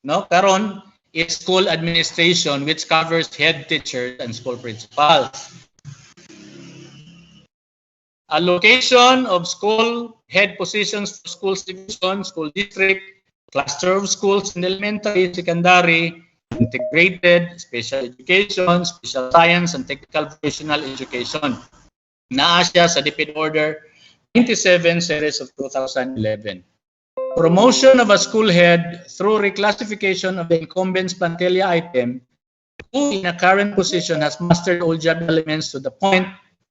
no? Karon is school administration, which covers head teachers and school principals. Allocation of school head positions for school division, school district, cluster of schools in elementary, secondary, integrated, special education, special science, and technical vocational education. Naa siya sa DepEd Order 97 series of 2011. Promotion of a school head through reclassification of the incumbent's plantilla item who in a current position has mastered all job elements to the point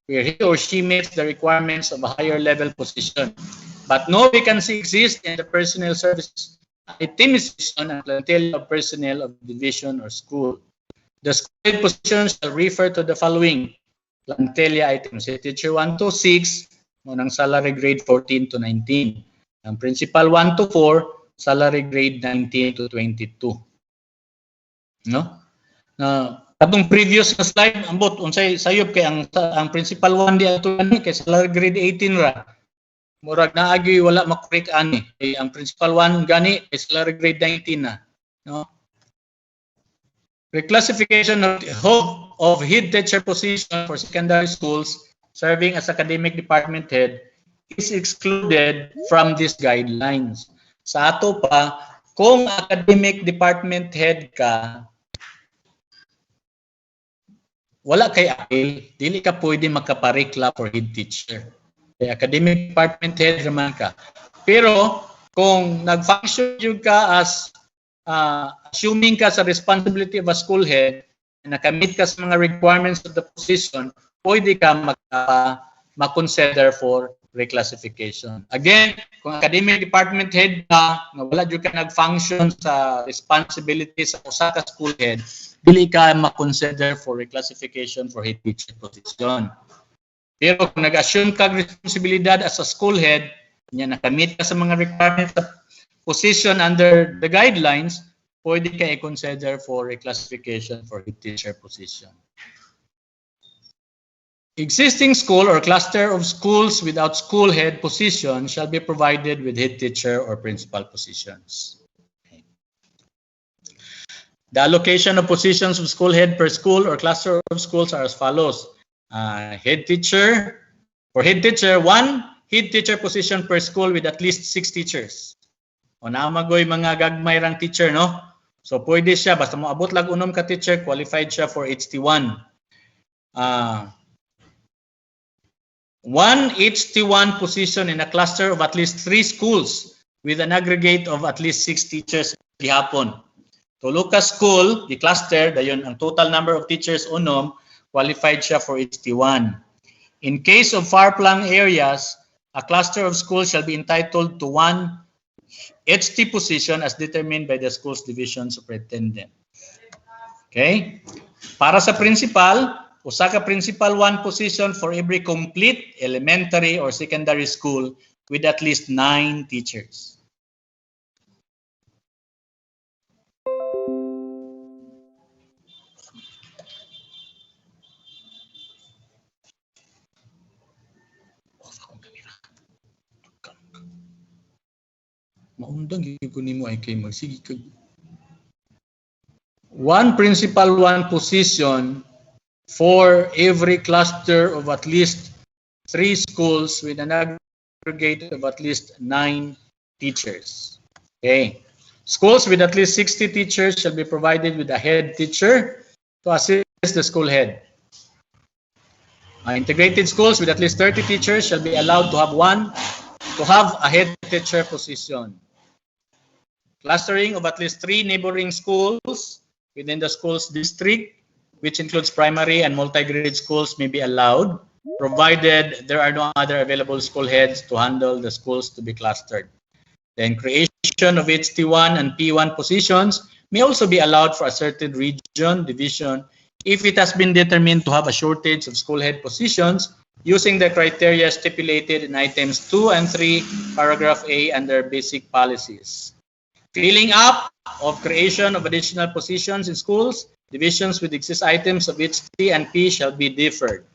where he or she meets the requirements of a higher level position. But no vacancy exists in the personnel services itemization and plantilla of personnel of division or school. The school head position shall refer to the following plantilla items. Teacher 1 to 6, unang salary grade 14 to 19. Ang principal 1 to 4, salary grade 19 to 22. No? Na katong previous na slide ambot unsay sayop kay ang principal 1 di ato ani kay salary grade 18 ra. Murag naagi wala makorek ani. Kay ang principal 1 gani kay salary grade 19 na. No? Reclassification of head teacher position for secondary schools serving as academic department head is excluded from these guidelines. Sa ato pa, kung academic department head ka, wala kay appeal, dili ka pwede makaparikla for head teacher. Kay academic department head naman ka. Pero kung nag-function yung ka as assuming ka sa responsibility of a school head, nakamit ka sa mga requirements of the position, pwede ka ma-consider for reclassification. Again, kung academic department head ka, wala dyan ka nag-function sa responsibility sa usa ka school head, dili ka ma-consider for reclassification for head teacher position. Pero kung nag-assume ka responsibilidad as a school head, nakamit ka sa mga requirements of position under the guidelines, pwede ka i-consider for reclassification for head teacher position. Existing school or cluster of schools without school head position shall be provided with head teacher or principal positions. Okay. The allocation of positions of school head per school or cluster of schools are as follows. Head teacher, for head teacher, 1 head teacher position per school with at least 6 teachers. O naamagoy mga gagmay rang teacher, no? So pwede siya, basta mo abot lag unom ka teacher, qualified siya for HT1. 1 HT1 position in a cluster of at least 3 schools with an aggregate of at least 6 teachers gihapon. Tulo ka school, the cluster, dayon ang total number of teachers unom, qualified siya for HT1. In case of far-flung areas, a cluster of schools shall be entitled to 1 HT position as determined by the school's division superintendent. Okay? Para sa principal, usa ka principal 1 position for every complete elementary or secondary school with at least 9 teachers. Maundang gikunin mo ay kay magsige kag 1 principal 1 position for every cluster of at least 3 schools with an aggregate of at least 9 teachers. Okay. Schools with at least 60 teachers shall be provided with a head teacher to assist the school head. Integrated schools with at least 30 teachers shall be allowed to have a head teacher position. Clustering of at least 3 neighboring schools within the school's district, which includes primary and multi-grade schools, may be allowed, provided there are no other available school heads to handle the schools to be clustered. Then creation of HT1 and P1 positions may also be allowed for a certain region, division, if it has been determined to have a shortage of school head positions using the criteria stipulated in items 2 and 3, paragraph A under basic policies. Filling up of creation of additional positions in schools, divisions with existing items of HT and P shall be deferred.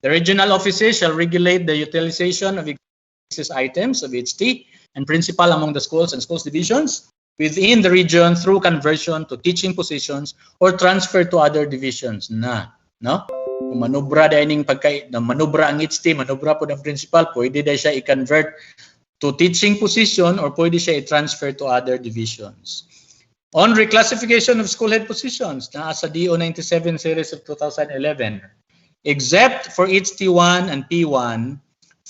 The regional offices shall regulate the utilization of existing items of HT and principal among the schools and schools divisions within the region through conversion to teaching positions or transfer to other divisions. No? Kung manubra dining manubra ang HT, manubra po ng principal, pwede dahil siya i-convert to teaching position or pwede siya i-transfer to other divisions. On reclassification of school head positions, na sa DO 97 series of 2011, except for HT1 and P1,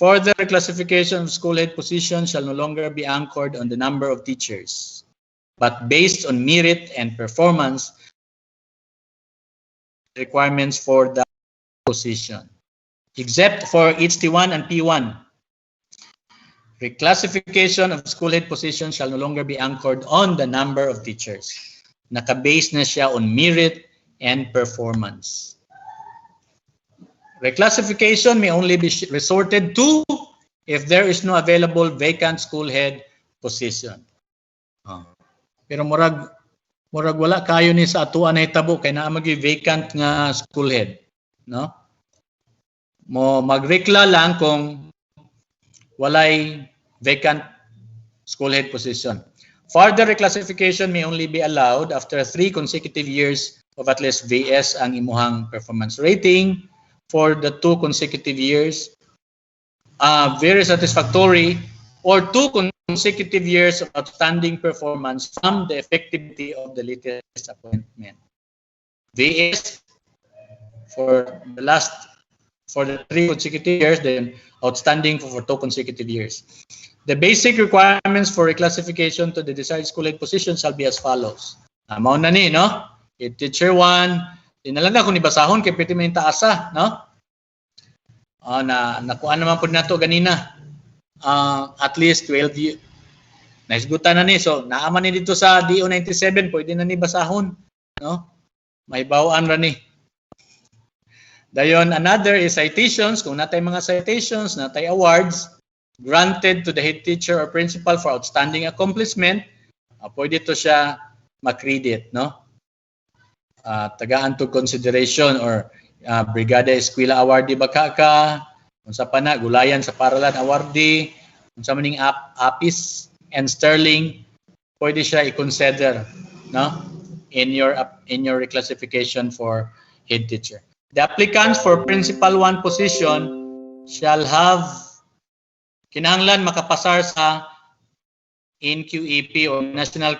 Further reclassification of school head position shall no longer be anchored on the number of teachers, but based on merit and performance requirements for the position, except for HT1 and P1. Reclassification of school head position shall no longer be anchored on the number of teachers. Naka-base na siya on merit and performance. Reclassification may only be resorted to if there is no available vacant school head position. Pero murag wala kayo ni sa atuan na hitabo kay naa magi vacant nga school head, no? Mo magrekla lang kung walay vacant school head position. Further reclassification may only be allowed after 3 consecutive years of at least VS ang imuhang performance rating. For the 2 consecutive years, very satisfactory, or 2 consecutive years of outstanding performance from the effectivity of the latest appointment. VS for the 3 consecutive years, then outstanding for 2 consecutive years. The basic requirements for reclassification to the desired school head position shall be as follows. Mao na ni, no? Teacher 1, dinalan na kung ibasahon kay pwede may taasa, no? Nakuha naman po nato ganina. At least 12 years. Naisgutan na ni. So, naaman ni dito sa DO97, pwede na ni basahon, no? May bawaan ra ni. Dayon, another is citations. Kung natay mga citations, natay awards, granted to the head teacher or principal for outstanding accomplishment, pwede to siya makredit, no? Tagaan to consideration or Brigada Eskwela Awardee baka ka, unsa pa na gulayan sa paralan awardee, unsa maning Apis and Sterling, pwede siya i-consider, no? In your reclassification for head teacher. The applicants for principal 1 position shall have kinahanglan makapasar sa NQEP or National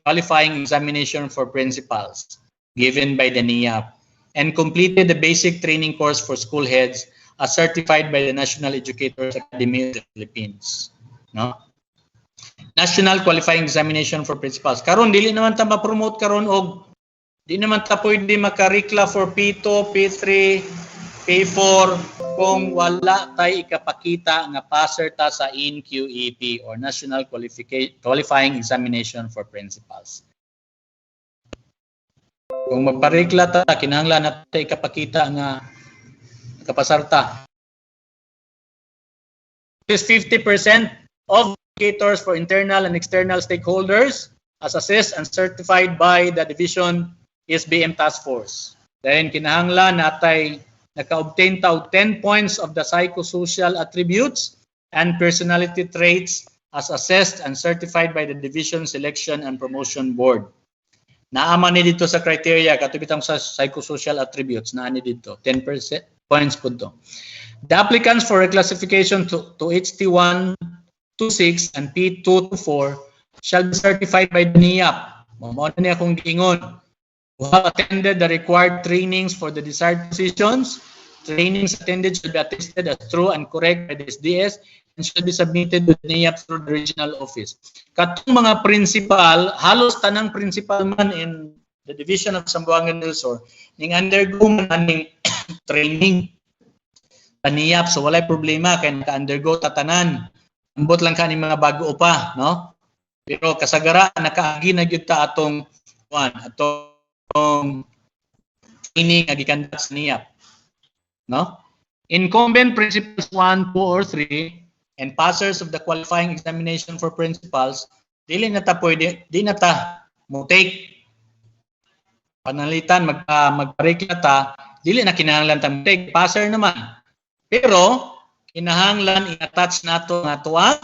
Qualifying Examination for Principals given by the NIAP and completed the basic training course for school heads as certified by the National Educators Academy of the Philippines. No? National Qualifying Examination for Principals. Karon dili naman ta ma-promote karon og di naman ta pwede makarikla for P2, P3, P4 kung wala tay ikapakita nga passer ta sa NQEP or National Qualifying Examination for Principals. Kung magparikla ta, kinahanglan natin ikapakita nga nakapasar ta. At least 50% of indicators for internal and external stakeholders as assessed and certified by the Division SBM Task Force. Then kinahanglan natay naka-obtain ta 10 points of the psychosocial attributes and personality traits as assessed and certified by the Division Selection and Promotion Board. Naaman ni dito sa criteria katubitang sa psychosocial attributes na ani dito 10% points po to. The applicants for reclassification to HT1 to 6 and P2 to 4 shall be certified by the NIAP. Mao na niya kung giingon. Who have attended the required trainings for the desired positions. Trainings attended should be attested as true and correct by the SDS and should be submitted to the NIAP through the regional office. Katong mga principal, halos tanang principal man in the division of Zamboanga del Sur, ning undergo man ning training sa NIAP, so walay problema kay naka-undergo tatanan. Ambot lang ka ni mga bago pa, no? Pero kasagara nakaagi na gyud ta atong training nga gikandak sa NIAP, no? Incumbent principals 1, 2 or 3 and passers of the qualifying examination for principals, di na ta mo take panalitan magparikla ta, dili na kinahanglan ta mo take passer naman. Pero kinahanglan i-attach nato nga tuwa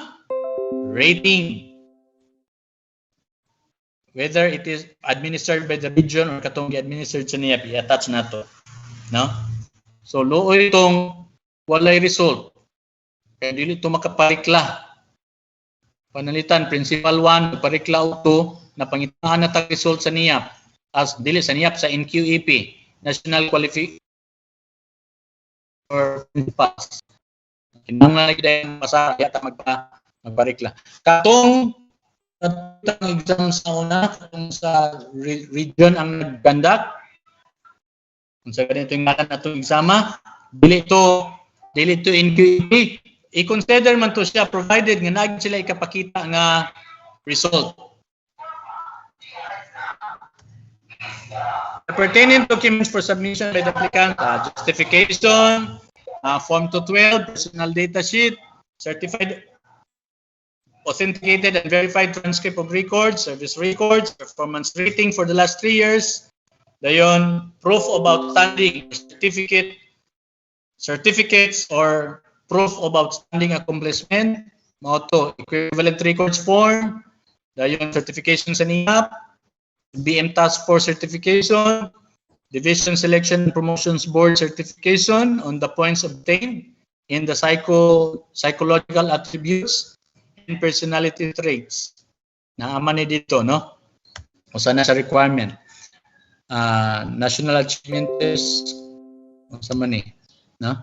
rating. Whether it is administered by the region or katong gi-administered sa NIAP, i-attach nato, no? So luoy itong walay result. Kaya dili ito makaparikla. Panalitan, Principal 1, parikla 2, na pangitaan na result sa NIAP. As dili sa NIAP, sa NQEP, National Qualification for Principals. Kinahanglan lagi dahil pasara yata magparikla. Katong exam sa una, katong sa region ang nag-conduct, kung sa ganito yung ngalan na itong exama, dili to NQEP. I-consider man to siya provided nga naagin sila ikapakita nga result. The pertinent documents for submission by the applicant, justification, Form 212, personal data sheet, certified, authenticated and verified transcript of records, service records, performance rating for the last 3 years, dayon, proof of outstanding certificates or proof of outstanding accomplishment, mao equivalent records form, dayon certification sa NIAP, BM Task Force certification, Division Selection and Promotions Board certification on the points obtained in the psychological attributes and personality traits. Naaman ni dito, no? O sana sa requirement. National Achievement Test, o sa man eh, no?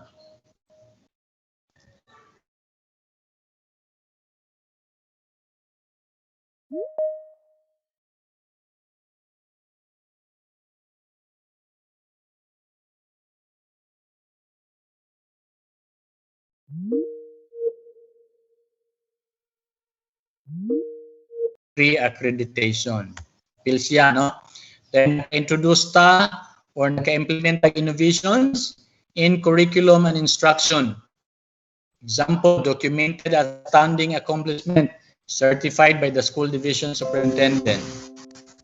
Pre-accreditation. PILSIA, no? Then, introduce or naka-implement innovations in curriculum and instruction. Example, documented outstanding accomplishment certified by the school division superintendent.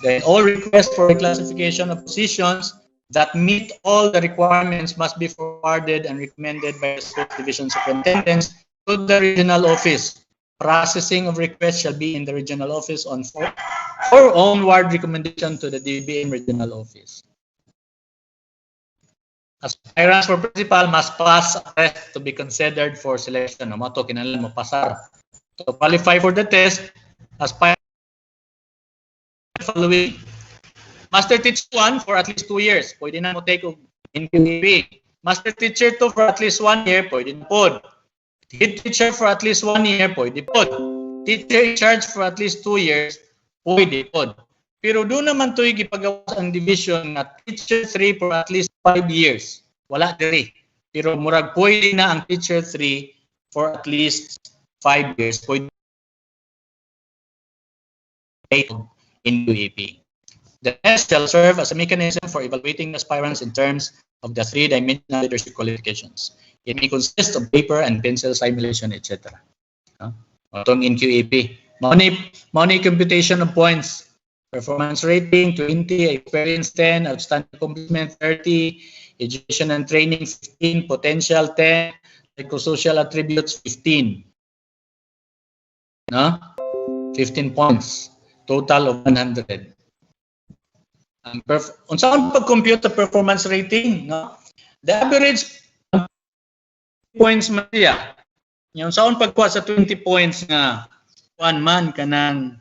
Then, all requests for reclassification of positions that meet all the requirements must be forwarded and recommended by the school division superintendents to the regional office. Processing of requests shall be in the regional office on for onward recommendation to the DBM regional office. Aspirants for principal must pass a test to be considered for selection. Mato kinahanglan mo pasar. To qualify for the test, aspirants following: Master Teacher 1 for at least 2 years. Pwede na mo take in QEP. Master Teacher 2 for at least 1 year. Pwede na po. Head teacher for at least 1 year, pwede po. Teacher in charge for at least 2 years, pwede po. Pero doon naman ito ipagawas ang division na teacher 3 for at least 5 years. Wala diri. Pero murag pwede na ang teacher 3 for at least 5 years. Pwede in UAP. The test shall serve as a mechanism for evaluating aspirants in terms of the 3-dimensional leadership qualifications. It may consist of paper and pencil simulation, etc. Itong in QAP. Money computation of points. Performance rating, 20. Experience, 10. Outstanding accomplishment, 30. Education and training, 15. Potential, 10. Psychosocial attributes, 15. 15 points. Total of 100. Unsaon pag-compute the performance rating? The average points man siya. Yung saan pagkuha sa 20 points nga 1 man kanang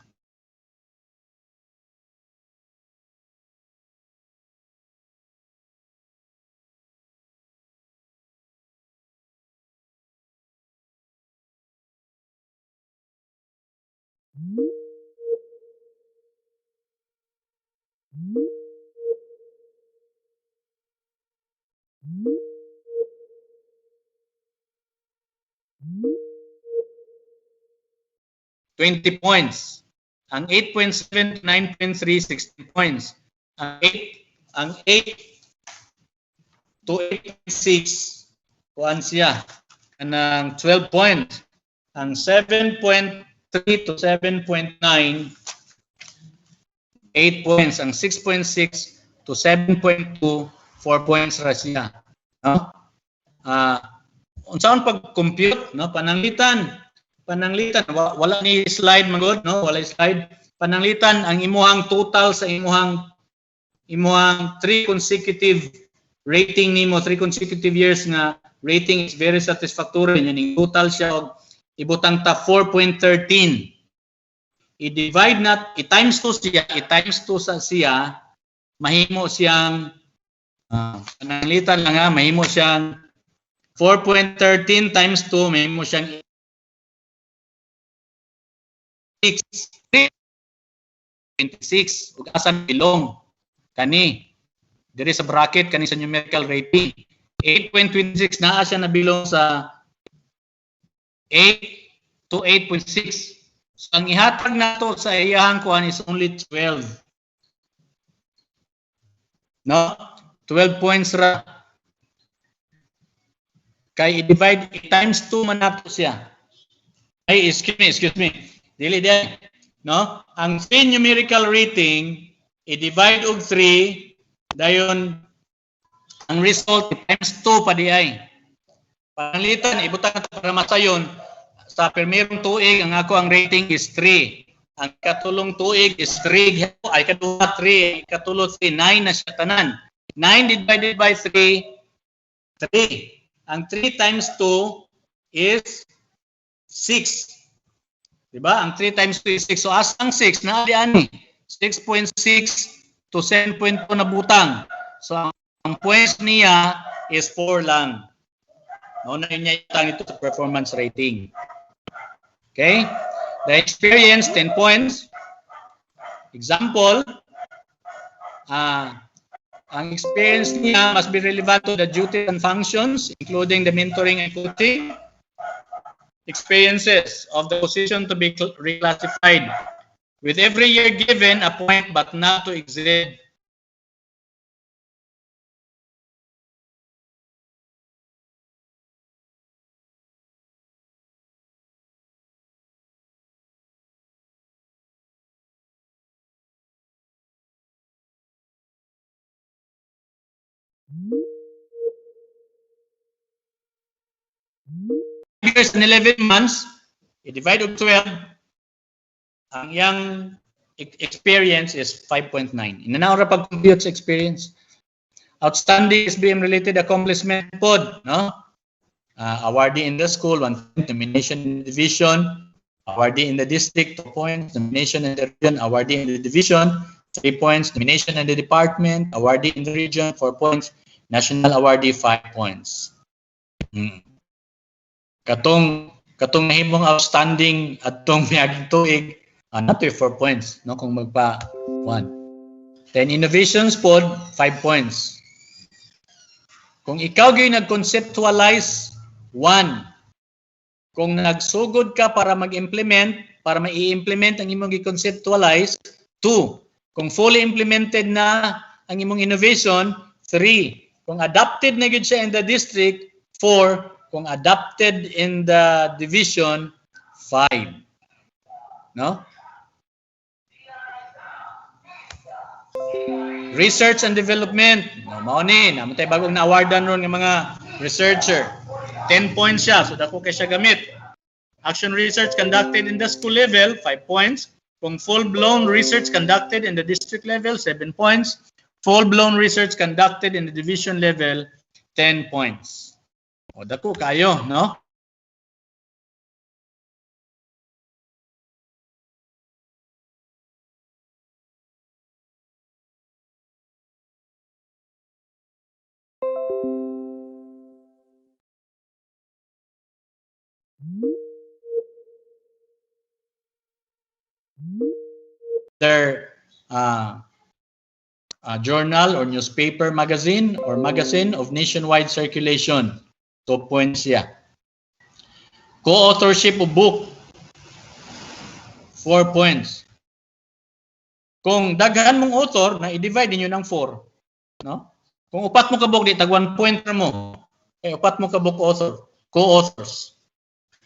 $20 points. Ang 8.7 to 9.3, 16 points. Ang 8 to 8.6, kuan siya. Kanang 12 points. Ang 7.3 to 7.9, 8 points. Ang 6.6 to 7.2, 4 points ra siya. Unsaon pag-compute, pananglitan, wala ni slide magod, wala slide. Pananglitan ang imuhang total sa imuhang 3 consecutive rating nimo, 3 consecutive years nga rating is very satisfactory. Ning total siya og ibutang ta 4.13. I-divide nat, i-times 2 sa siya, mahimo siyang pananglitan lang mahimo siyang 4.13 times 2, may mo siyang 26. Ug asa bilong kani diri sa bracket kani sa numerical rating. 8.26 naa siya nabilong sa 8 to 8.6. So ang ihatag nato sa iyahang kuan is only 12. No? 12 points ra. Kay i-divide times 2 man nato siya. Ay, excuse me. Dili din. No? Ang 3 numerical rating i-divide og 3 dayon ang result times 2 pa di ay. Panglitan ibutang nato para masayon sa primerong tuig ang ako ang rating is 3. Ang katulong tuig is 3. Ay kaduha 3, katulo 3, 9 na siya tanan. 9 divided by 3, 3. Ang 3 times 2 is 6. Diba? Ang 3 times 2 is 6. So asang 6 na ani 6.6 to 7.2 na butang. So ang points niya is 4 lang. Mauna niya itang ito sa performance rating. Okay? The experience, 10 points. Example, ang experience niya must be relevant to the duties and functions, including the mentoring and coaching. Experiences of the position to be reclassified. With every year given, a point but not to exceed. Years and 11 months, i-divide of 12, ang yang experience is 5.9. Inanaw ra pag-compute sa experience. Outstanding SBM related accomplishment pod, no? Awardee in the school, 1 point, nomination in the division, awardee in the district, 2 points, nomination in the region, awardee in the division, 3 points, nomination in the department, awardee in the region, 4 points, national awardee, 5 points. Katong nahimong outstanding atong miaging tuig, nato 4 points, no, kung magpa 1. Then innovations pod 5 points. Kung ikaw gyud nag-conceptualize, 1. Kung nagsugod ka para mag-implement, para mai-implement ang imong gi-conceptualize, 2. Kung fully implemented na ang imong innovation, 3. Kung adopted na gyud siya in the district, 4. Kung adopted in the division, 5. No? Research and development. Mao ni, naman tayo bagong na-awardan ron ng mga researcher. 10 points siya, so dako kay siya gamit. Action research conducted in the school level, 5 points. Kung full-blown research conducted in the district level, 7 points. Full-blown research conducted in the division level, 10 points. O dako kayo, no? Their journal or newspaper magazine or magazine of nationwide circulation. 2 points siya. Co-authorship of book, 4 points. Kung daghan mong author, na i-divide niyo ng 4. No? Kung upat mo ka book, di tag 1 point na mo. Kaya upat mo ka book author, co-authors.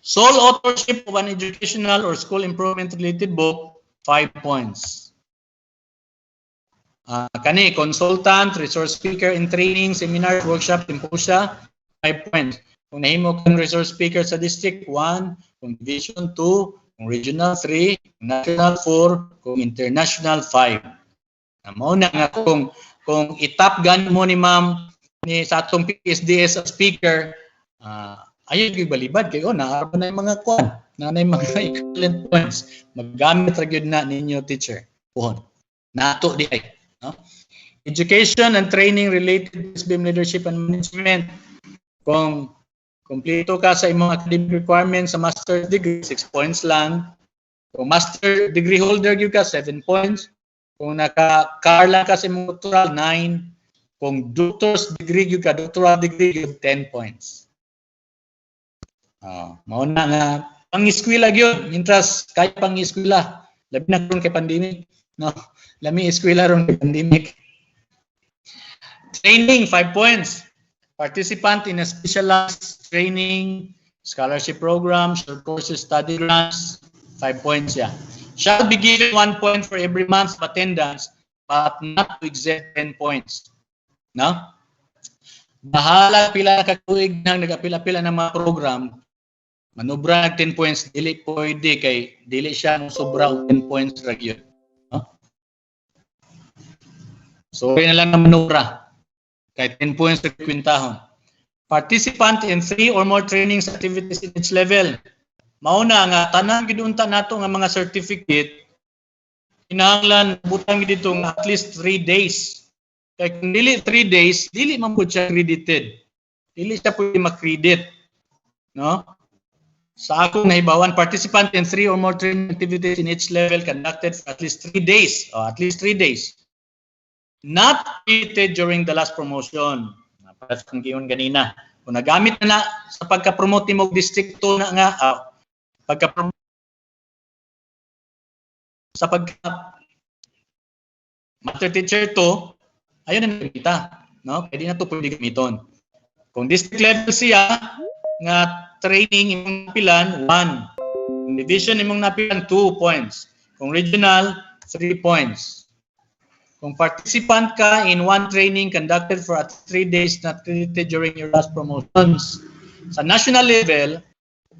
Sole authorship of an educational or school improvement related book, 5 points. Kani, consultant, resource speaker in training, seminar, workshop, symposia, 5 points. Kung nahimo kang resource speaker sa district, 1. Kung division, 2. Kung regional, 3. Kung national, 4. Kung international, 5. Mao na nga kung itap gan mo ni ma'am ni sa atong PSDS as speaker, ayaw gyud balibad kayo na araw na yung mga kwan, na yung mga equivalent points. Maggamit ra gyud na ninyo teacher. Puhon. Nato di ay, no? Education and training related to SBM leadership and management. Kung Kompleto ka sa imong academic requirements sa master's degree, 6 points lang. Kung master degree holder gyud ka, 7 points. Kung naka-car lang ka sa imong doctoral, 9. Kung doctor's degree gyud ka, doctoral degree gyud, 10 points. Mao na nga pang-eskwela gyud, intras kay pang-eskwela. Labi na karon kay pandemic, no? Lami eskwela ron kay pandemic. Training, 5 points. Participant in a specialized training, scholarship program, short courses, study grants, 5 points, yeah. Shall be given 1 point for every month of attendance, but not to exceed 10 points. No? Bahala pila ka tuig nang nagapila-pila ng mga program, manubra nag 10 points, dili pwede kay dili siya ng sobra 10 points ra gyud. No? So, na lang na manubra. Kay 10 points sa kwintahon. Participant in 3 or more trainings activities in each level. Mauna nga, tanang gidunta nato nga mga certificate, kinahanglan butang dito nga at least 3 days. Kaya kung dili 3 days, dili man po siya credited. Dili siya pwede makredit. No? Sa akong nahibawan, participant in 3 or more training activities in each level conducted for at least 3 days. O at least 3 days. Not created during the last promotion. Para sa giyon ganina. Kung nagamit na sa pagka-promote mo distrikto na nga, sa master teacher to, ayun na kita. No? Pwede na to pwede gamiton. Kung district level siya, nga training imong napilan, 1. Kung division imong napilan, 2 points. Kung regional, 3 points. Kung participant ka in 1 training conducted for at 3 days not credited during your last promotions. Sa national level,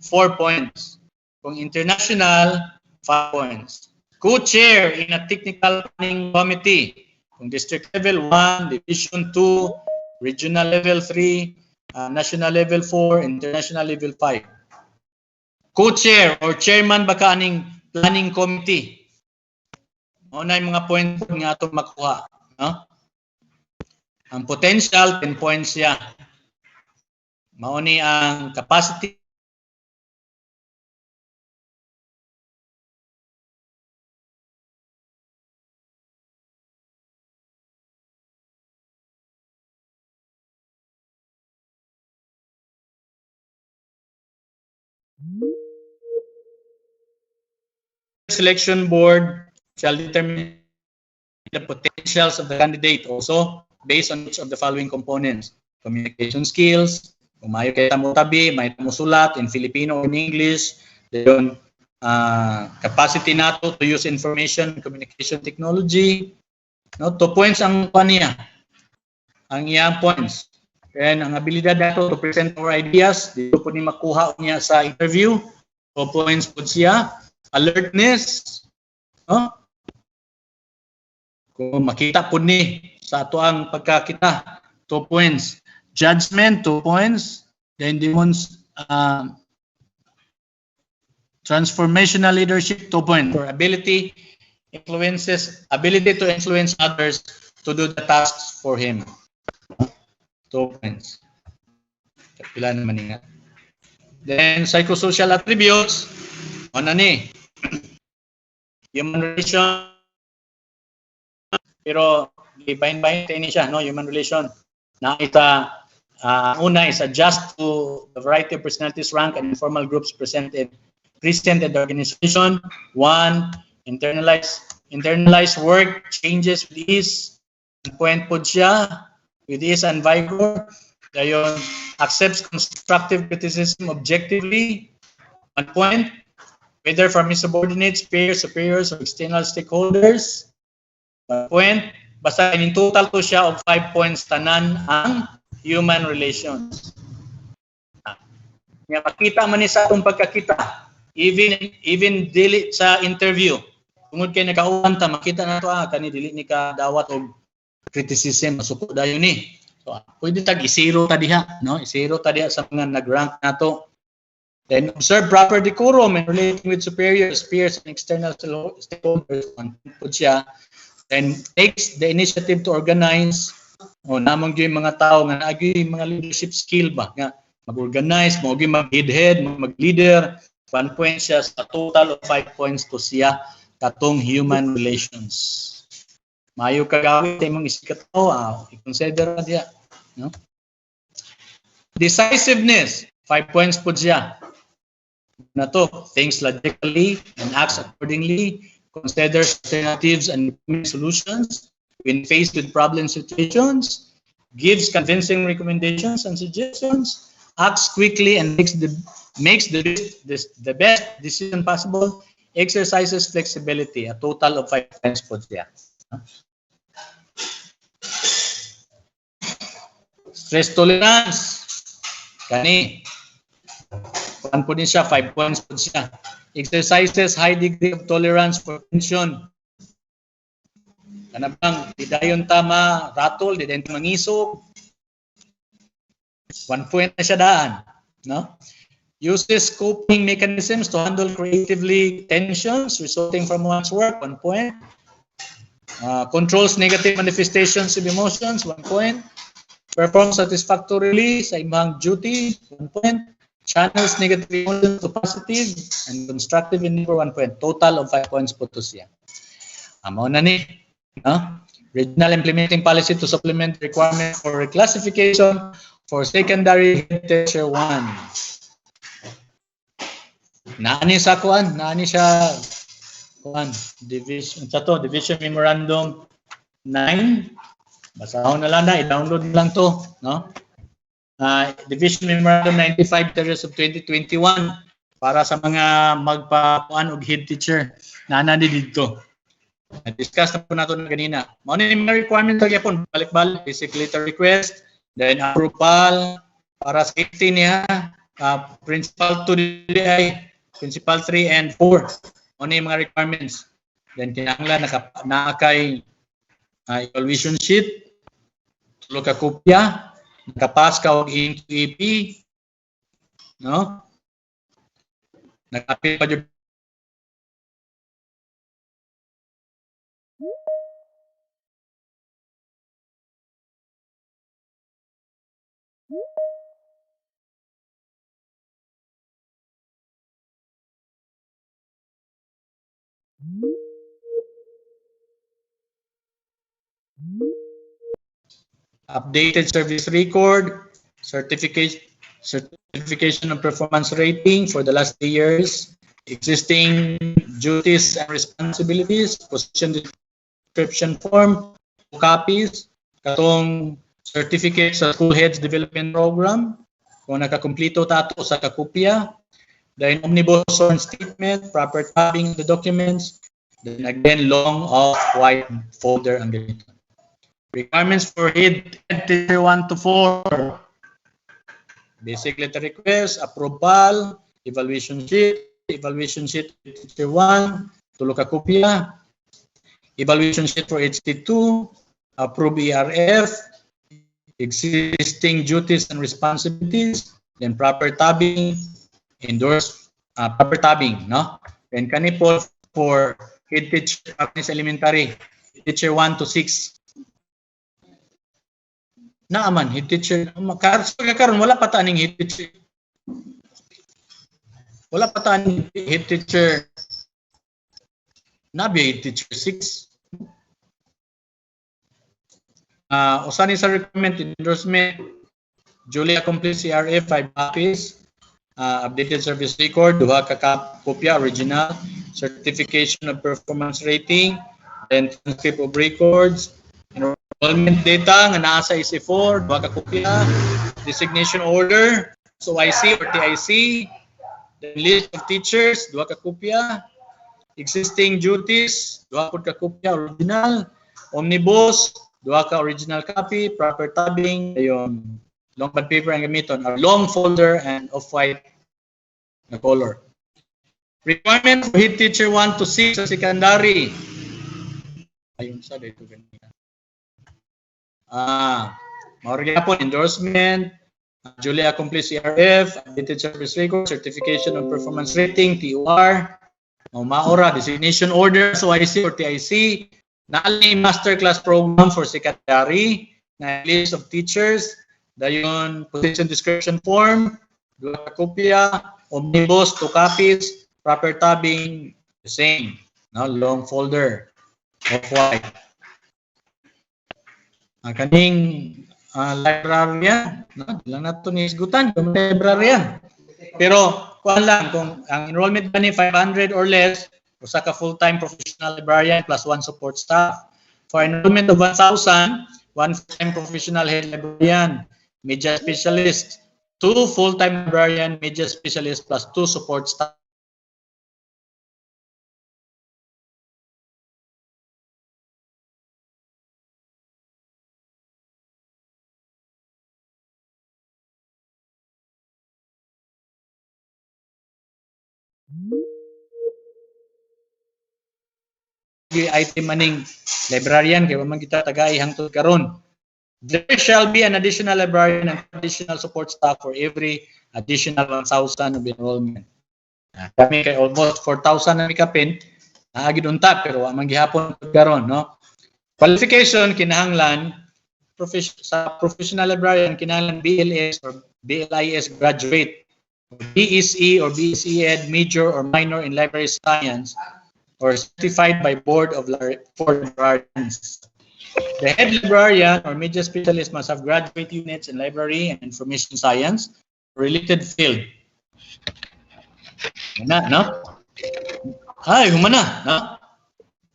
4 points. Kung international, 5 points. Co-chair in a technical planning committee. Kung district level, 1, division 2, regional level 3, national level 4, international level 5. Co-chair or chairman ba ka aning planning committee? Una yung mga point nga itong makuha. No? Ang potential, 10 points siya. Mauni ang capacity. Selection board shall determine the potentials of the candidate also based on each of the following components. Communication skills, kung mayo kay tamo tabi, may tamo sulat in Filipino or in English, then capacity nato to use information communication technology. No, 2 points ang niya. Ang iyang points. And ang abilidad nato to present our ideas, dito po ni makuha niya sa interview. 2 points po siya. Alertness, no? Kung makita po ni sa ato ang pagkakita, 2 points. Judgment, 2 points. Then transformational leadership, 2 points. For ability to influence others to do the tasks for him. 2 points. Pila naman nga. Then psychosocial attributes, ano ni? Human relation, pero bahin-bahin tayo siya, no? Human relation. Na ita, una is adjust to the variety of personalities, rank, and informal groups presented in the organization. 1, internalize work changes with ease. Point po siya, with ease and vigor. Dayon, accepts constructive criticism objectively. 1 point. Whether from his subordinates, peers, superiors, or external stakeholders. 1 point. Basta in total to siya of 5 points tanan ang human relations. Nga makita man ni sa atong pagkakita, even dili sa interview. Tungod kay nagauban ta, makita na to kani dili ni ka dawat og criticism, masuko dayon ni. So pwede tag isiro ta diha, no? Isiro ta diha sa mga nag-rank nato. Then observe proper decorum in relating with superiors, peers, and external stakeholders. Put siya. Then takes the initiative to organize. O namang yung mga tao nga naagi mga leadership skill ba nga mag-organize, mag-head, mag-leader. 1 point siya sa total of 5 points to siya katong human relations. Mayo kagawin sa imong isikataw, i-consider na diya. No? Decisiveness, 5 points po siya. Na to, thinks logically and acts accordingly, considers alternatives and solutions when faced with problem situations, gives convincing recommendations and suggestions, acts quickly and makes the best decision possible, exercises flexibility, a total of 5 points po siya. Stress tolerance, kani, kuan po din siya, 5 points po siya. Exercises high degree of tolerance for tension. Kanabang, di dayon tama, ratol, di dayon mangisog. 1 point na siya daan. No? Uses coping mechanisms to handle creatively tensions resulting from one's work, 1 point. Controls negative manifestations of emotions, 1 point. Performs satisfactorily sa imong duty, 1 point. Channels negative emotions to positive and constructive endeavor, 1 point. Total of 5 points po to siya. Amo na ni. Regional implementing policy to supplement requirement for reclassification for secondary teacher 1. Naani sa kuan, naani siya kuan, division memorandum 9. Basahon na lang na, i-download lang to, no? Division Memorandum 95 series of 2021 para sa mga magpapuan og head teacher na nandi dito. Na-discuss na po nato na kanina. Mao ni mga requirements lagi po balik-balik, basic letter request, then approval para sa 18 niya, principal 2 DI, principal 3 and 4. Mao ni mga requirements. Then kinahanglan nakakay evaluation sheet, tulo ka kopya, nakapass ka og into EP, no? Nakapil pa jud updated service record, certification of performance rating for the last 3 years, existing duties and responsibilities, position description form, copies, katong certificate sa school heads development program, kung nakakumpleto tato sa kakopya, then omnibus sworn statement, proper tabbing of the documents, then again long of white folder ang ganito. Requirements for head teacher 1 to 4. Basic letter request, approval, evaluation sheet teacher 1, tulo ka kopya, evaluation sheet for HT2, approve ERF, existing duties and responsibilities, then proper tabbing, endorse proper tabbing, no? Then kanipol for head teacher elementary, teacher 1 to 6. Naaman, head teacher. Karon wala pa taning head teacher. Wala pa taning head teacher. Nabi head teacher 6. Usani sa requirement endorsement, duly accomplished CRF 5 copies, updated service record, 2 ka kopya original, certification of performance rating, then transcript of records, enrollment data nga naa sa EC4, 2 ka kopya, designation order, so IC or TIC, the list of teachers, 2 ka kopya, existing duties, 2 ka kopya original, omnibus, 2 ka original copy, proper tabbing, ayon, long pad paper ang gamiton, or long folder and off-white na color. Requirement for head teacher 1 to 6 sa secondary. Ayun sa dito ganito. Maurya po, endorsement, duly accomplished CRF, updated service record, certification of performance rating, TOR, maura, designation order, so IC or TIC, naali masterclass program for secondary, na list of teachers, dayon position description form, duha ka kopya, omnibus, 2 copies, proper tabbing, the same, no, long folder, off-white. Ang kaning librarian, no, lang nato ni isgutan, yung librarian. Pero kuan lang kung ang enrollment ba ni 500 or less, usa ka full-time professional librarian plus 1 support staff. For enrollment of 1,000, 1 full-time professional head librarian, media specialist, 2 full-time librarian, media specialist plus 2 support staff. Item maning librarian kay man kita tagay hangtod karon. There shall be an additional librarian and additional support staff for every additional 1,000 of enrollment. Kami kay almost 4,000 na mikapin, naagid unta pero wa man gihapon karon, no? Qualification kinahanglan sa professional librarian kinahanglan BLS or BLIS graduate, BSE or BSE Ed major or minor in library science, or certified by board of for librarians. The head librarian or media specialist must have graduate units in library and information science, related field. Humana, no? Ay, humana, no?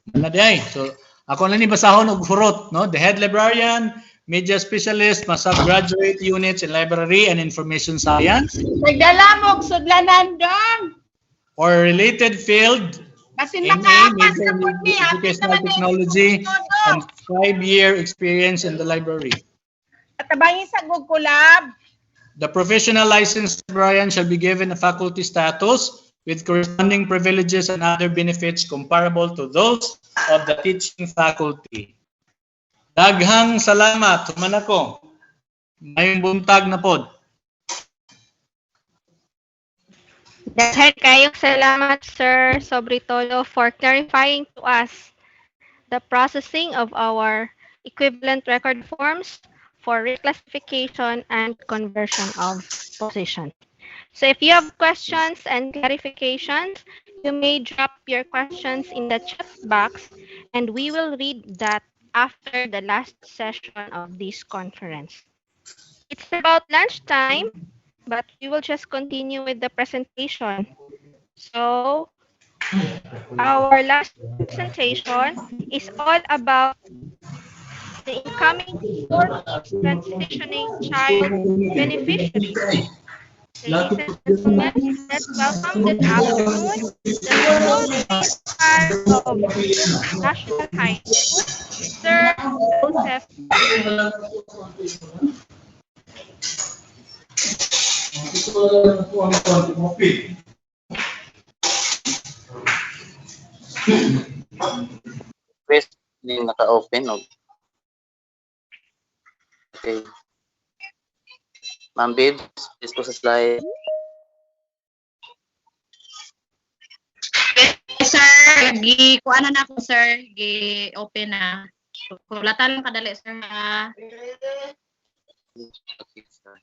Humana di ay. So, ako na ni basahon og furot, no? The head librarian, media specialist must have graduate units in library and information science. Nagdala mo og sudlanan dong. Or related field. Kasi MA, nakaapas major na po in niya. educational technology, and 5-year experience in the library. Katabangin sa Gugkulab. The professional licensed librarian shall be given a faculty status with corresponding privileges and other benefits comparable to those of the teaching faculty. Daghang salamat, human ako. Mayong buntag na pod. Dahil kayong salamat, Sir Sobritolo, for clarifying to us the processing of our equivalent record forms for reclassification and conversion of positions. So if you have questions and clarifications, you may drop your questions in the chat box and we will read that after the last session of this conference. It's about lunchtime, but we will just continue with the presentation. So, our last presentation is all about the incoming 4 weeks transitioning child beneficiaries. Ladies and gentlemen, let's welcome this afternoon the school principal of National High School, Sir Joseph. First, hindi naka-open. Okay. Ma'am Bibs, please po sa slide. Sir, kuha na ako, sir. Open na. Kulatan lang kadali, sir. Okay, sir.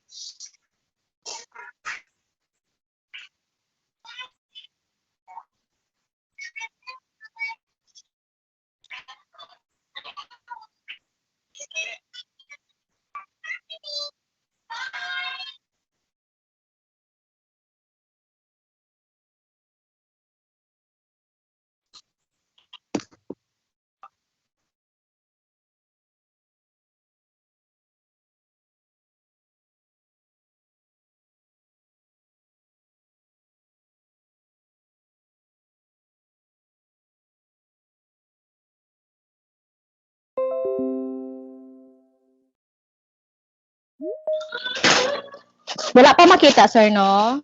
Wala pa makita, sir, no?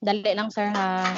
Dali lang, sir, ha?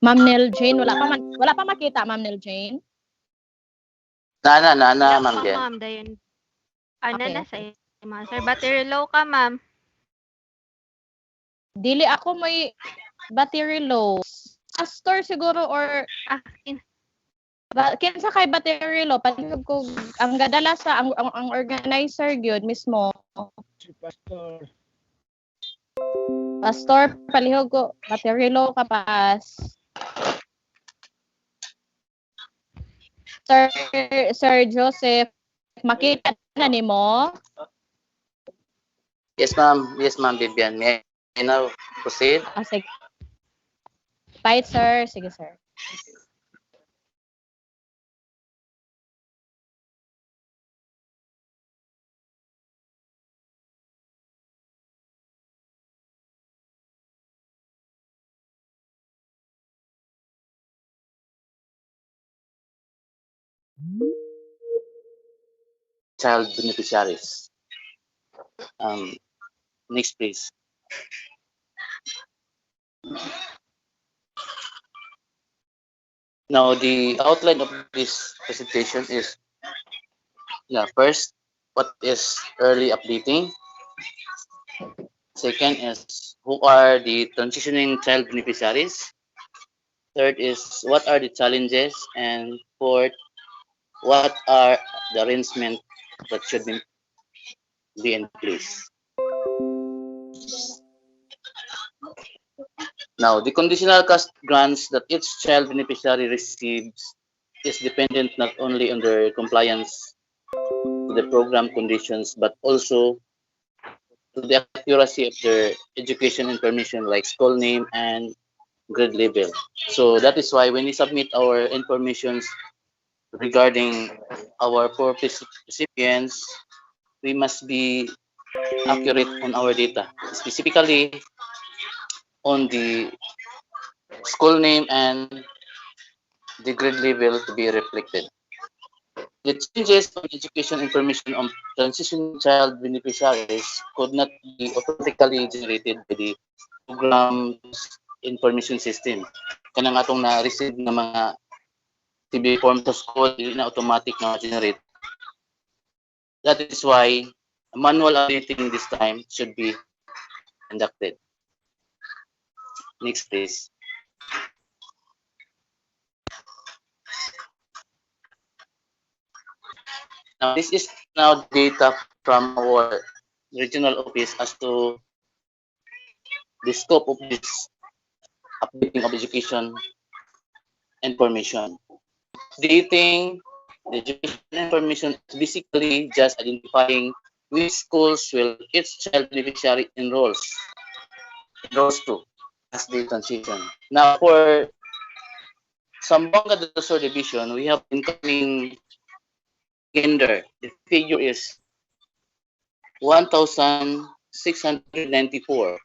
Ma'am Nel Jane, wala pa makita, Ma'am Nel Jane. Na, Wala ma'am pa, Jen. ma'am. Dayon. Ano Okay, na okay. sa sir? Battery low ka, ma'am. Dili ako may battery low. Pastor siguro or Ah, kinsa kay battery low palihog ko ang gadala sa ang organizer gyud mismo. Pastor palihog ko battery low ka pas. Sir Joseph, makita na nimo? Yes, ma'am, Vivian. May I now proceed? Sige. Bye, sir. Sige, sir. Child beneficiaries. Next, please. Now, the outline of this presentation is, first, what is early updating? Second is, who are the transitioning child beneficiaries? Third is, what are the challenges? And fourth, what are the arrangements that should be in place? Now, the conditional cash grants that each child beneficiary receives is dependent not only on their compliance to the program conditions, but also to the accuracy of their education information like school name and grade level. So that is why when we submit our information regarding our poor recipients, we must be accurate on our data, specifically on the school name and the grade level to be reflected. The changes on education information on transitioning child beneficiaries could not be automatically generated by the program information system. Kanang atong na-receive ng mga TB form sa school, hindi na automatic na generate. That is why manual updating this time should be conducted. Next, please. Now, this is now data from our regional office as to the scope of this updating of education information. Updating the education information is basically just identifying which schools will each child beneficiary enrolls to as they transition. Now, for Zamboanga del Sur division, we have incoming gender. The figure is 1,694.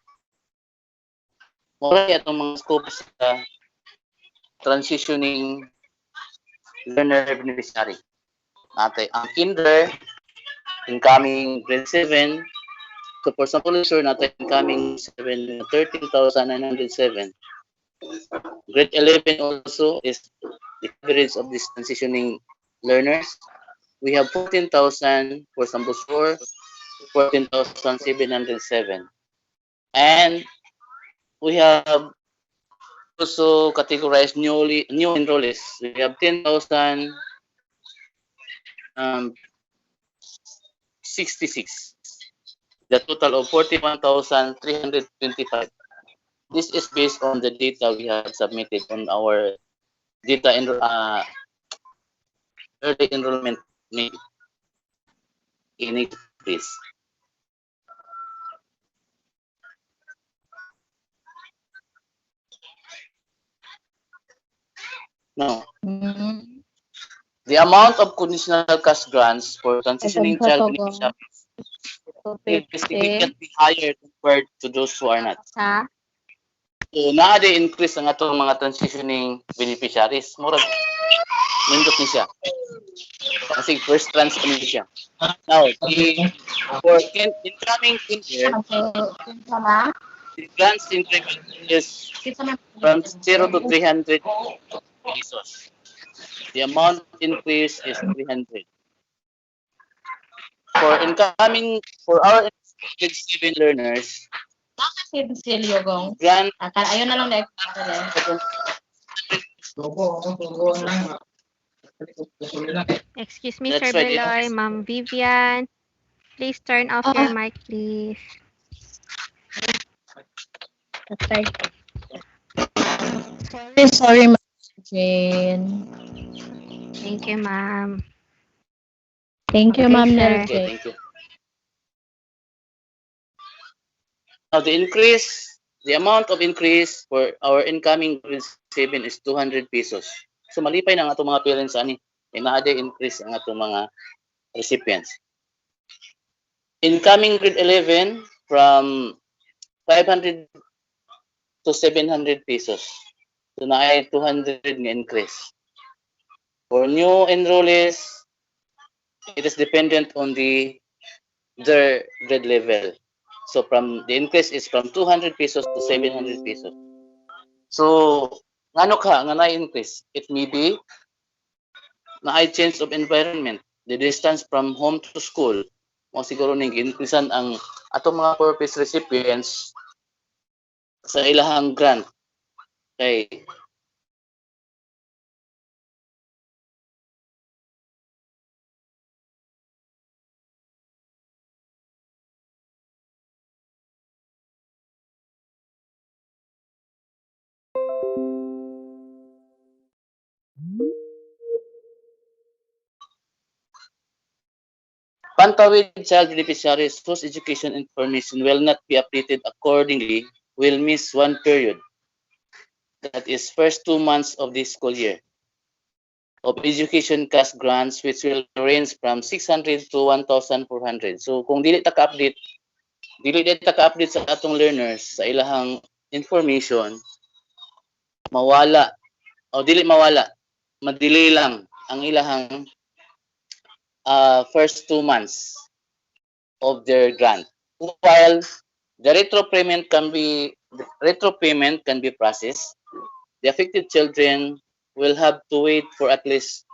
Mura itong mga scopes sa transitioning learner beneficiary. Natin ang kinder, incoming grade 7. So for example, sir, natin incoming 13,907. Grade 11 also is the average of this transitioning learners. We have 14,000 for sample 4, 14,707. And we have also categorized new enrollees. We have 10,066. The total of 41,325. This is based on the data we have submitted on our data early enrollment need in it, please. Now, the amount of conditional cash grants for transitioning child beneficiaries is significantly higher compared to those who are not. So, na-increase ang atong mga transitioning beneficiaries. Murag nindot ni siya. Kasi first trans pa niya siya. Now, for incoming kinder, the grants increment is from 0 to 300 pesos. The amount increase is 300. For our grade 7 learners, grant Ayun na lang na Excuse me, That's Sir right, Beloy, Ma'am Vivian. Please turn off your mic, please. Sorry, Ma'am Jane. Thank you, ma'am. Thank you, Okay, Ma'am sir. Nel okay, Jane. thank you. Now, the amount of increase for our incoming grade 7 is 200 pesos. So, malipay na nga itong mga parents, ani, na-ade increase ang atong mga recipients. Incoming grade 11 from 500 to 700 pesos. So, na ay 200 nga increase. For new enrollees, it is dependent on their grade level. So the increase is from 200 pesos to 700 pesos. So ngano ka nga na-increase? It may be na ay change of environment, the distance from home to school. Mo siguro ning increasean ang atong mga purpose recipients sa ilahang grant. Kay Pantawid child beneficiaries whose education information will not be updated accordingly will miss one period. That is first 2 months of this school year of education cash grants which will range from 600 to 1,400. So kung dili ta ka-update sa atong learners sa ilahang information, mawala o dili mawala, madelay lang ang ilahang first 2 months of their grant. While the retro payment can be processed, the affected children will have to wait for at least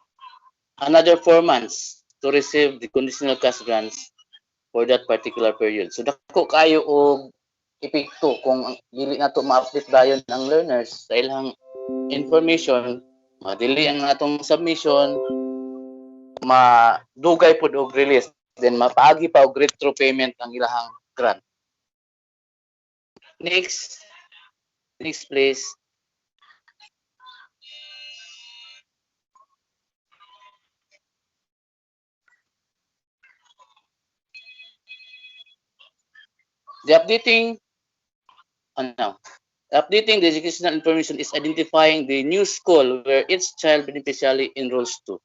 another 4 months to receive the conditional cash grants for that particular period. So dako kayo og epekto kung dili nato ma-update dayon ang learners sa ilang information, madili ang atong submission, madugay pud og release, then mapaagi pa og retro payment ang ilahang grant. Next please. Updating the educational information is identifying the new school where each child beneficially enrolls to.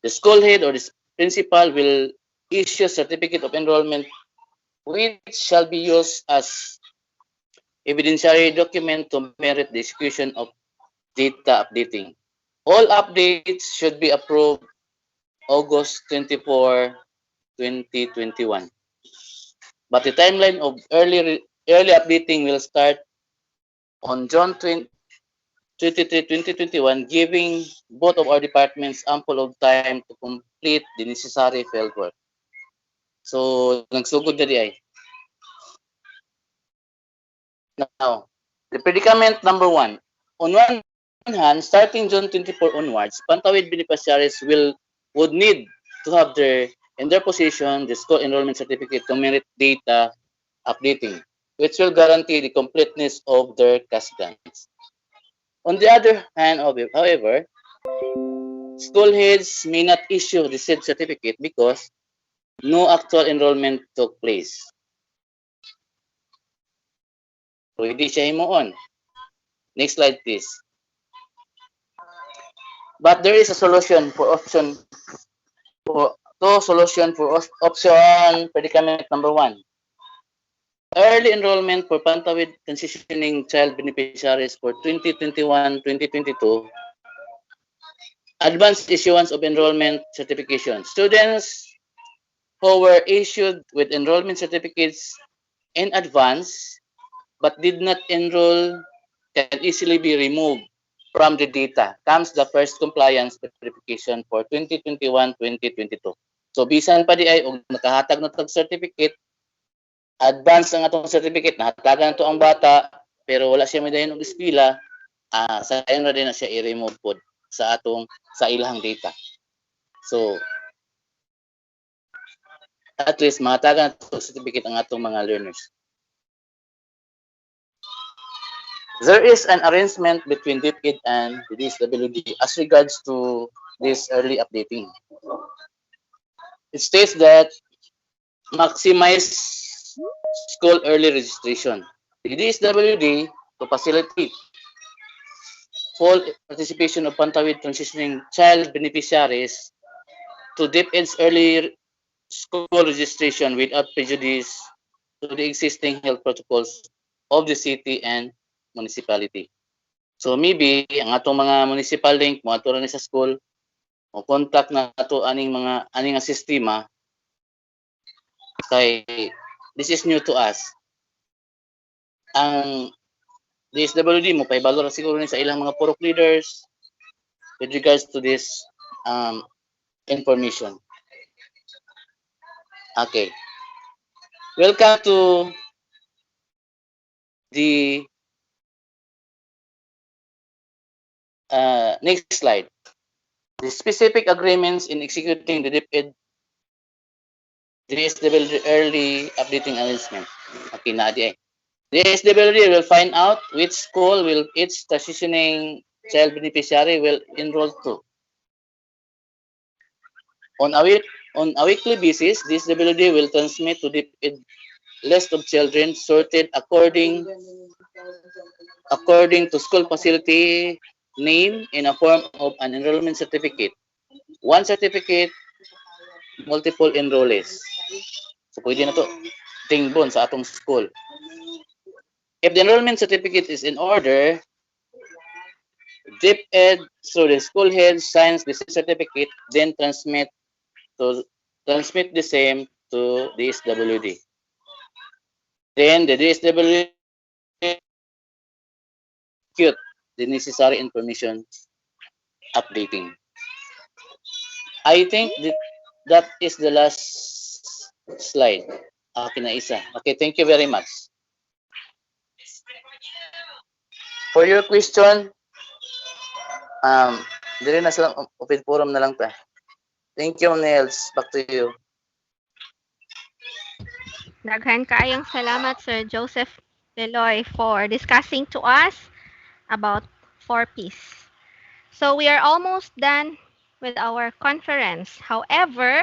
The school head or the principal will issue a certificate of enrollment which shall be used as evidentiary document to merit the execution of data updating. All updates should be approved August 24, 2021. But the timeline of early updating will start on June 23, 2021, giving both of our departments ample of time to complete the necessary field work. So, nagsugod na di ay. Now, the predicament number 1. On one hand, starting June 24 onwards, Pantawid beneficiaries would need to have in their possession the school enrollment certificate to merit data updating, which will guarantee the completeness of their cash grants. On the other hand, however, school heads may not issue the said certificate because no actual enrollment took place. Pwede siya himuon. Next slide, please. But there is a solution for option predicament number 1. Early enrollment for Pantawid transitioning child beneficiaries for 2021-2022 Advanced issuance of enrollment certification. Students who were issued with enrollment certificates in advance but did not enroll can easily be removed from the data. Comes the first compliance verification for 2021-2022. So bisan pa di ay og nakahatag na tag certificate, advance ang atong certificate, nahatagan to ang bata, pero wala siya midayon og eskwela, sayang na din na siya i-remove pod sa ilahang data. So at least mahatagan to certificate ang atong mga learners. There is an arrangement between DepEd and the DSWD as regards to this early updating. It states that maximize school early registration. The DSWD to facilitate full participation of Pantawid transitioning child beneficiaries to DepEd's early school registration without prejudice to the existing health protocols of the city and municipality. So maybe ang atong mga municipal link mo ato ni sa school o contact na ato aning nga sistema kay this is new to us. Ang DSWD mo paibalo ra siguro ni sa ilang mga purok leaders with regards to this information. Okay. Welcome to the next slide. The specific agreements in executing the DepEd DSWD early updating arrangement. Okay, na di ay. The DSWD will find out which school will each transitioning child beneficiary will enroll to. On a weekly basis, DSWD will transmit to DepEd list of children sorted according to school facility name in a form of an enrollment certificate. One certificate, multiple enrollees. So pwede na to tingbon sa atong school. If the enrollment certificate is in order, DepEd through the school head signs the certificate, then transmit the same to the DSWD. Then the DSWD execute the necessary information updating. I think that is the last slide. Okay na isa. Okay, thank you very much. For your question, dire na sa open forum na lang ta. Thank you, Nels. Back to you. Daghan kaayong salamat, Sir Joseph Leloy, for discussing to us about 4Ps. So we are almost done with our conference. However,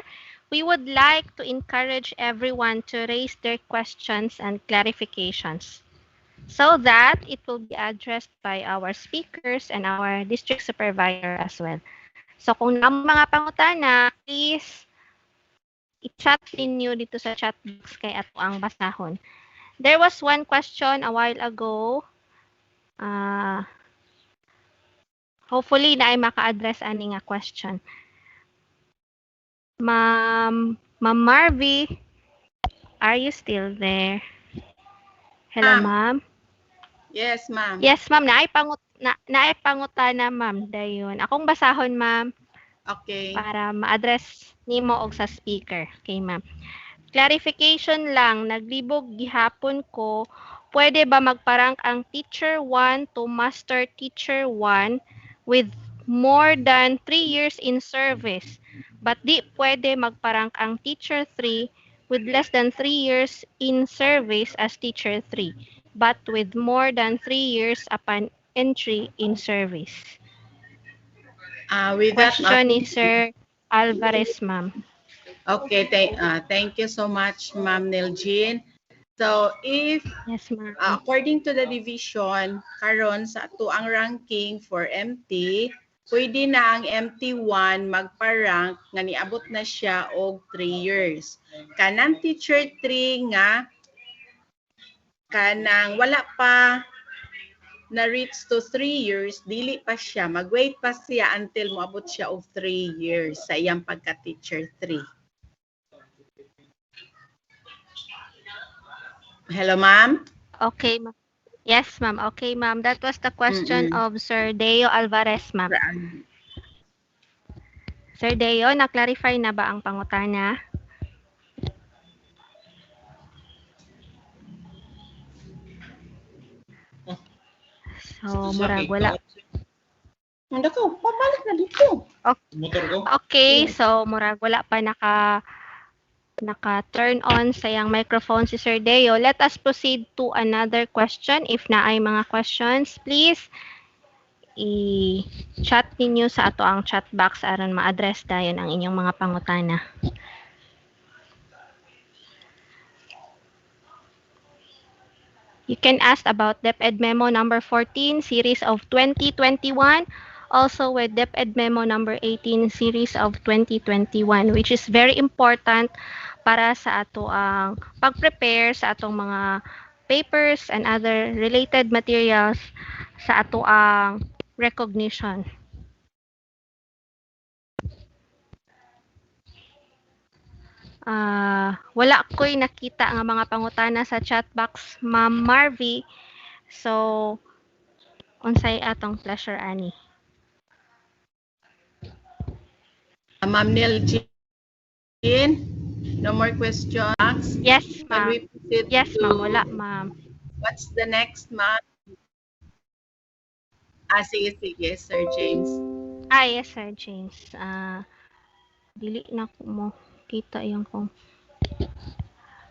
we would like to encourage everyone to raise their questions and clarifications so that it will be addressed by our speakers and our district supervisor as well. So kung namo mga pangutana, please i-chat ninyo dito sa chat box kay ato ang basahon. There was one question a while ago. Hopefully na ay maka-address ani nga question. Ma'am Marvy, are you still there? Hello, ma'am. Yes, ma'am. Yes, ma'am. Naay pangutana, ma'am. Dayon. Akong basahon, ma'am. Okay. Para ma-address nimo og sa speaker. Okay, ma'am. Clarification lang, naglibog gihapon ko, pwede ba magparank ang teacher 1 to master teacher 1 with more than 3 years in service, but di pwede magparank ang teacher 3 with less than 3 years in service as teacher 3, but with more than 3 years upon entry in service? With Question that, is Sir Alvarez, ma'am. Okay, thank you so much, Ma'am Neljean. So, if Yes, ma'am. according to the division, karon sa ato ang ranking for MT, pwede na ang MT1 magpa-rank nga niabot na siya og 3 years. Kanang teacher 3 nga kanang wala pa na-reach to 3 years, dili pa siya. Mag-wait pa siya until moabot siya of 3 years sa iyang pagka-teacher 3. Hello, ma'am? Okay, ma'am. Yes, ma'am. Okay, ma'am. That was the question of Sir Deo Alvarez, ma'am. Sir Deo, na-clarify na ba ang pangutana? So, murag wala. Hindi ko, pabalik na dito. Okay, so murag wala pa naka-turn on sa yang microphone si Sir Deo. Let us proceed to another question. If na ay mga questions, please i-chat ninyo sa ato ang chat box aron ma-address dayon ang inyong mga pangutana. You can ask about DepEd Memo number 14, series of 2021, also with DepEd Memo number 18, series of 2021, which is very important para sa ato ang pag-prepare sa atong mga papers and other related materials sa ato ang recognition. Wala ko'y nakita nga mga pangutana sa chat box, Ma'am Marvy. So, unsay atong pleasure, ani? Ma'am Nel Jean, no more questions? Yes, Can ma'am. we proceed Yes, to- ma'am. Wala, ma'am. What's the next, ma'am? Sige, Sir James. Yes, Sir James. Dili na ko mo kita yung kung...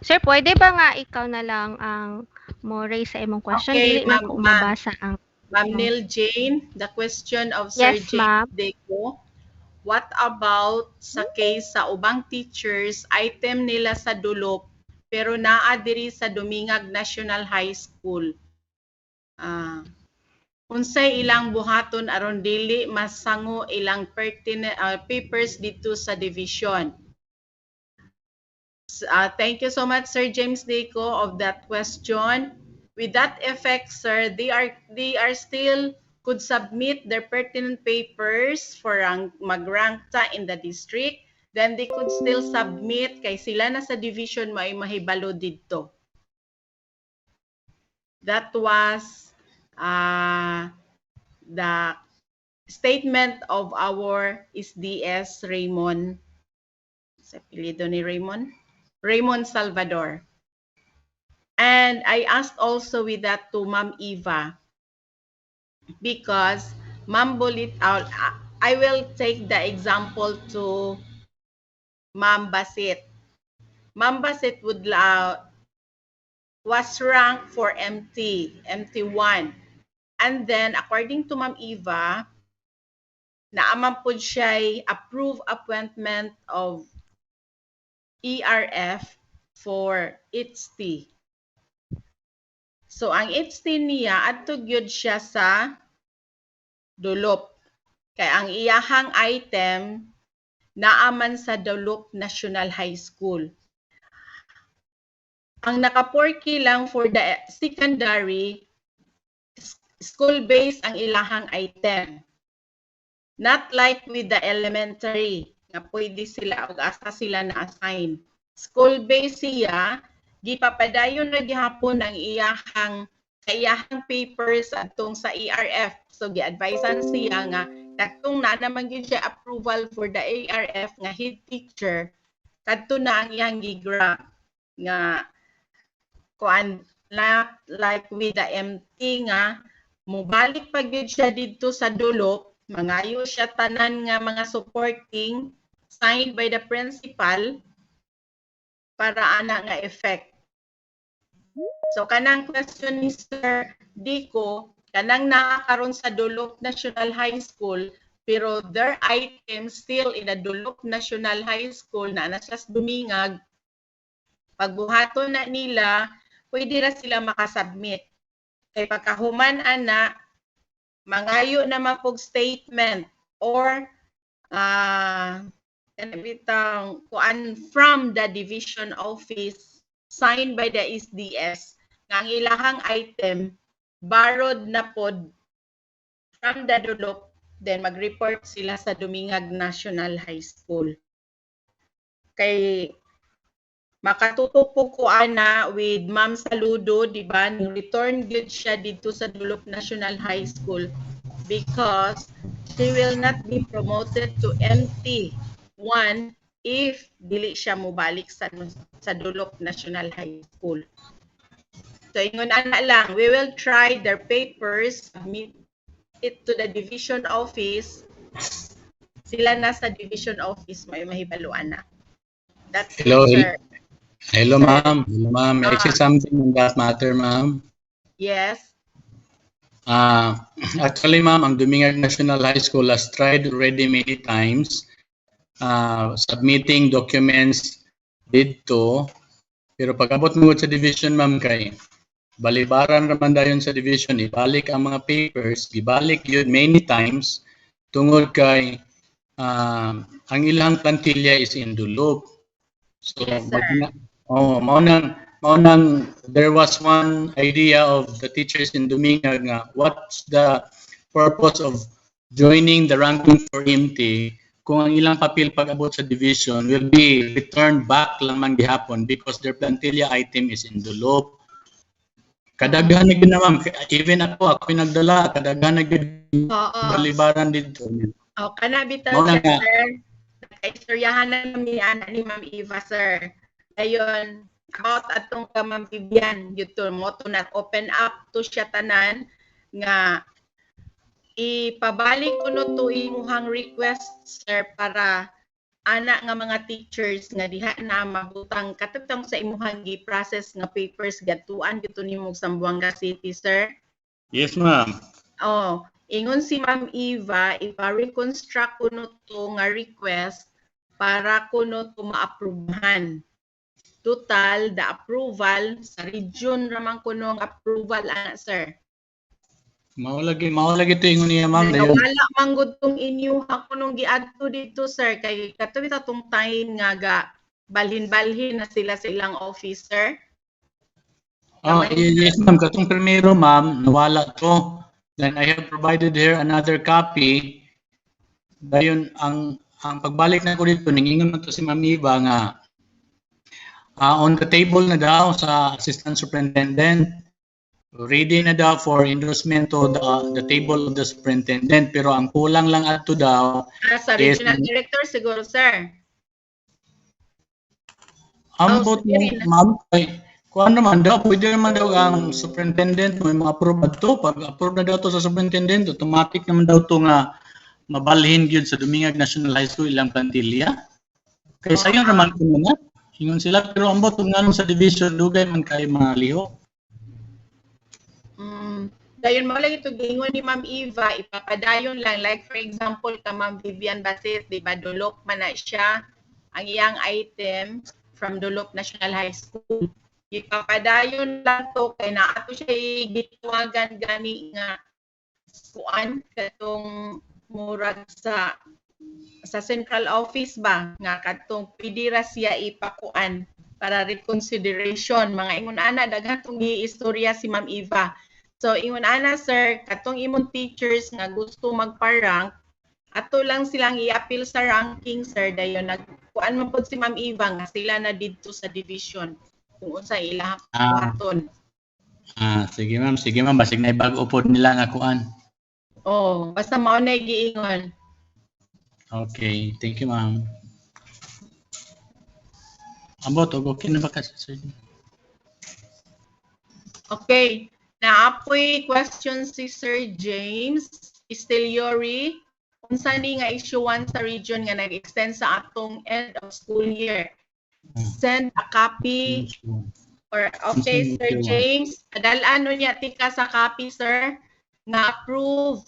Sir, pwede ba nga ikaw na lang ang mo raise sa imong question? Okay, Dili na ma'am, ko mabasa ang... Ma'am Nel Jane, the question of Sir Yes, James ma'am. Deco. What about sa case sa ubang teachers, item nila sa dulop, pero naa diri sa Dumingag National High School? Unsay ilang buhaton aron dili masango ilang pertinent papers dito sa division? Thank you so much, Sir James Deco, of that question. With that effect, sir, they are still could submit their pertinent papers for magrangta in the district. Then they could still submit kay sila na sa division may mahibalo dito. That was the statement of our SDS Raymond. Sa apelyido ni Raymond Salvador. And I asked also with that to Ma'am Eva because Ma'am bullet out. I will take the example to Ma'am Basit. Ma'am Basit was ranked for MT1. And then according to Ma'am Eva, naaman po siya approve appointment of ERF for HT. So, ang HT niya, adto gyud siya sa dulop. Kaya ang iyahang item, naaman sa Dulop National High School. Ang naka-4K lang for the secondary, school-based ang ilahang item. Not like with the elementary, nga pwede sila, o asa sila na-assign. School-based siya, gipapadayon na gihapon ang iyahang papers atong sa ERF. So gi-advisean siya nga katong na naman gyud siya approval for the ERF nga head teacher, kadto na ang iyang gigrant nga kuan like with the MT nga mubalik pa gyud siya didto sa dulop, mangayo siya tanan nga mga supporting signed by the principal para ana nga effect. So kanang question ni Sir Dico, kanang nakakaroon sa Dulop National High School, pero their items still in the Dulop National High School na nasa Dumingag, pagbuhaton na nila, pwede na sila makasubmit. Kay pagkahuman ana, mangayo na mapog statement or from the division office signed by the SDS nga ang ilahang item barod na pod from the Dulop, then mag-report sila sa Dumingag National High School. Kay makatuto po ko ana with Ma'am Saludo, di ba? Ning return good siya dito sa Dulop National High School because she will not be promoted to MT1 if dili siya mobalik sa Dulop National High School. So ingon ana lang, we will try their papers, submit it to the division office. Sila na sa division office may mahibaluan na. That's Hello, it, sir. hello, Sir. ma'am. Hello, ma'am. May I say something on that matter, ma'am? Yes. Actually, ma'am, ang Dumingag National High School has tried already many times submitting documents dito. Pero pag abot mo sa division, ma'am, kay balibaran naman dayon sa division, ibalik ang mga papers, ibalik yun many times, tungod kay ang ilang plantilla is in Dulop. So, Yes, sir. there was one idea of the teachers in Dumingag nga, what's the purpose of joining the ranking for MT kung ang ilang papel pag-abot sa division will be returned back lang man gihapon because their plantilla item is in Dulop. Kadaghan na gid na ma'am, even ako nagdala, kadaghan na gid balibaran dito. Kana bitaw sir. Kaistoryahan na namin ni Ma'am Eva, sir. Ayon, about atong ka Ma'am Vivian, yuto mo to na open up to siya tanan nga ipabalik ko no to imuhang request, sir, para ana nga mga teachers nga diha na mabutang katutong sa imuhang gi-process nga papers gatuan gito nimo sa Zamboanga City, sir. Yes, ma'am. Oh, ingon si Ma'am Eva, ipa-reconstruct ko no to nga request para ko no to ma-approvehan. Total, the approval sa region ramang ko no approval ana, sir. Maulagi to ingon niya, ma'am. Wala manggod tong inyo ako nung giadto dito, sir, kay katuwi ta tong time nga ga balhin-balhin na sila sa ilang officer. Yes, ma'am. Katong primero, ma'am, nawala to. Then I have provided here another copy. Dayon ang pagbalik na ko dito, ningingon man to si Ma'am Eva nga on the table na daw sa assistant superintendent, ready na daw for endorsement to the table of the superintendent, pero ang kulang lang ato daw sa regional director siguro, sir. Ambot mo, ma'am, kung ano naman daw, pwede naman daw ang superintendent may ma-approve to. Pag approve na daw to sa superintendent, automatic naman daw to nga mabalhin gyud sa Dumingag National High School ilang plantilla. Kaya sayon naman ko na. Ingon sila, pero ambot nga nung sa division, dugay man kay mga liho. Dayon mo lang ito gingon ni Ma'am Eva, ipapadayon lang. Like for example, ka Ma'am Vivian Basit, di ba, Dulop man na siya ang iyang item from Dulop National High School. Ipapadayon lang to kay naato siya gituwagan gani nga kuan katong murag sa central office ba nga katong pwede ra siya ipakuan para reconsideration. Mga ingon ana daghan tong giistorya si Ma'am Eva. So ingon ana, sir, katong imong teachers nga gusto magpa-rank, ato lang silang i-appeal sa ranking, sir, dayon nagkuan man pod si Ma'am Eva nga sila na didto sa division kung unsa ilang kuhaton. Sige ma'am, basig na bag-o pod nila nga kuan. Basta mao na giingon. Okay, thank you, ma'am. Ambot, okay na ba kasi, sir? Okay. Naapoy question si Sir James Istiliori. Unsa ni nga issuean sa region nga nag-extend sa atong end of school year? Send a copy. Or okay, Sir James, adalaan niya tika sa copy, sir, nga approve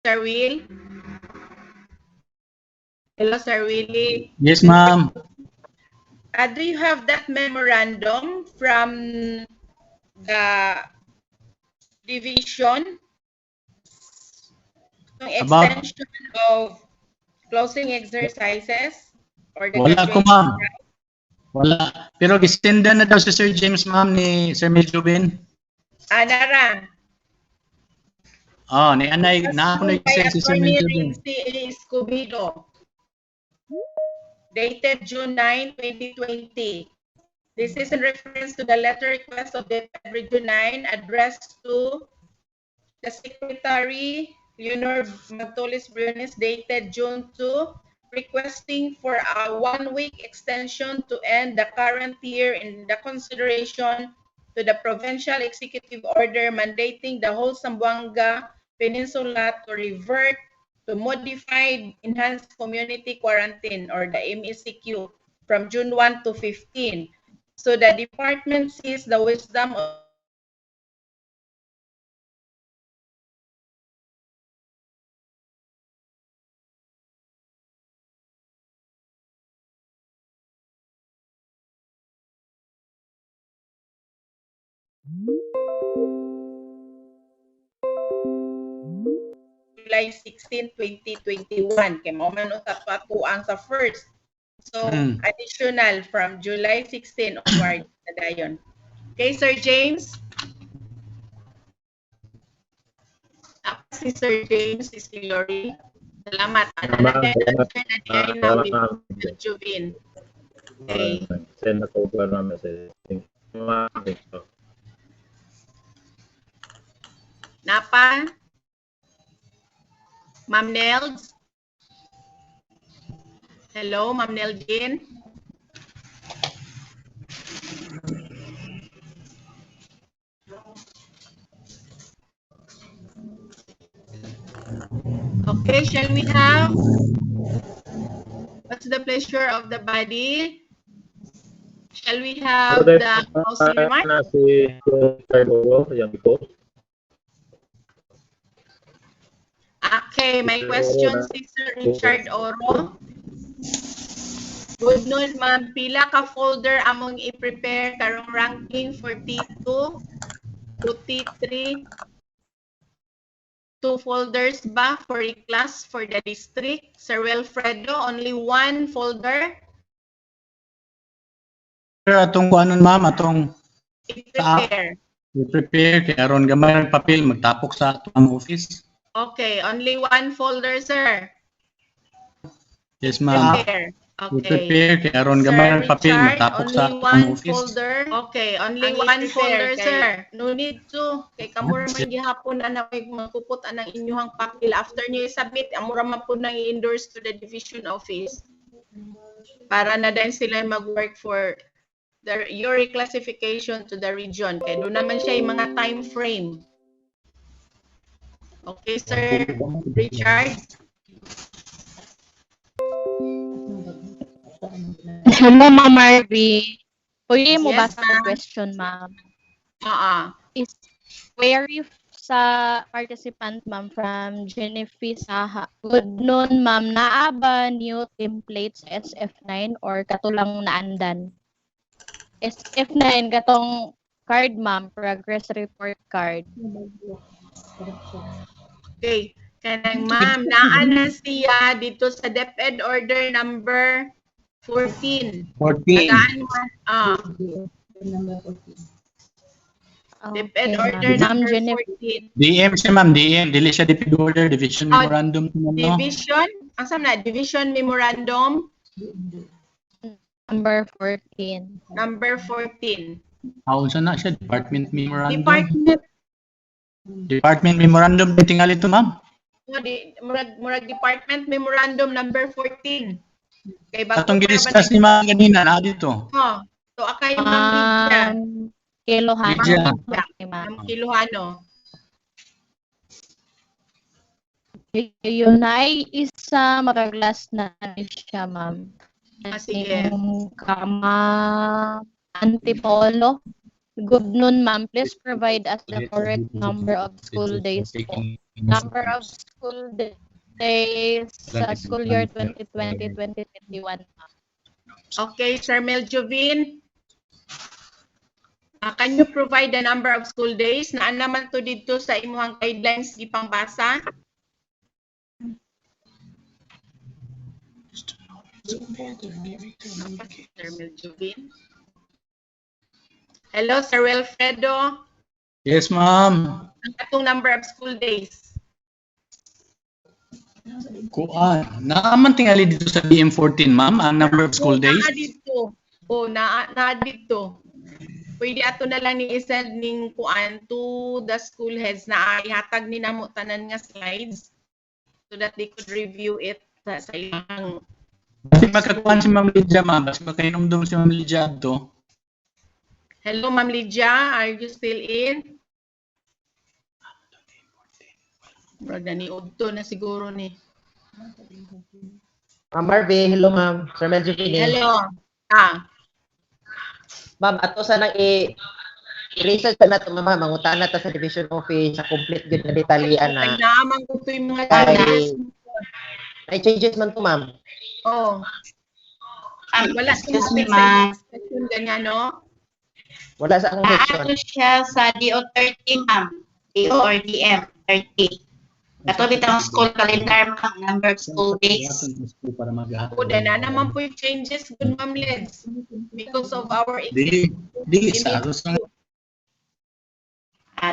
Sir Will? Hello, Sir Willie. Yes, ma'am. Do you have that memorandum from the division? About- Extension of closing exercises? Or the Wala ko, graduation ma'am. right? Wala. Pero gisendan na daw si Sir James, ma'am, ni Sir Meljubin. Nara. Oh, ni Anay, na ako By nag-send si Sir Attorney Meljubin. Rinsy Escobedo. Dated June 9, 2020. This is in reference to the letter request of the Region 9 addressed to the Secretary Leonor Magtolis Briones dated June 2, requesting for a 1-week extension to end the current year in the consideration to the Provincial Executive Order mandating the whole Zamboanga Peninsula to revert to modified enhanced community quarantine or the MECQ from June 1 to 15. So the department sees the wisdom of July 16, 2021. Kaya mo man ang sa first. So, additional from July 16 onward na dayon. Okay, Sir James. Si Sir James, si Lori. Salamat. Juvin. Okay. Send ako pa na message. Napa? Ma'am Nels? Hello, Ma'am Neldin? Okay, shall we have? What's the pleasure of the body? Shall we have the closing remarks? Okay, my question is Sir Richard Oro. Good noon, ma'am. Pila ka folder among i-prepare karong ranking for T2 to T3? 2 folders ba for class for the district? Sir Wilfredo, only 1 folder? Pero atong kuanon, ma'am, atong I-prepare. i-prepare kay aron gamay ang papel magtapok sa atong office. Okay, only 1 folder, sir. Yes, ma'am. Prepare. Okay. I-prepare kay aron gamay ang papel magtapok sa atong office. Folder. Okay, only 1 folder, sir. No need to. Kay kamura man gihapon ana may magkupot anang inyuhang papel after niyo i-submit, amura man po nang i-endorse to the division office. Para na din sila mag-work for your reclassification to the region. Kaya doon naman siya yung mga time frame. Okay, Sir Richard. Hello, Ma'am Marvy. Pwede mo Yes, basa ma'am. ang question, ma'am? Is query sa participant, ma'am, from Jennifer Saha. Good noon, ma'am. Naa ba new templates SF9 or katulang naandan? SF9, katong card, ma'am, progress report card. Okay. Kanang ma'am, naan na siya dito sa DepEd order number 14. 14. Nagaan mo. DepEd order number 14. DM siya, ma'am. DM. Dili siya DepEd order, division memorandum. Division? Ang sama na? Division memorandum? Number 14. Number 14. Unsa na siya? Department memorandum. Department. Memorandum. Tingali ito, ma'am. Murag department memorandum number 14. Kay bago Atong pa gidiscuss ni ma'am ganina na dito. So akay yung Ma'am Kilohano. Ma'am Kilohano. Yun ay isa maraglas na siya, ma'am. Sige. Yung kama Antipolo. Good noon, ma'am. Please provide us the correct number of school days po. Number of school days sa school year 2020-2021, ma'am. Okay, Sir Meljovin. Can you provide the number of school days? Naan naman to dito sa imuhang guidelines gipang basa? Sir Meljovin. Hello, Sir Wilfredo. Yes, ma'am. Ang atong number of school days. Kuan. Naaman tingali dito sa BM14, ma'am, ang number of school days. Naa dito. Naa dito. Pwede ato na lang ni isend ning kuan to the school heads na ihatag ni namo tanan nga slides so that they could review it sa ilang. Kasi makakuan si Ma'am Lydia, ma'am. Kasi makainomdom si Ma'am Lydia to. Hello, Ma'am Lydia. Are you still in? Bro, ni Udto na siguro ni. Ma'am Marvin, hello ma'am. Sir Meljovin. Hello. Ma'am, ato sanang i-research na ito, ma'am. Mangutana ta sa division office, sa complete good na detalyan na. Nagnaamang ko ito yung mga changes. Ay, changes man to, ma'am. Oo. Wala Excuse me, ma'am. Ganyan, no? Wala sa akong section. Ano siya sa DO30, ma'am? DO or DM 30. Kato bitang school calendar, ma'am, number of school days. Na naman po yung changes, good ma'am Leds. Because of our Di sa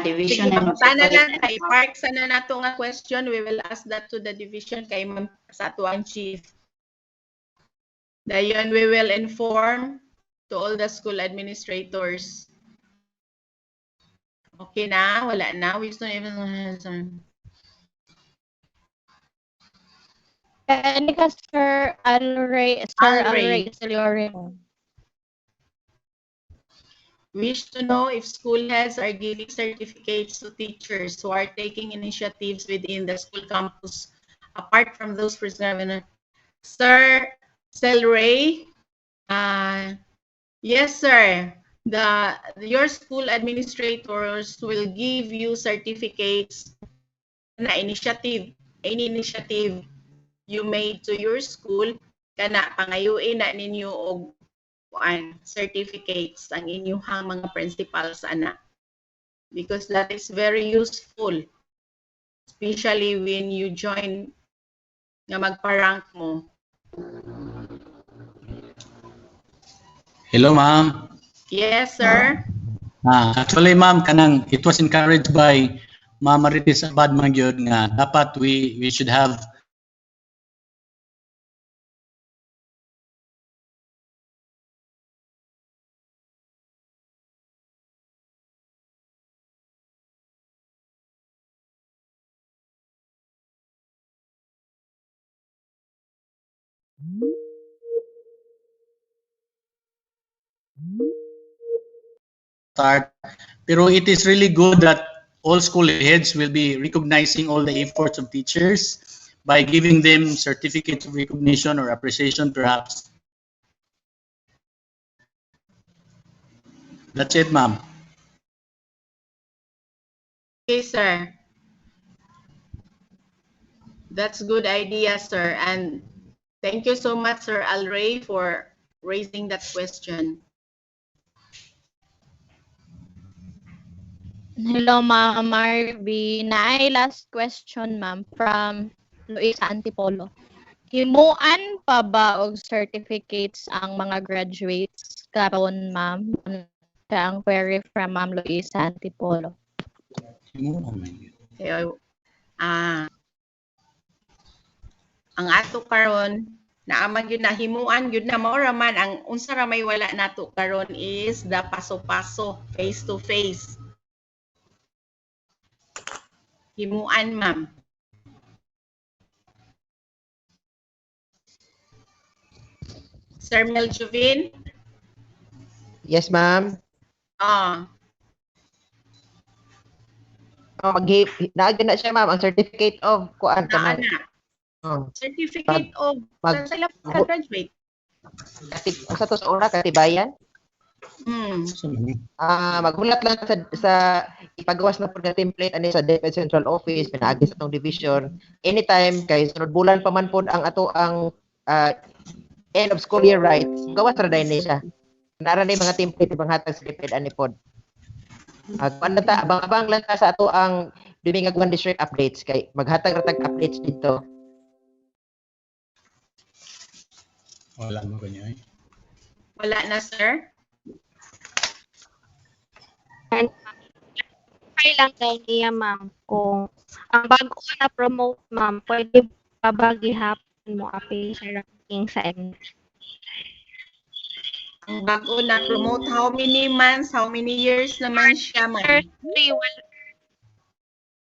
division. Sige, pangutana lang kay Park sana nato nga question. We will ask that to the division kay ma'am sa ato ang chief. Dayon we will inform to all the school administrators. Okay na? Wala na? We still even Any ka, Sir Alray, wish to know if school heads are giving certificates to teachers who are taking initiatives within the school campus, apart from those prescribed. Sir Selray, yes, sir. Your school administrators will give you certificates na initiative, any initiative you made to your school, kana pangayuin na ninyo og certificates ang inyuhang mga principals ana. Because that is very useful, especially when you join nga magpa-rank mo. Hello, ma'am. Yes, sir. Actually, ma'am, it was encouraged by Ma'am Marites Abad Magyod nga dapat we should have start. Pero it is really good that all school heads will be recognizing all the efforts of teachers by giving them certificates of recognition or appreciation, perhaps. That's it, ma'am. Okay, sir. That's a good idea, sir. And thank you so much, Sir Alray, for raising that question. Hello, Ma'am Marvy. Naay last question, ma'am, from Luisa Antipolo. Himuan pa ba og certificates ang mga graduates karon, ma'am? Kaya ang query from Ma'am Luisa Antipolo. Ang ato karon naamang yun na himuan yun na mao raman ang unsa ra may wala nato karon is the paso-paso, face to face. Himuan, ma'am. Sir Meljovin? Yes, ma'am. Naagyan na siya, ma'am, ang certificate of kuan ka na. Certificate of sa sila graduate. Sa to sa una katibayan? Hmm. Maghulat lang sa ipagawas na po na template ani sa DepEd Central Office pinaagi sa tong division anytime kay sunod bulan pa man pod ang ato ang end of school year rights gawas ra dai ni siya nara ni mga template ibang hatag sa DepEd ani pod kuan lang ta abang-abang lang ta sa ato ang Dumingag I District updates kay maghatag ra tag updates dito. Wala mo kanya. Wala na, sir? And try lang daw niya, ma'am, kung ang bago na promote, ma'am, pwede babagihapon mo appeal sa ranking sa M. Ang bago na promote, how many months, how many years naman siya, ma'am?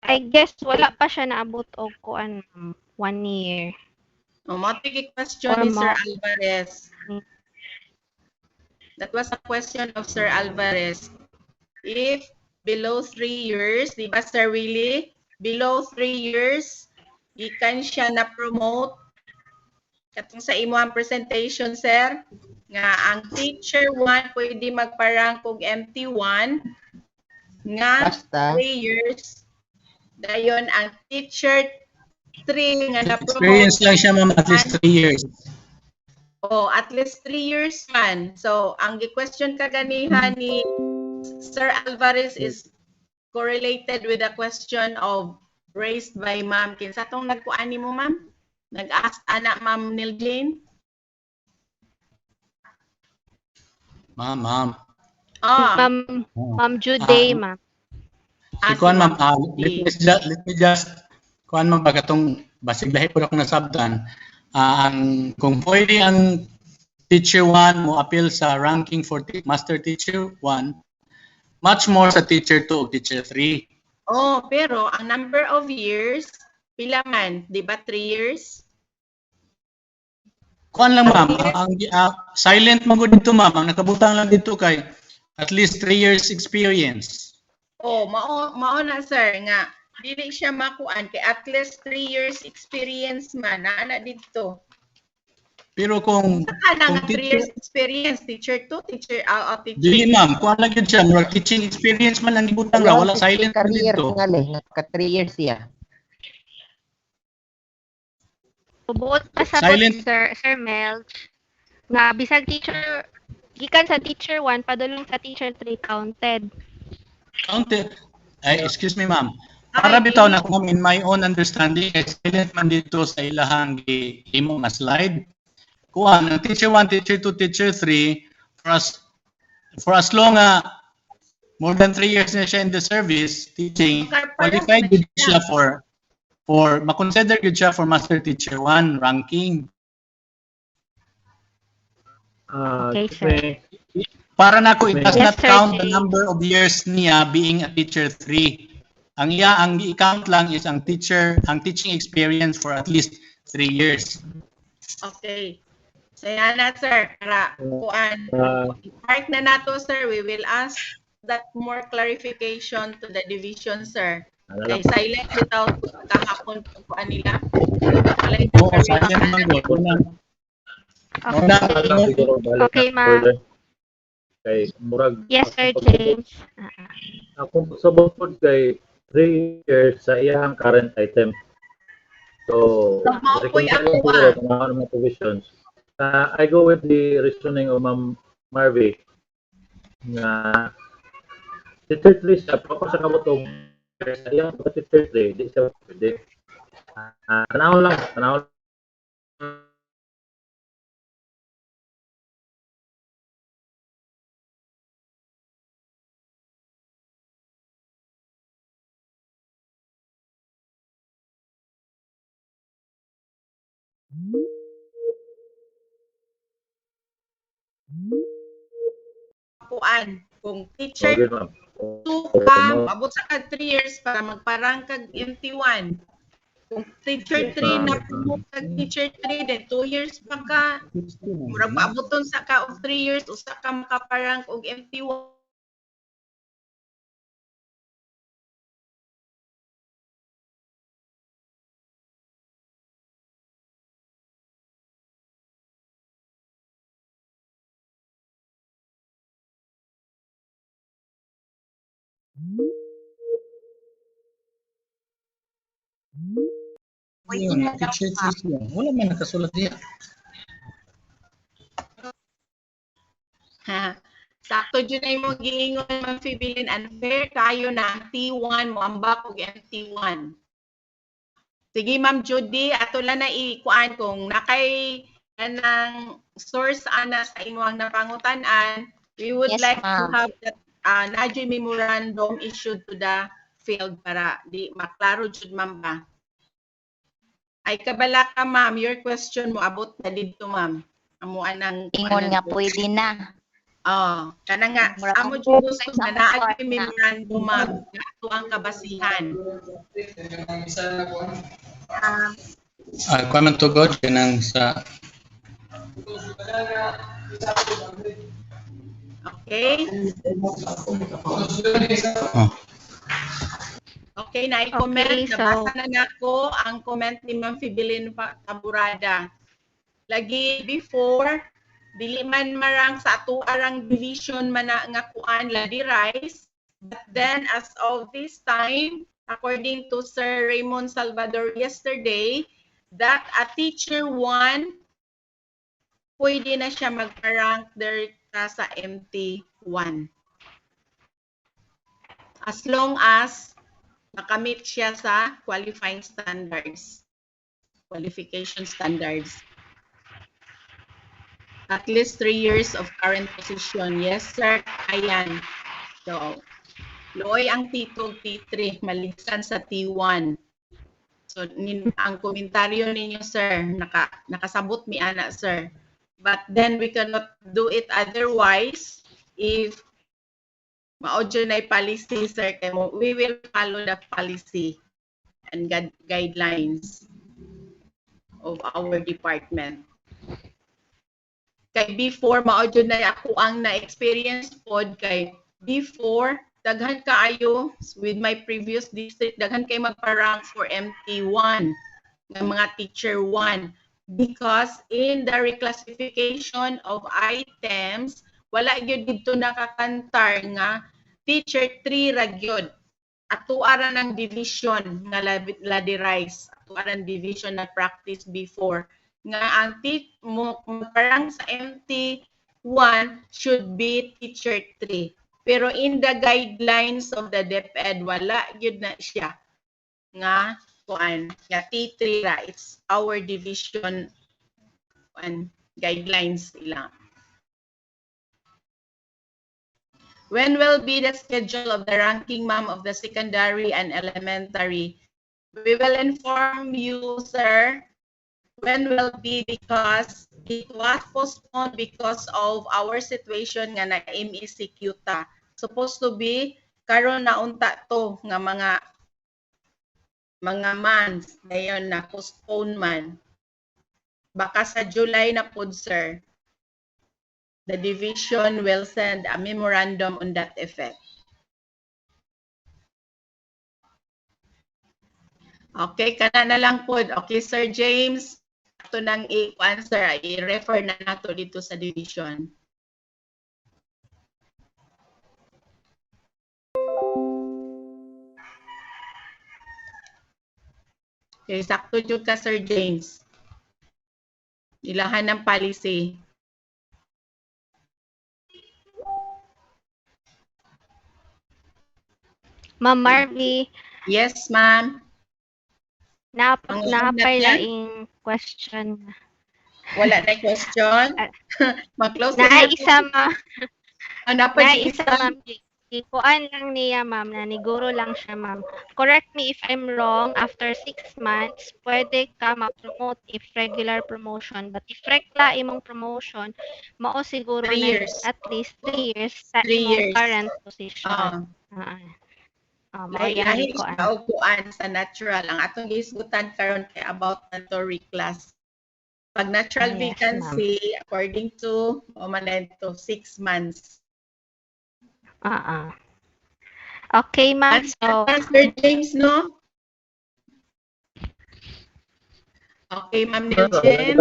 I guess wala pa siya naabot og kuan, 1 year. Matig question Or ni Sir more. Alvarez. That was a question of Sir Alvarez. If below 3 years, di ba Sir Willie? Below 3 years, gikan siya na-promote. Katong sa imo ang presentation, sir, nga ang teacher 1 pwede magparang kog MT1 nga Basta 3 years. Dayon ang teacher 3 nga na-promote. Experience lang siya, ma'am, at least 3 years. Oh, at least 3 years man. So, ang gi-question kaganihan ni Sir Alvarez is correlated with the question of raised by ma'am. Kinsa tong nagkuan nimo, ma'am? Nag-ask anak ma'am Nil Jane? Ma'am. Ma'am Juday, ma'am. Si Kuan, ma'am, let me just Kuan, ma'am, bagatong basig lahi po ako nasabtan. Kung pwede ang teacher 1 mo appeal sa ranking for master teacher 1, much more sa teacher 2 o teacher 3. Oh, pero ang number of years, pila man? Di ba 3 years? Kuan lang, ma'am, silent mo dito, ma'am. Ang nakabutang lang dito kay at least 3 years experience. Oh, mao na, sir, nga dili siya makuan kay at least 3 years experience man na dito. Pero kung nga 3 years experience, teacher 2, teacher teacher. Dili, ma'am, kuan lang yun siya, murag teaching experience man ang gibutang ra, wala silent man career dito. nga ka 3 years siya. Buot pa sa Silent. Sir Mel, nga bisag teacher, gikan sa teacher 1, padulong sa teacher 3 counted. Counted. Excuse me, ma'am. Para bitaw na kung in my own understanding, silent man dito sa ilahang imo nga slide. Kuan ang teacher 1, teacher 2, teacher 3 for as long more than 3 years na siya in the service teaching, qualified good siya for makonsider good siya for master teacher 1 ranking. Okay, sir. Para nako, it does Yes, not sir, count the Jay. number of years niya being a teacher 3. Ang i-count lang is ang teaching experience for at least 3 years. Okay. So yan na, sir. Para kuan. Park na nato, sir. We will ask that more clarification to the division, sir. Kay silent without kahapon kuan nila. Oo, silent man go. Okay, ma'am. Kay murag Yes, Sir James. Ako subot pod kay 3 years sa iyang current item. So, reconcile ko ang mga provisions. I go with the reasoning of Ma'am Marvy na teacher 3 siya, pero sa kabutong sa iyang teacher 3, di siya pwede. Tanaw lang. Kuan. Kung teacher Okay, ma'am. 2 ka, abot sa ka 3 years para magparang kag MT1. Kung teacher 3 na promote kag teacher 3, then 2 years pa ka, murag maaboton sa ka of 3 years, usa ka makaparang og MT1. Waiting na daw, Teacher ma'am. Tracy, wala man nakasulat diya. Ha. Sakto dyan ay mo giingon, Ma'am Fibilin, unfair kayo na ang T1 mo ambak og MT1. Sige, Ma'am Judy, ato lang na ikuan kung nakay anang source ana sa inyong napangutan-an, we would Yes, like to ma'am. have that na memorandum issued to the field para di maklaro jud ma'am ba. Ay kabala ka ma'am, your question mo abot na dito ma'am. Amo anang Ingon nga pwede na. Oh, kana nga Mura amo kang jud gusto sa nga naa part gyud na. memorandum ma'am nga ato ang kabasihan. Kuha man tugod kanang sa Okay? oh. Okay, na-comment. Okay, so- Nabasa na nako ang comment ni Ma'am Fibilin Taburada. Lagi before, dili man marang sa ato arang division man na nga kuan ladi rice. But then as of this time, according to Sir Raymond Salvador yesterday, that a teacher 1 pwede na siya mag-rank there sa MT1. As long as nakamit siya sa qualifying standards, qualification standards. At least 3 years of current position. Yes, sir. Ayan. So, looy ang T2, T3, malisan sa T1. So, ang komentaryo ninyo, sir, nakasabot mi ana, sir. But then we cannot do it otherwise if maudyo na policy, sir. We will follow the policy and guidelines of our department. Kay before, maudyo na ako ang na-experience pod kay before, daghan kaayo with my previous district, daghan kay magpa-rank for MT1 ng mga teacher 1 because in the reclassification of items, wala gyud dito nakakantar nga teacher 3 ra gyud. Atuara ng division nga ladirise, atuara ng division na practice before nga ang parang sa MT1 should be teacher 3. Pero in the guidelines of the DepEd, wala yun na siya nga kuan nga T3 ra. It's our division and guidelines lang. When will be the schedule of the ranking, ma'am, of the secondary and elementary? We will inform you, sir, when will be because it was postponed because of our situation nga na-MECQ ta. Supposed to be karon na unta to nga mga months ngayon na postpone man. Baka sa July na pod, sir. The division will send a memorandum on that effect. Okay, kana na lang pod. Okay, Sir James. Ito nang i-answer, i-refer na nato dito sa division. Okay, sakto jud ka, Sir James. Ilahan ng policy. Ma'am Marvy, Yes, ma'am. napay laing question. Wala na question? Mag-close na Naisa ma'am. Naisa, ma'am. Kuan lang niya ma'am, na niguro lang siya ma'am. Correct me if I'm wrong, after 6 months, pwede ka ma-promote if regular promotion. But if rekla imong promotion, mao siguro 3 na years. at least 3 years sa 3 imong years. current position. Lahi siya og kuan sa natural. Ang atong gisgutan karon kay about nato reclass. Pag natural Yes, vacancy, according to man to 6 months. Okay, ma'am. So, Sir James, no? Okay, Ma'am Neljen.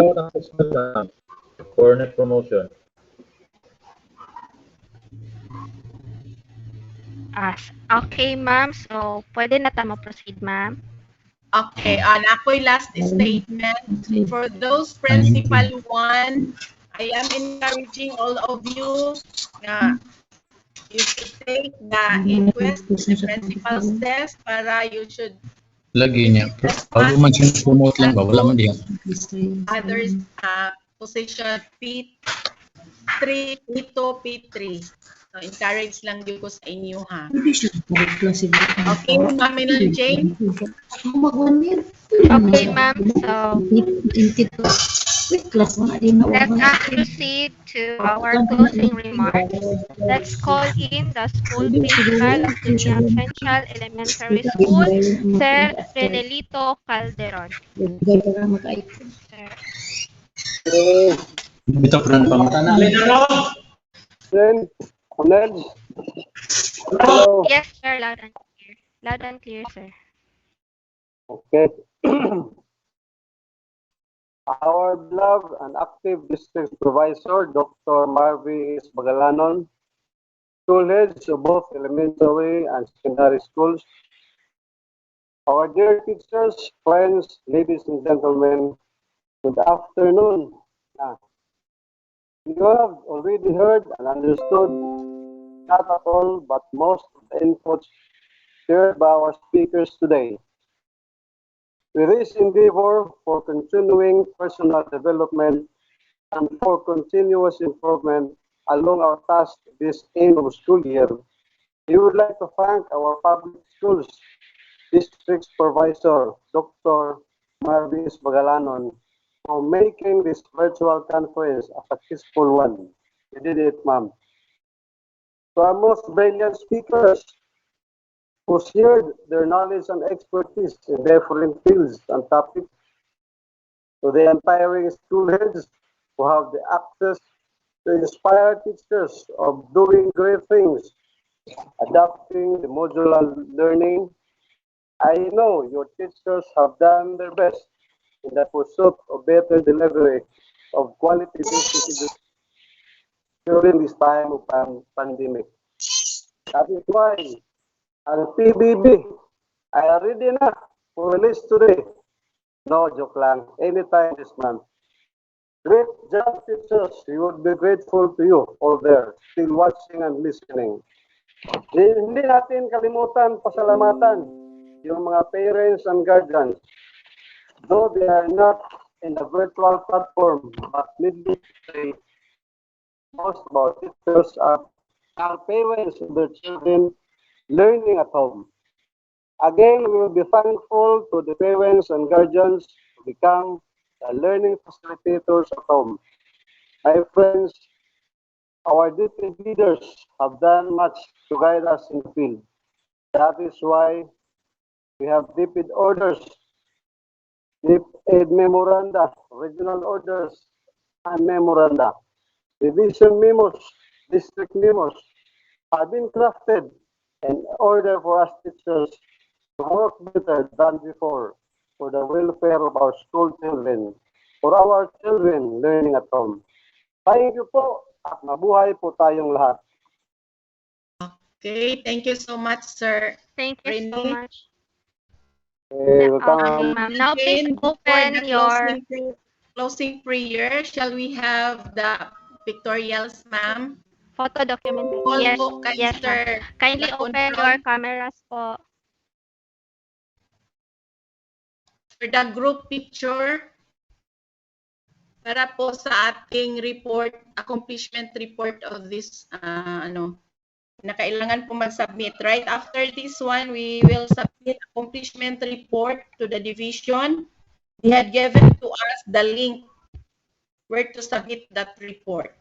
For net promotion. Okay, ma'am. So, pwede na tamo proceed, ma'am. Okay, ako'y last statement. For those principal one, I am encouraging all of you na you should take the inquest, the principal's test para you should Lagi niya. Bago man siya promote lang ba? Wala man diyan. others position P3, P2, P3. So, encourage lang yun ko sa inyo, ha? Okay, Ma'am Jane? Okay, ma'am. So, let us proceed to our closing remarks. Let's call in the school principal of Dumingag Central Elementary School, Sir Renelito Calderon. Sir. Ito po ng pamatana. Hello. Yes, sir. Loud and clear. Loud and clear, sir. Okay. Our beloved and active district supervisor, Dr. Marvy S. Bagalanon, school heads of both elementary and secondary schools, our dear teachers, friends, ladies and gentlemen, good afternoon. You have already heard and understood not at all, but most of the inputs shared by our speakers today. With this endeavor for continuing personal development and for continuous improvement along our task this end of school year, we would like to thank our public schools district supervisor, Dr. Marvis Bagalanon, for making this virtual conference a successful one. You did it, ma'am. To our most brilliant speakers who shared their knowledge and expertise in different fields and topics, to the empowering school heads who have the access to inspire teachers of doing great things, adapting the modular learning. I know your teachers have done their best in the pursuit of better delivery of quality-based education during this time of pandemic. That is why ang PBB ay ready na for release today. No, joke lang. Anytime this month. Great job, teachers. We would be grateful to you all there, still watching and listening. Hindi natin kalimutan pasalamatan yung mga parents and guardians. Though they are not in the virtual platform, but needless to say, most of our teachers are parents of their children learning at home. Again, we will be thankful to the parents and guardians to become the learning facilitators at home. My friends, our district leaders have done much to guide us in the field. That is why we have DPID orders, DPID memoranda, regional orders, and memoranda. Division memos, district memos have been crafted in order for us teachers to work better than before for the welfare of our school children, for our children learning at home. Thank you po at mabuhay po tayong lahat. Okay, thank you so much, sir. Thank you so Rene. much. Welcome. Ma'am. Now, please Before open the your... closing prayer, shall we have the pictorials, ma'am? Photo document. All Yes, po kay yes, ma'am. Sir Kindly open your cameras po. for the group picture para po sa ating report, accomplishment report of this, na kailangan po mag-submit. Right after this one, we will submit accomplishment report to the division. They had given to us the link where to submit that report.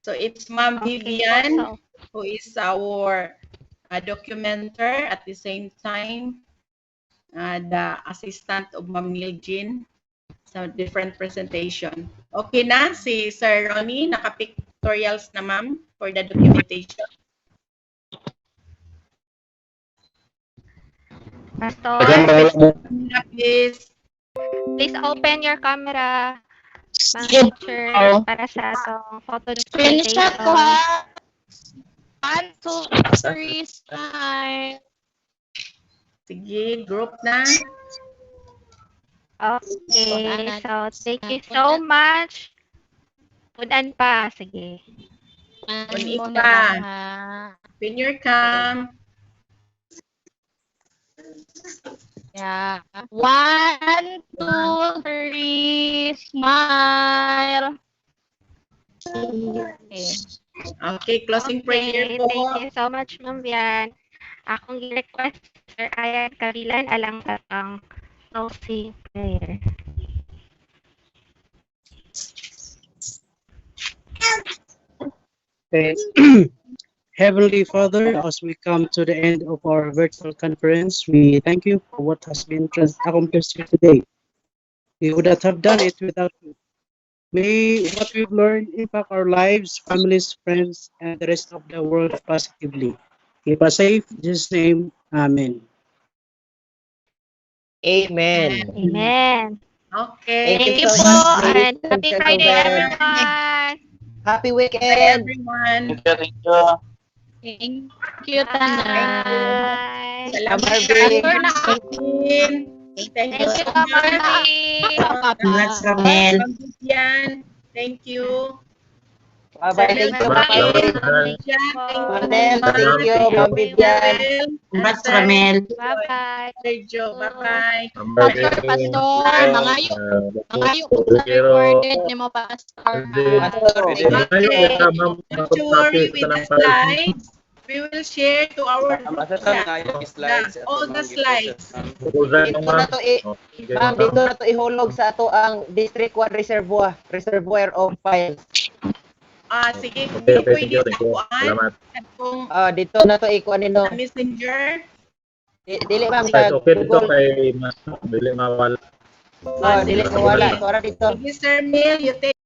So it's Ma'am Vivian, who is our documenter, at the same time, the assistant of Ma'am Jean sa different presentation. Okay na si Sir Ronnie, naka-pictorials na ma'am for the documentation. Pastor, please open your camera, ma'am teacher, para sa atong photo documentation. Screenshot ko ha. 1, 2, Three, smile. Sige, group na. Okay, so thank you so much. Punan pa, sige. On Mo ipa. na lang, ha. Open your cam. Yeah. 1, 2, 3, smile. Okay. Okay, closing prayer Okay, po. thank you so much, Ma'am Bian. Akong gi-request, Sir Ayan Kabilan, alang sa ang closing prayer. Okay. Heavenly Father, as we come to the end of our virtual conference, we thank you for what has been accomplished here today. We would not have done it without you. May what we've learned impact our lives, families, friends, and the rest of the world positively. Keep us safe. In Jesus' name, Amen. Amen. Amen. Okay. Thank you so po, much, and ladies happy and Friday, gentlemen. everyone. Happy Bye, weekend. everyone. Thank you. Thank you, Tanan. Bye. Salamat Marvin. kayo, Marvin. Thank you Thank you, so Ma'am much. Marvin. Congrats, Ramel. Yan. Thank you. Bye-bye. Thank you, Ma'am Bye-bye. Marvin. Thank you Yan, po. thank you. Manel, thank you, Bye, Ma'am Vivian. everyone. Congrats, Ramel. Bye-bye. Sergio, bye-bye. Pastor, Pastor, mangayo ko sa recorded ni mo, Pastor. Okay. Actually, with the slides, we will share to our group chat. All the slides. Dito na to Ma'am, dito na to ihulog sa ato ang District 1 Reservoir of Files. Sige, kung Okay, hindi pwede thank you. Salamat. kung Dito na to ikuan nino. messenger. Dili ma'am Guys, sa okay dito Google. kay Mas, dili mawala. Dili mawala. So ara dito. Sige, Sir Mil, you take